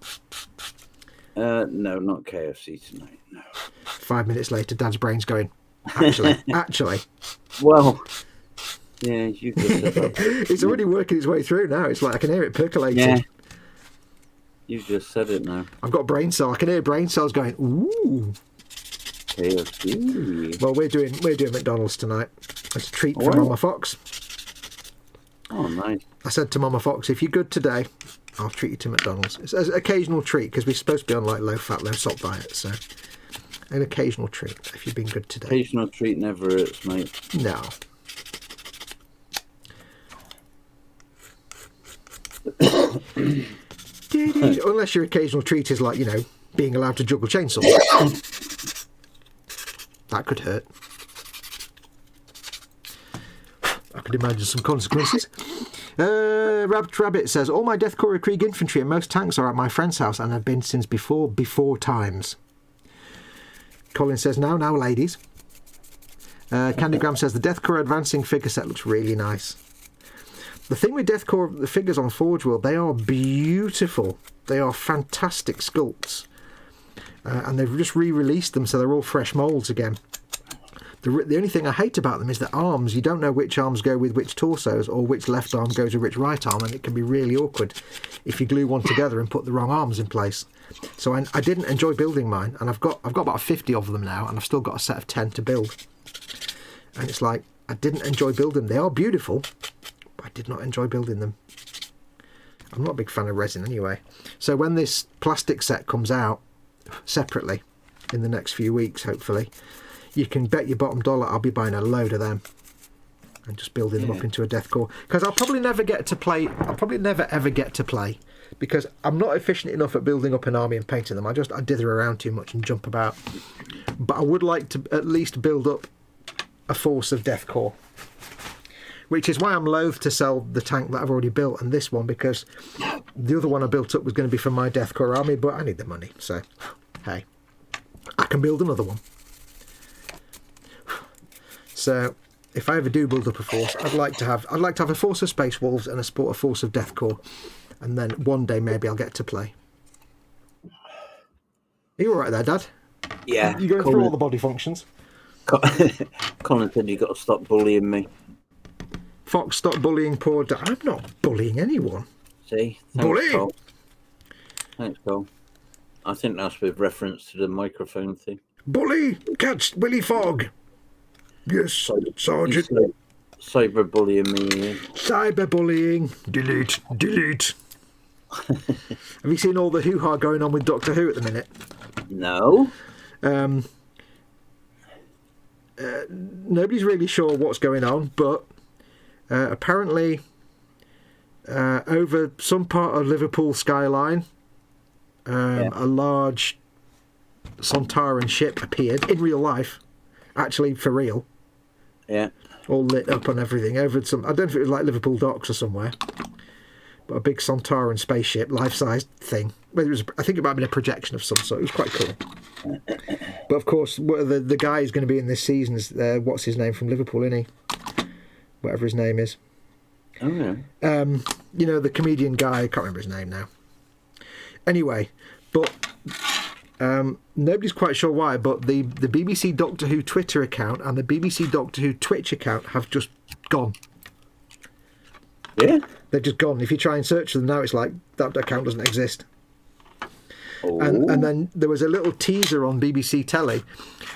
No, not KFC tonight. No. 5 minutes later, Dad's brain's going, actually. Well, yeah, you just said that. It's already working its way through now. It's like I can hear it percolating. Yeah. You just said it now. I've got brain cell. I can hear brain cells going, ooh. KFC. Well, we're doing McDonald's tonight. It's a treat for Mama Fox. Oh, nice. I said to Mama Fox, if you're good today, I'll treat you to McDonald's. It's an occasional treat because we're supposed to be on like low fat, low salt diet. So an occasional treat if you've been good today. Occasional treat never hurts, mate. No. Unless your occasional treat is like, being allowed to juggle chainsaws. That could hurt. I could imagine some consequences. Rabbit says, all my Death Korps Krieg infantry and most tanks are at my friend's house and have been since before times. Colin says, now, ladies. Candygram says, the Death Korps advancing figure set looks really nice. The thing with Death Korps, the figures on Forge World, they are beautiful. They are fantastic sculpts. And they've just re-released them, so they're all fresh moulds again. The only thing I hate about them is that arms, you don't know which arms go with which torsos or which left arm goes with which right arm, and it can be really awkward if you glue one together and put the wrong arms in place. So I didn't enjoy building mine, and I've got about 50 of them now, and I've still got a set of 10 to build. And it's like, I didn't enjoy building them. They are beautiful, but I did not enjoy building them. I'm not a big fan of resin anyway. So when this plastic set comes out separately in the next few weeks, hopefully, you can bet your bottom dollar I'll be buying a load of them and just building them up into a Death Korps. Because I'll probably never get to play. I'll probably never ever get to play because I'm not efficient enough at building up an army and painting them. I dither around too much and jump about. But I would like to at least build up a force of Death Korps, which is why I'm loath to sell the tank that I've already built and this one, because the other one I built up was going to be for my Death Korps army, but I need the money, so hey, I can build another one. So if I ever do build up a force, I'd like to have a force of Space Wolves and a force of Death Korps, and then one day maybe I'll get to play. Are you all right there, Dad? Yeah. You going through all the body functions? Colin said you got to stop bullying me. Fox, stop bullying poor Dad. I'm not bullying anyone. See? Bully! Cole. Thanks, Cole. I think that's with reference to the microphone thing. Bully! Catch Willy Fogg! Yes, Sergeant. Cyberbullying me. Cyberbullying. Delete. Delete. Have you seen all the hoo-ha going on with Doctor Who at the minute? No. Nobody's really sure what's going on, but apparently over some part of Liverpool skyline, a large Sontaran ship appeared in real life, actually for real. Yeah. All lit up and everything over some. I don't know if it was like Liverpool docks or somewhere, but a big Sontaran spaceship, life-sized thing. Well, I think it might have been a projection of some sort. It was quite cool. But of course, the guy who's going to be in this season is what's his name from Liverpool, isn't he? Whatever his name is. Oh yeah. You know, the comedian guy. I can't remember his name now. Anyway, but nobody's quite sure why. But the BBC Doctor Who Twitter account and the BBC Doctor Who Twitch account have just gone. Yeah. They're just gone. If you try and search them now, it's like that account doesn't exist. Oh. And then there was a little teaser on BBC Telly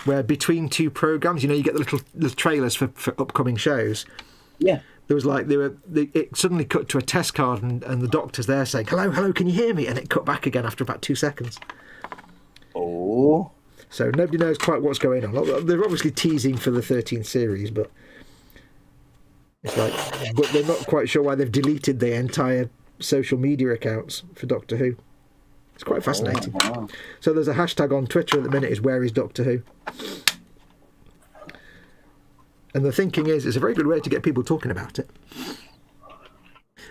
where between two programmes, you know, you get the little trailers for upcoming shows. Yeah. There was like, it suddenly cut to a test card and the doctor's there saying, hello, can you hear me? And it cut back again after about 2 seconds. Oh. So nobody knows quite what's going on. They're obviously teasing for the 13th series, but it's like, but they're not quite sure why they've deleted the entire social media accounts for Doctor Who. It's quite fascinating. Oh, wow. So there's a hashtag on Twitter at the minute is where is Doctor Who? And the thinking is it's a very good way to get people talking about it.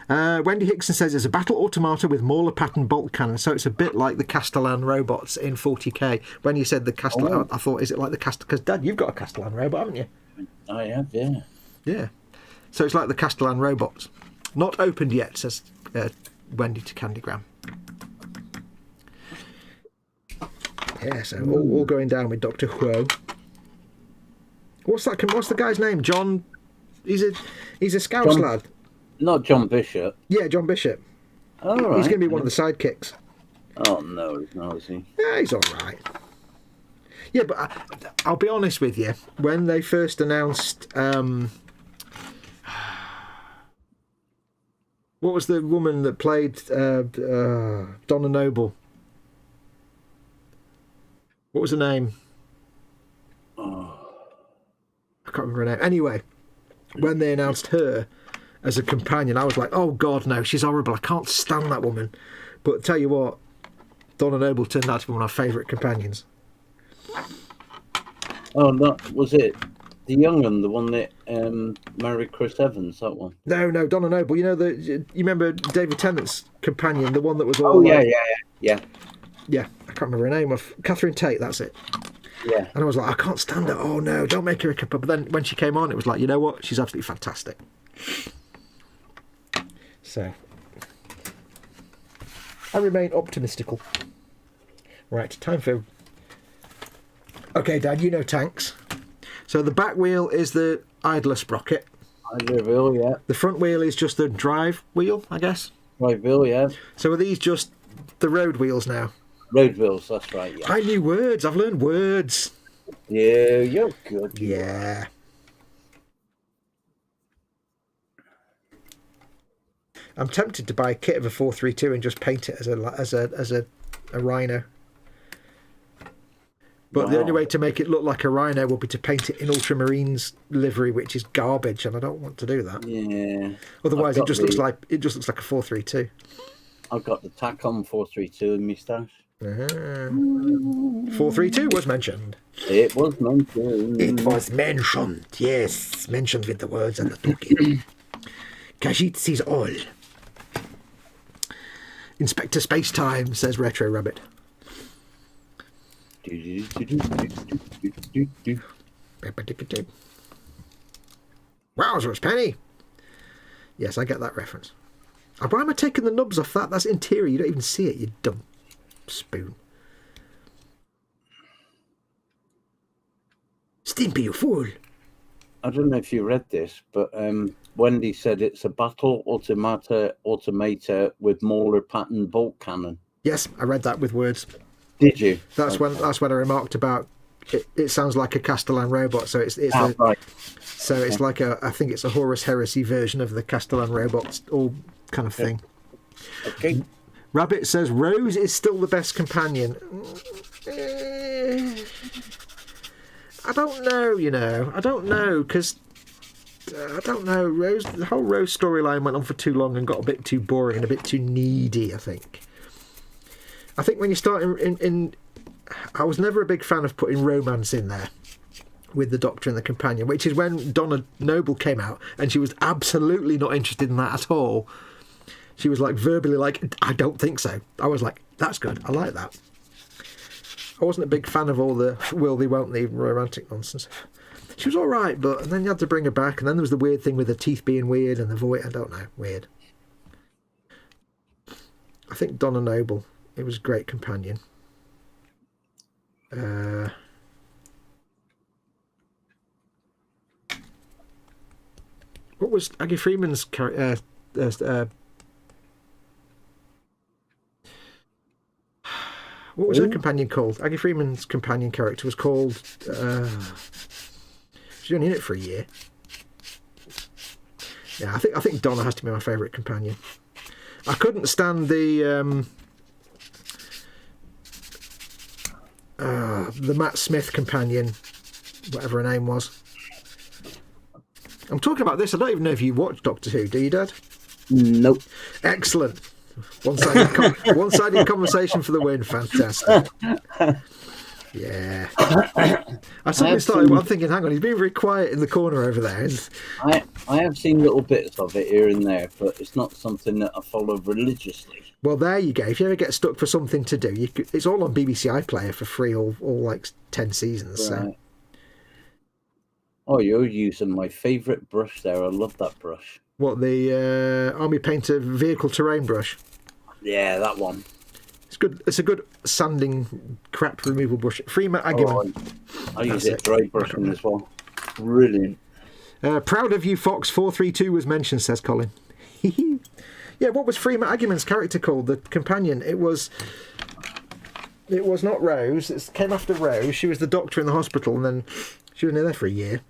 Wendy Hickson says it's a battle automata with Mauler pattern bolt cannon, so it's a bit like the Castellan robots in 40k. When you said the Castellan, I thought, is it like the Castellan? Because Dad, you've got a Castellan robot, haven't you? I have, yeah. Yeah. So it's like the Castellan robots. Not opened yet, says Wendy to Candygram. Yeah, so all going down with Doctor Who. What's the guy's name? John. He's a Scouse lad. Not John Bishop. Yeah, John Bishop. All right. He's going to be one of the sidekicks. Oh no, he's not, is he? Yeah, he's all right. Yeah, but I'll be honest with you. When they first announced, what was the woman that played Donna Noble? What was her name? Oh. I can't remember her name. Anyway, when they announced her as a companion, I was like, oh God, no, she's horrible. I can't stand that woman. But tell you what, Donna Noble turned out to be one of my favourite companions. Oh, was it the young one, the one that married Chris Evans, that one? No, Donna Noble. You know, you remember David Tennant's companion, the one that was all... Oh, yeah. Yeah, I can't remember her name. Catherine Tate, that's it. Yeah. And I was like, I can't stand her. Oh, no, don't make her a cup. But then when she came on, it was like, you know what? She's absolutely fantastic. So, I remain optimistical. Right, time for... Okay, Dad, you know tanks. So the back wheel is the idler sprocket. Idler wheel, yeah. The front wheel is just the drive wheel, I guess. Drive wheel, yeah. So are these just the road wheels now? Road wheels, that's right, yeah. I knew words. I've learned words. Yeah, you're good. Yeah. I'm tempted to buy a kit of a 432 and just paint it as a rhino. But the only way to make it look like a rhino would be to paint it in Ultramarines livery, which is garbage, and I don't want to do that. Yeah. Otherwise, it just looks like a 432. I've got the Tacom 432 in my stash. 432 was mentioned. It was mentioned. It was mentioned. Yes, mentioned with the words and the talking. Khajiit is all. Inspector Spacetime, says Retro Rabbit. Wowzers, Penny. Yes, I get that reference. Why am I taking the nubs off that? That's interior. You don't even see it, you dumb spoon. Stimpy, you fool. I don't know if you read this, but Wendy said it's a battle automata with Mauler pattern bolt cannon. Yes, I read that with words. Did you? That's when I remarked about it sounds like a Castellan robot, so it's right. So it's like I think it's a Horus Heresy version of the Castellan robots, all kind of thing. Okay. Rabbit says Rose is still the best companion. I don't know, I don't know, because I don't know. Rose, the whole Rose storyline went on for too long and got a bit too boring and a bit too needy, I think when you start in I was never a big fan of putting romance in there with the Doctor and the companion, which is when Donna Noble came out, and she was absolutely not interested in that at all. She was like verbally like, I don't think so. I was like, that's good, I like that. I wasn't a big fan of all the will they, won't they romantic nonsense. She was all right, but and then you had to bring her back, and then there was the weird thing with the teeth being weird and the voice, I don't know, weird. I think Donna Noble, it was a great companion. What was Aggie Freeman's character? What was her companion called? Aggie Freeman's companion character was called. She's only in it for a year. Yeah, I think Donna has to be my favourite companion. I couldn't stand the Matt Smith companion, whatever her name was. I'm talking about this. I don't even know if you watch Doctor Who. Do you, Dad? Nope. Excellent. One-sided conversation for the win. Fantastic. Yeah. I suddenly started. I'm thinking, hang on, he's being very quiet in the corner over there. I have seen little bits of it here and there, but it's not something that I follow religiously. Well, there you go. If you ever get stuck for something to do, it's all on BBC iPlayer for free, all like 10 seasons. Right. So. Oh, you're using my favourite brush there. I love that brush. What, the Army Painter vehicle terrain brush? Yeah, that one. It's good. It's a good sanding crap removal brush. Freeman Agyeman. I use it dry brushing as well. Brilliant. Proud of you, Fox. 432 was mentioned, says Colin. Yeah, what was Freeman Agyeman's character called? The companion. It was not Rose. It came after Rose. She was the doctor in the hospital, and then she was in there for a year.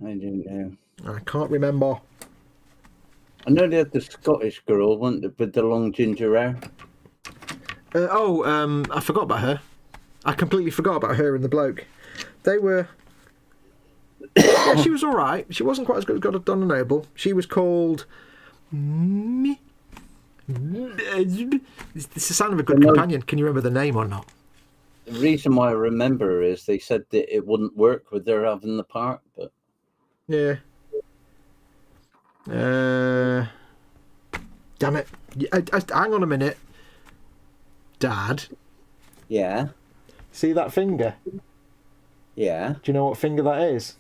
I don't know. I can't remember. I know they had the Scottish girl, wasn't it, with the long ginger hair? I forgot about her. I completely forgot about her and the bloke. They were... Yeah, she was all right. She wasn't quite as good as Donna Noble. She was called... It's the sound of a good companion. Can you remember the name or not? The reason why I remember is they said that it wouldn't work with their having the part, but... Yeah. Damn it. Hang on a minute. Dad. Yeah? See that finger? Yeah. Do you know what finger that is?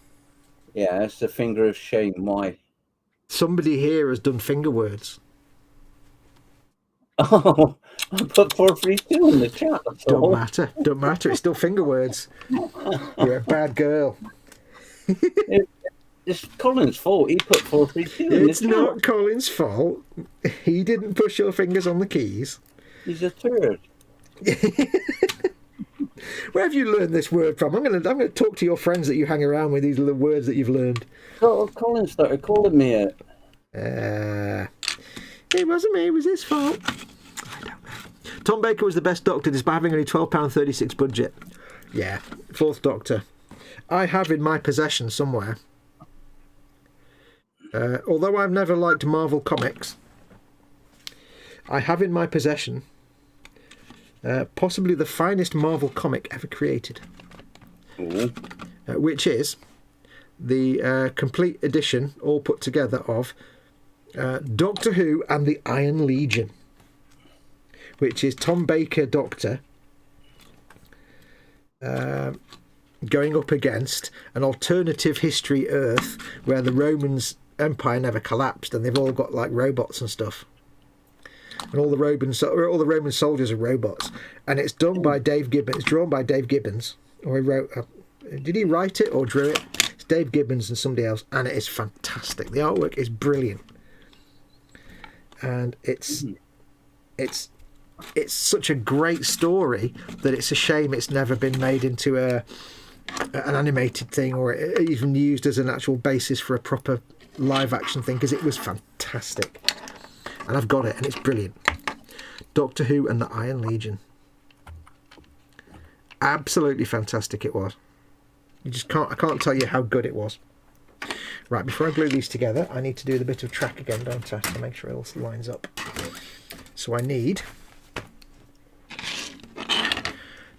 Yeah, it's the finger of shame. Why? Somebody here has done finger words. Oh, I put 432 in the chat. Don't matter. It's still finger words. You're a bad girl. It's Colin's fault. He put 432 in the chat. It's not Colin's fault. He didn't push your fingers on the keys. He's a turd. Where have you learned this word from? I'm going to talk to your friends that you hang around with, these little words that you've learned. So Colin started calling me it. It wasn't me, it was his fault. I don't know. Tom Baker was the best Doctor despite having only £12.36 budget. Yeah, Fourth Doctor. I have in my possession somewhere, although I've never liked Marvel Comics, I have in my possession possibly the finest Marvel comic ever created, which is the complete edition, all put together, of Doctor Who and the Iron Legion, which is Tom Baker Doctor going up against an alternative history Earth where the Romans Empire never collapsed and they've all got like robots and stuff, and all the Roman soldiers are robots, and it's done by Dave Gibbons. It's drawn by Dave Gibbons, or he wrote. Did he write it or drew it? It's Dave Gibbons and somebody else, and it is fantastic. The artwork is brilliant, and it's such a great story that it's a shame it's never been made into an animated thing, or even used as an actual basis for a proper live action thing, because it was fantastic. And I've got it, and it's brilliant. Doctor Who and the Iron Legion. Absolutely fantastic it was. I can't tell you how good it was. Right, before I glue these together, I need to do the bit of track again, don't I? To make sure it all lines up. So I need,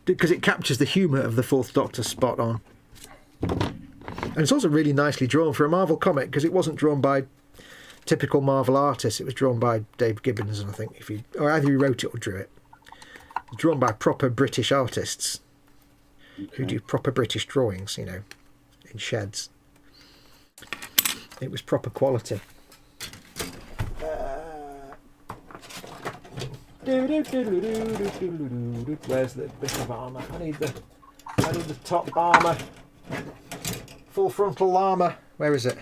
because it captures the humour of the Fourth Doctor spot on. And it's also really nicely drawn for a Marvel comic, because it wasn't drawn by typical Marvel artists. It was drawn by Dave Gibbons, and I think or either he wrote it or drew it. It was drawn by proper British artists who do proper British drawings, you know, in sheds. It was proper quality. Where's the bit of armour? I need the top armour. Full frontal armour. Where is it?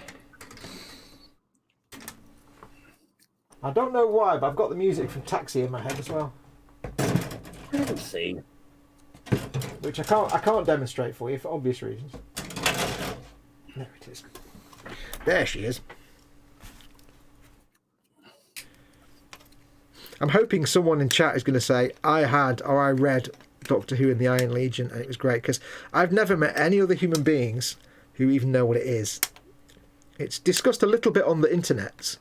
I don't know why, but I've got the music from Taxi in my head as well. Let's see. Which I can't demonstrate for you for obvious reasons. There it is. There she is. I'm hoping someone in chat is going to say, I read Doctor Who and the Iron Legion and it was great, because I've never met any other human beings who even know what it is. It's discussed a little bit on the internet.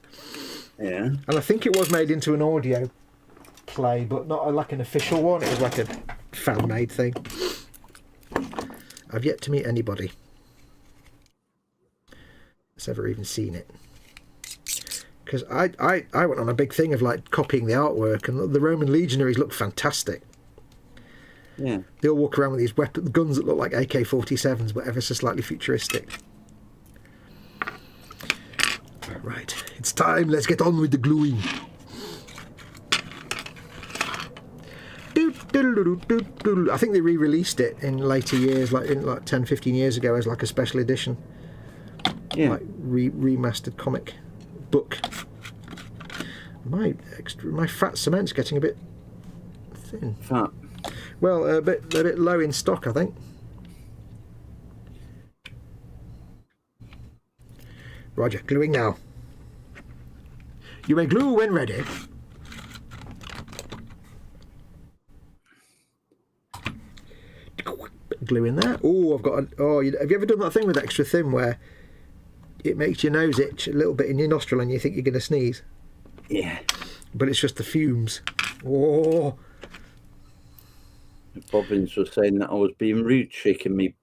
Yeah. And I think it was made into an audio play, but not like an official one. It was like a fan-made thing. I've yet to meet anybody that's ever even seen it. Because I went on a big thing of like copying the artwork, and the Roman legionaries look fantastic. Yeah. They all walk around with these guns that look like AK-47s, but ever so slightly futuristic. Right, it's time. Let's get on with the gluing. I think they re-released it in later years, like 10, 15 years ago, as like a special edition. Yeah. Like remastered comic book. My fat cement's getting a bit thin. Fat. Well, a bit low in stock, I think. Roger, gluing now. You may glue when ready. Glue in there. Oh, I've got have you ever done that thing with extra thin where it makes your nose itch a little bit in your nostril and you think you're going to sneeze? Yeah. But it's just the fumes. Oh. Bobbins was saying that I was being rude, shaking me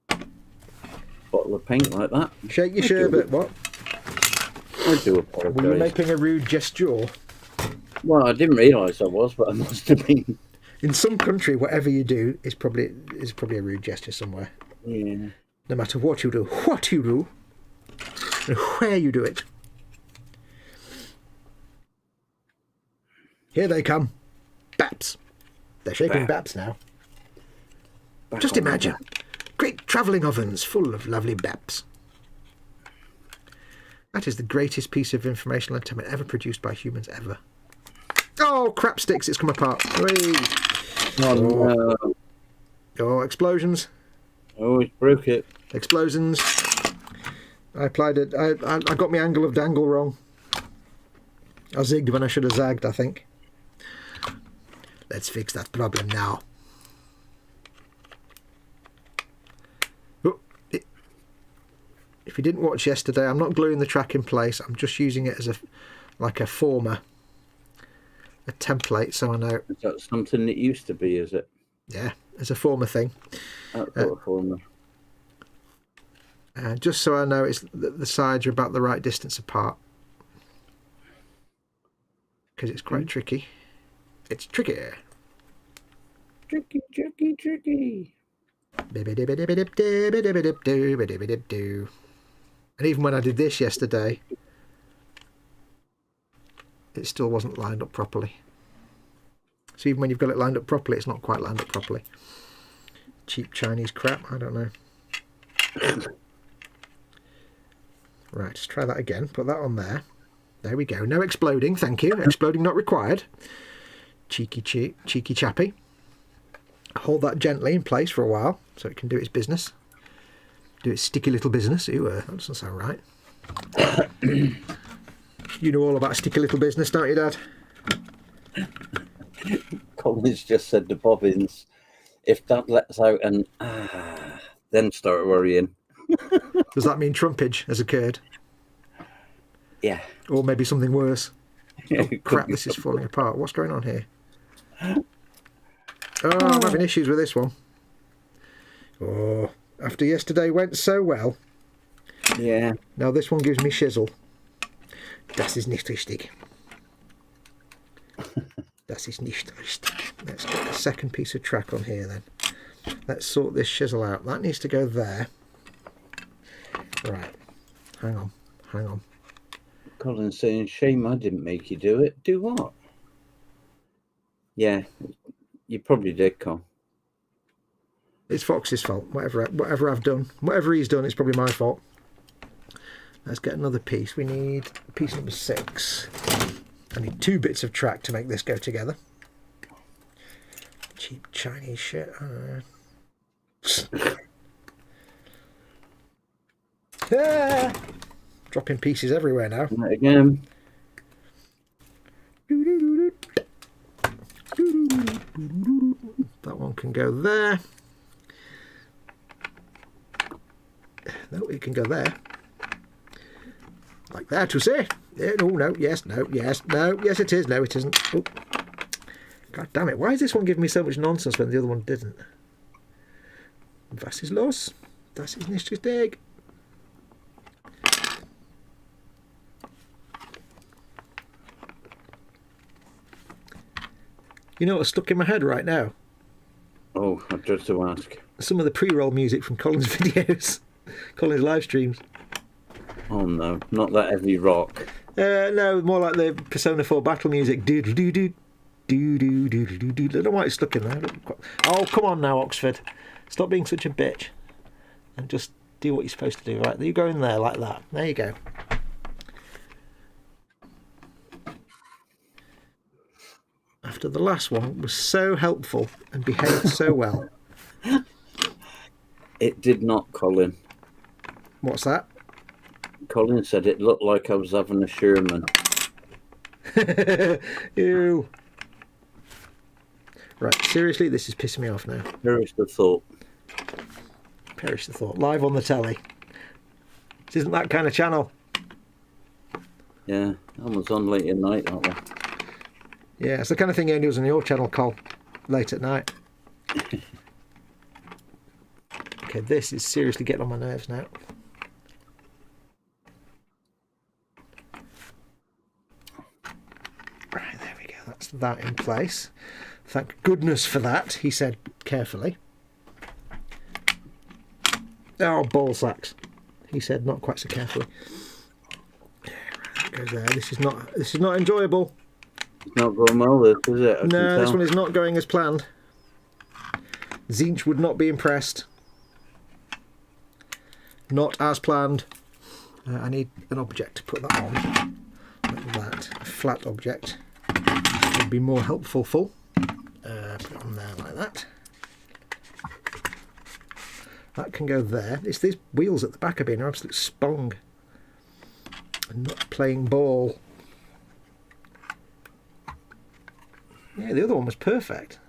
bottle of paint like that. Shake your sherbet, what? I do apologise. Were you making a rude gesture? Well, I didn't realise I was, but I must have been. In some country, whatever you do is probably a rude gesture somewhere. Yeah. No matter what you do, and where you do it. Here they come. Baps. They're shaping baps now. Just imagine. Great travelling ovens full of lovely baps. That is the greatest piece of informational entertainment ever produced by humans ever. Oh, crap sticks, it's come apart. Oh, explosions. Oh, he broke it. Explosions. I applied it. I got my angle of dangle wrong. I zigged when I should have zagged, I think. Let's fix that problem now. If you didn't watch yesterday, I'm not gluing the track in place. I'm just using it as like a former, a template, so I know. Is that something it used to be, is it? Yeah, as a former thing. That's a former. Just so I know it's the sides are about the right distance apart. Because it's quite tricky. It's tricky. Tricky, tricky, tricky. And even when I did this yesterday, it still wasn't lined up properly. So even when you've got it lined up properly, it's not quite lined up properly. Cheap Chinese crap, I don't know. Right, let's try that again. Put that on there. There we go. No exploding, thank you. Exploding not required. Cheeky chappy. Hold that gently in place for a while so it can do its business. Do its sticky little business. Ooh, that doesn't sound right. You know all about sticky little business, don't you, Dad? Colin's just said to Bobbins, if that lets out an then start worrying. Does that mean trumpage has occurred? Yeah. Or maybe something worse? Oh, crap, this is falling apart. What's going on here? Oh, I'm having issues with this one. Oh, after yesterday went so well. Yeah. Now this one gives me shizzle. Das ist nicht richtig. Das ist nicht richtig. Let's get the second piece of track on here then. Let's sort this shizzle out. That needs to go there. Right. Hang on. Colin's saying, shame I didn't make you do it. Do what? Yeah, you probably did, Colin. It's Fox's fault. Whatever I've done. Whatever he's done, it's probably my fault. Let's get another piece. We need piece number 6. I need 2 bits of track to make this go together. Cheap Chinese shit. Ah! Dropping pieces everywhere now. Right, again. That one can go there. No, it can go there. Like that, to say. Yeah, no, yes, no, yes, no, yes it is, no it isn't. Oh. God damn it, why is this one giving me so much nonsense when the other one didn't? Was ist los? Das ist nicht richtig. You know what's stuck in my head right now? Oh, I've just to ask. Some of the pre-roll music from Colin's videos. Colin's live streams. Oh no, not that heavy rock. No, more like the Persona 4 battle music. Do do do do do do do do do. I don't know why it's stuck in there. Oh, come on now, Oxford. Stop being such a bitch. And just do what you're supposed to do. Right, you go in there like that. There you go. After the last one was so helpful and behaved so well. It did not, Colin. What's that? Colin said it looked like I was having a Sherman. Ew. Right, seriously, this is pissing me off now. Perish the thought. Perish the thought. Live on the telly. This isn't that kind of channel. Yeah, that was on late at night, that one. Yeah, it's the kind of thing only was on your channel, Col. Late at night. Okay, this is seriously getting on my nerves now. Right, there we go. That's that in place. Thank goodness for that, he said carefully. Oh, ball sacks. He said not quite so carefully. Right, that goes there. This is not enjoyable. It's not going well, this, is it? No, this one is not going as planned. Zinch would not be impressed. Not as planned. I need an object to put that on. Like that. A flat object would be more helpful. Put it on there like that. That can go there. It's these wheels at the back are being an absolute spong. And not playing ball. Yeah, the other one was perfect.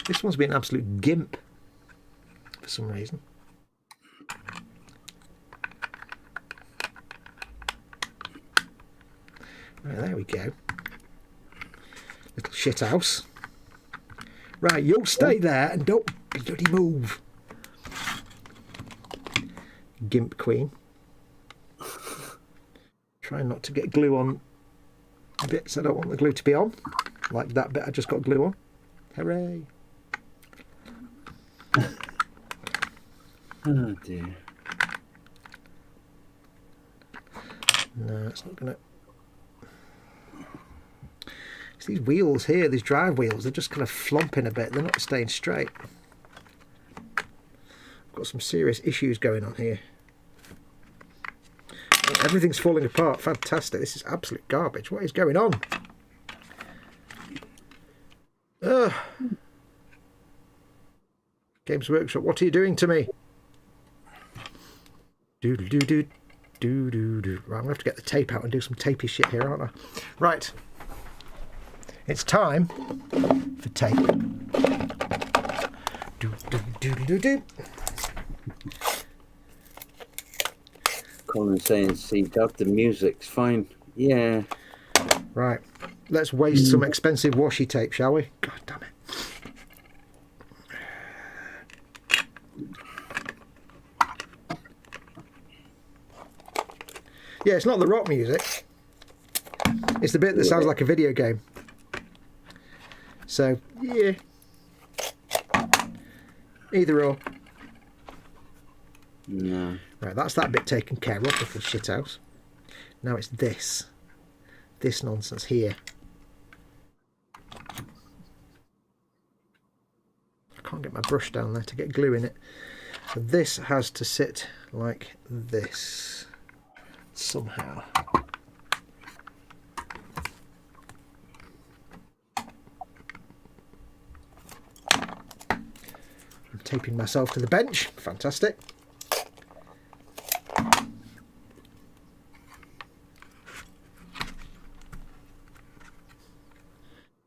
This one's been an absolute gimp for some reason. Right, there we go. Little shit house. Right, you'll stay there and don't bloody move. Gimp queen. Try not to get glue on bits I don't want the glue to be on. Like that bit I just got glue on. Hooray. Oh dear. No, it's not gonna. It's these wheels here, these drive wheels, they're just kind of flomping a bit. They're not staying straight. I've got some serious issues going on here. Everything's falling apart. Fantastic. This is absolute garbage. What is going on? Ugh. Games Workshop, what are you doing to me? Do-do-do-do. Do-do-do. Right, I'm going to have to get the tape out and do some tapey shit here, aren't I? Right. It's time for tape. Do-do-do-do-do. Colin's saying, see, Doug, the music's fine. Yeah. Right. Let's waste some expensive washi tape, shall we? God damn it. Yeah, it's not the rock music. It's the bit that sounds like a video game. So, yeah. Either or. No. Right, that's that bit taken care of, little shithouse. Now it's this. This nonsense here. I can't get my brush down there to get glue in it. So this has to sit like this. Somehow. I'm taping myself to the bench. Fantastic.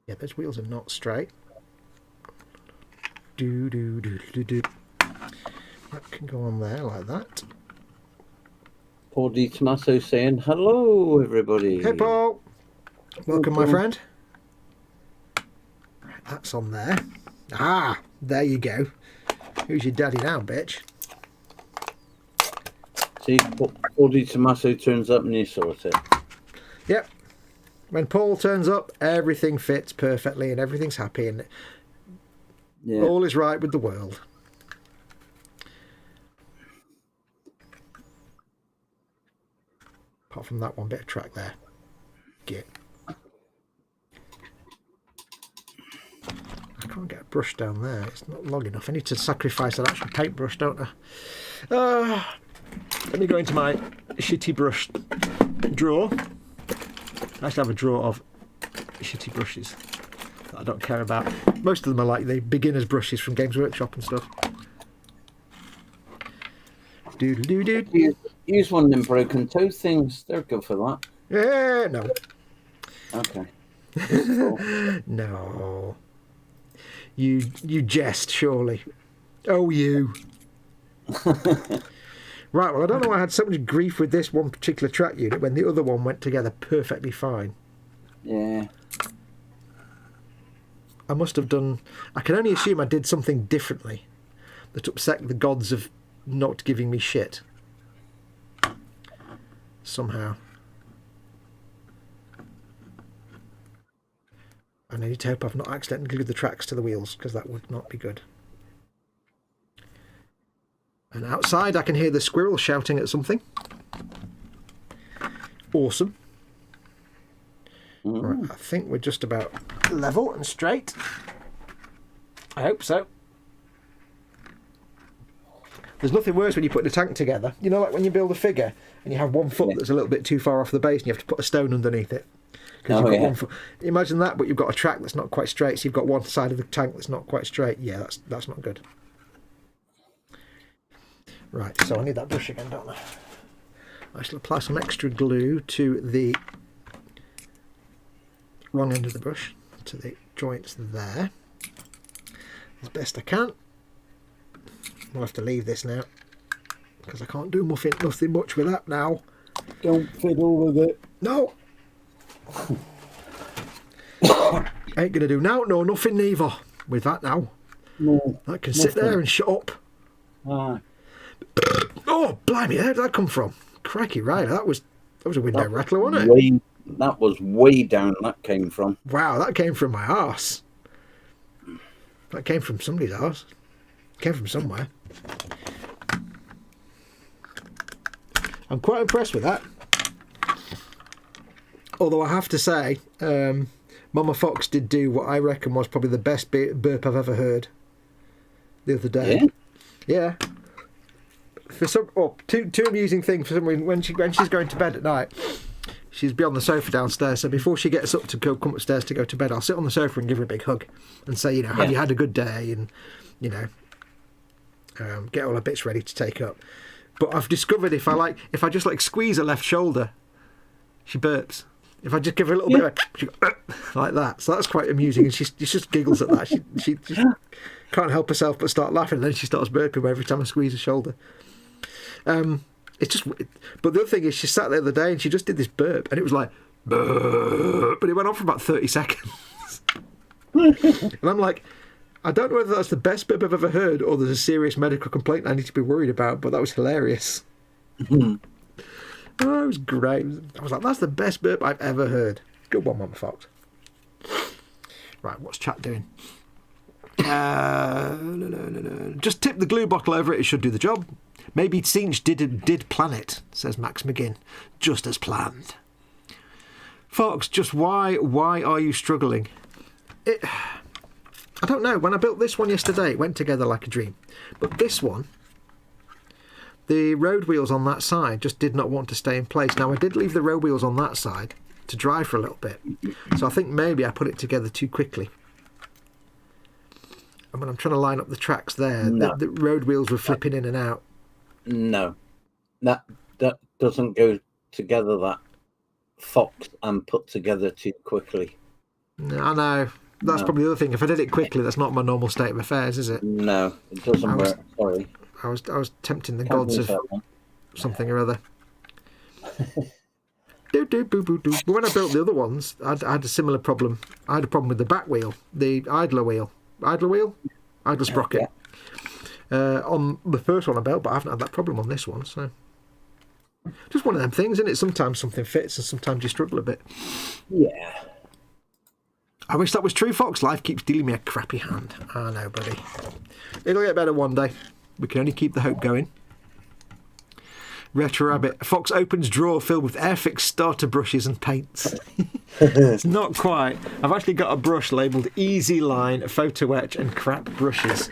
Yeah, those wheels are not straight. Do do do do do. That can go on there like that. Paul Di Tommaso saying, hello, everybody. Hey, Paul. Welcome, my friend. Right, that's on there. Ah, there you go. Who's your daddy now, bitch? See, Paul Di Tommaso turns up and you sort it. Yep. When Paul turns up, everything fits perfectly and everything's happy and Yeah. all is right with the world. Apart from that one bit of track there. Git. I can't get a brush down there. It's not long enough. I need to sacrifice an actual paintbrush, don't I? Let me go into my shitty brush drawer. I actually have a drawer of shitty brushes that I don't care about. Most of them are like the beginner's brushes from Games Workshop and stuff. Doodle-doo-doo. Use one of them broken toe things. They're good for that. Yeah, no. Okay. No. You jest, surely. Oh, you. Right, well, I don't know why I had so much grief with this one particular track unit when the other one went together perfectly fine. Yeah. I must have done... I can only assume I did something differently that upset the gods of not giving me shit. Somehow. I need to hope I've not accidentally glued the tracks to the wheels, because that would not be good. And outside I can hear the squirrel shouting at something. Awesome. Right, I think we're just about level and straight. I hope so. There's nothing worse when you put the tank together. You know, like when you build a figure and you have one foot that's a little bit too far off the base and you have to put a stone underneath it. Because you've got one foot. Imagine that, but you've got a track that's not quite straight, so you've got one side of the tank that's not quite straight. Yeah, that's not good. Right, so I need that brush again, don't I? I shall apply some extra glue to the wrong end of the brush, to the joints there as best I can. I'll have to leave this now because I can't do nothing much with that now. Don't fiddle with it. No. Ain't gonna do now. No, nothing neither with that now. No. I can sit there and shut up. Ah, Oh, blimey! Where did that come from? Crikey, right? That was a window rattler, wasn't it? that was way down. That came from. Wow, that came from my arse. That came from somebody's arse. Came from somewhere. I'm quite impressed with that. Although I have to say, Mama Fox did do what I reckon was probably the best burp I've ever heard the other day. Yeah. For some, two amusing things for some reason. When she's going to bed at night, she's be on the sofa downstairs. So before she gets up to come upstairs to go to bed, I'll sit on the sofa and give her a big hug and say, have you had a good day? And get all her bits ready to take up. But I've discovered if I just squeeze her left shoulder, she burps. If I just give her a little bit she goes, like that. So that's quite amusing, and she just giggles at that. She just can't help herself but start laughing, and then she starts burping every time I squeeze her shoulder. It's just. But the other thing is, she sat there the other day and she just did this burp, and it was like, burp, but it went on for about 30 seconds. And I'm like, I don't know whether that's the best burp I've ever heard, or there's a serious medical complaint I need to be worried about. But that was hilarious. Oh, it was great. I was like, that's the best burp I've ever heard. Good one, Mama Fox. Right, what's chat doing? Just tip the glue bottle over it. It should do the job. Maybe Tsinch did plan it, says Max McGinn. Just as planned. Fox, just why are you struggling? I don't know. When I built this one yesterday, it went together like a dream. But this one, the road wheels on that side just did not want to stay in place. Now, I did leave the road wheels on that side to dry for a little bit. So I think maybe I put it together too quickly. And when I'm trying to line up the tracks there, the road wheels were flipping in and out. No, that doesn't go together, that Fox, and put together too quickly. No, I know. That's probably the other thing. If I did it quickly, that's not my normal state of affairs, is it? No, it doesn't work. Sorry. I was tempting the gods of something or other. But when I built the other ones, I had a similar problem. I had a problem with the back wheel, the idler sprocket. On the first one I built, but I haven't had that problem on this one. So just one of them things, isn't it? Sometimes something fits and sometimes you struggle a bit. Yeah. I wish that was true, Fox. Life keeps dealing me a crappy hand. I know, buddy. It'll get better one day. We can only keep the hope going. Retro Rabbit. Fox opens drawer filled with Airfix starter brushes and paints. It's not quite. I've actually got a brush labelled Easy Line, Photo Etch and Crap Brushes.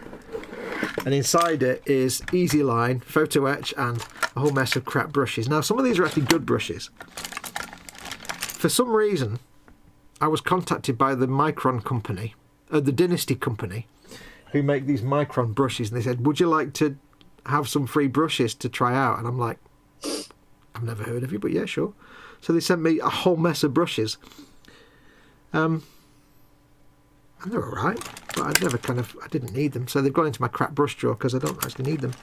And inside it is Easy Line, Photo Etch and a whole mess of crap brushes. Now, some of these are actually good brushes. For some reason, I was contacted by the Micron company, the Dynasty company, who make these Micron brushes, and they said, would you like to have some free brushes to try out? And I'm like, I've never heard of you, but yeah, sure. So they sent me a whole mess of brushes. And they're all right, but I didn't need them. So they've gone into my crap brush drawer because I don't actually need them.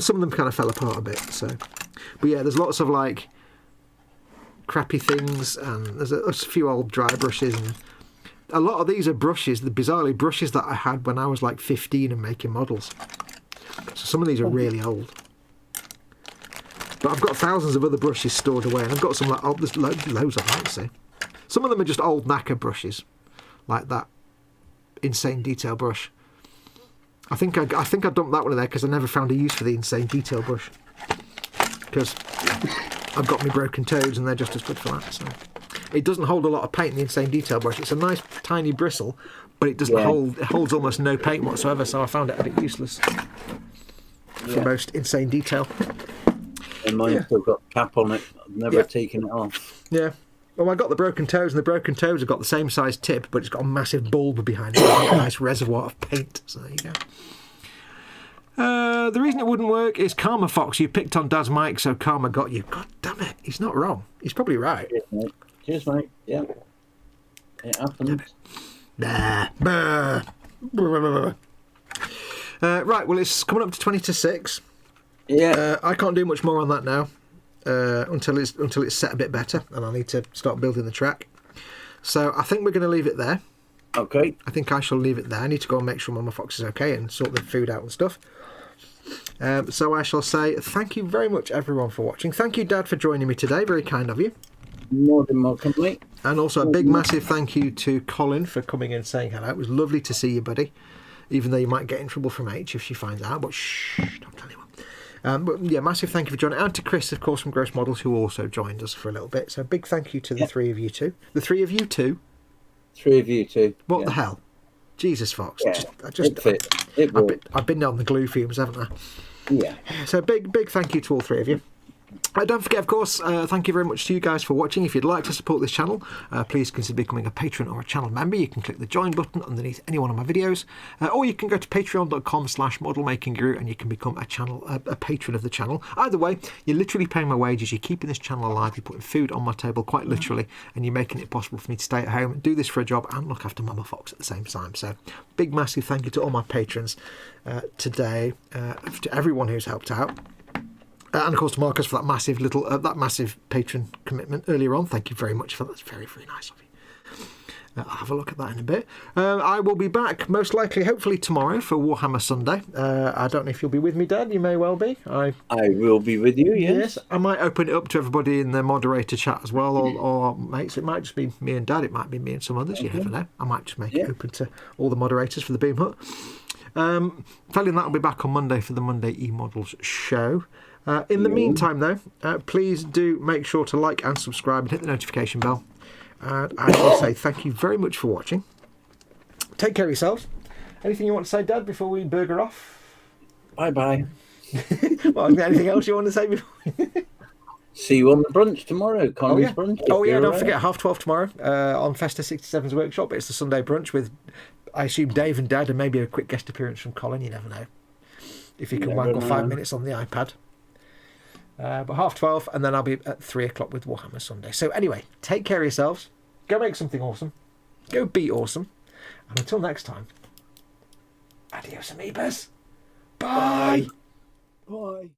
Some of them kind of fell apart a bit. But yeah, there's lots of crappy things, and there's a few old dry brushes, and a lot of these are brushes, bizarrely brushes that I had when I was 15 and making models. So some of these are really old. But I've got thousands of other brushes stored away, and I've got some there's loads of them, I'd say. Some of them are just old knacker brushes, like that Insane Detail brush. I think I dumped that one in there because I never found a use for the Insane Detail brush. Because I've got my broken toads and they're just as good for that. So it doesn't hold a lot of paint in the Insane Detail brush. It's a nice tiny bristle, but it doesn't hold. It holds almost no paint whatsoever. So I found it a bit useless for most Insane Detail. And mine's still got cap on it. I've never taken it off. Yeah. Well, I got the broken toes, and the broken toes have got the same size tip, but it's got a massive bulb behind it. It's got a nice reservoir of paint. So there you go. The reason it wouldn't work is Karma Fox. You picked on Dad's mic, so Karma got you. God damn it. He's not wrong. He's probably right. Cheers, mate. Yeah. It happens. Right, well, it's coming up to 20 to 6. Yeah. I can't do much more on that now until it's set a bit better, and I need to start building the track. So I think we're going to leave it there. Okay. I think I shall leave it there. I need to go and make sure Mama Fox is okay and sort the food out and stuff. So I shall say thank you very much, everyone, for watching. Thank you, Dad, for joining me today. Very kind of you. More than welcome, mate. And also a big, massive thank you to Colin for coming in and saying hello. It was lovely to see you, buddy. Even though you might get in trouble from H if she finds out. But shh, don't tell anyone. But yeah, massive thank you for joining. And to Chris, of course, from Gross Models, who also joined us for a little bit. So big thank you to the three of you two. The three of you two? Three of you two. What the hell? Jesus, Fox. Yeah, I've been down the glue fumes, haven't I? Yeah. So big thank you to all three of you. Don't forget, of course, thank you very much to you guys for watching. If you'd like to support this channel, please consider becoming a patron or a channel member. You can click the join button underneath any one of my videos, or you can go to patreon.com/modelmakingguru and you can become a patron of the channel. Either way, you're literally paying my wages, you're keeping this channel alive, you're putting food on my table, quite literally, and you're making it possible for me to stay at home and do this for a job and look after Mama Fox at the same time. So big, massive thank you to all my patrons today, to everyone who's helped out. And of course to Marcus for that massive patron commitment earlier on. Thank you very much for that. That's very, very nice of you. I'll have a look at that in a bit. I will be back most likely, hopefully tomorrow for Warhammer Sunday. I don't know if you'll be with me, Dad. You may well be. I will be with you. Yes. I might open it up to everybody in the moderator chat as well, or mates. It might just be me and Dad. It might be me and some others. You never know. I might just make it open to all the moderators for the Boom Hut. Failing that, I'll be back on Monday for the Monday E-Models show. In the meantime, though, please do make sure to like and subscribe and hit the notification bell. And I will say thank you very much for watching. Take care of yourselves. Anything you want to say, Dad, before we burger off? Bye-bye. Well, anything else you want to say before? See you on the brunch tomorrow, Conley's brunch. Oh, yeah, don't forget, 12:30 tomorrow on Festa 67's workshop. It's the Sunday brunch with, I assume, Dave and Dad, and maybe a quick guest appearance from Colin. You never know. If you can wangle 5 minutes on the iPad. But 12:30, and then I'll be at 3 o'clock with Warhammer Sunday. So anyway, take care of yourselves. Go make something awesome. Go be awesome. And until next time, adios, amoebas. Bye. Bye.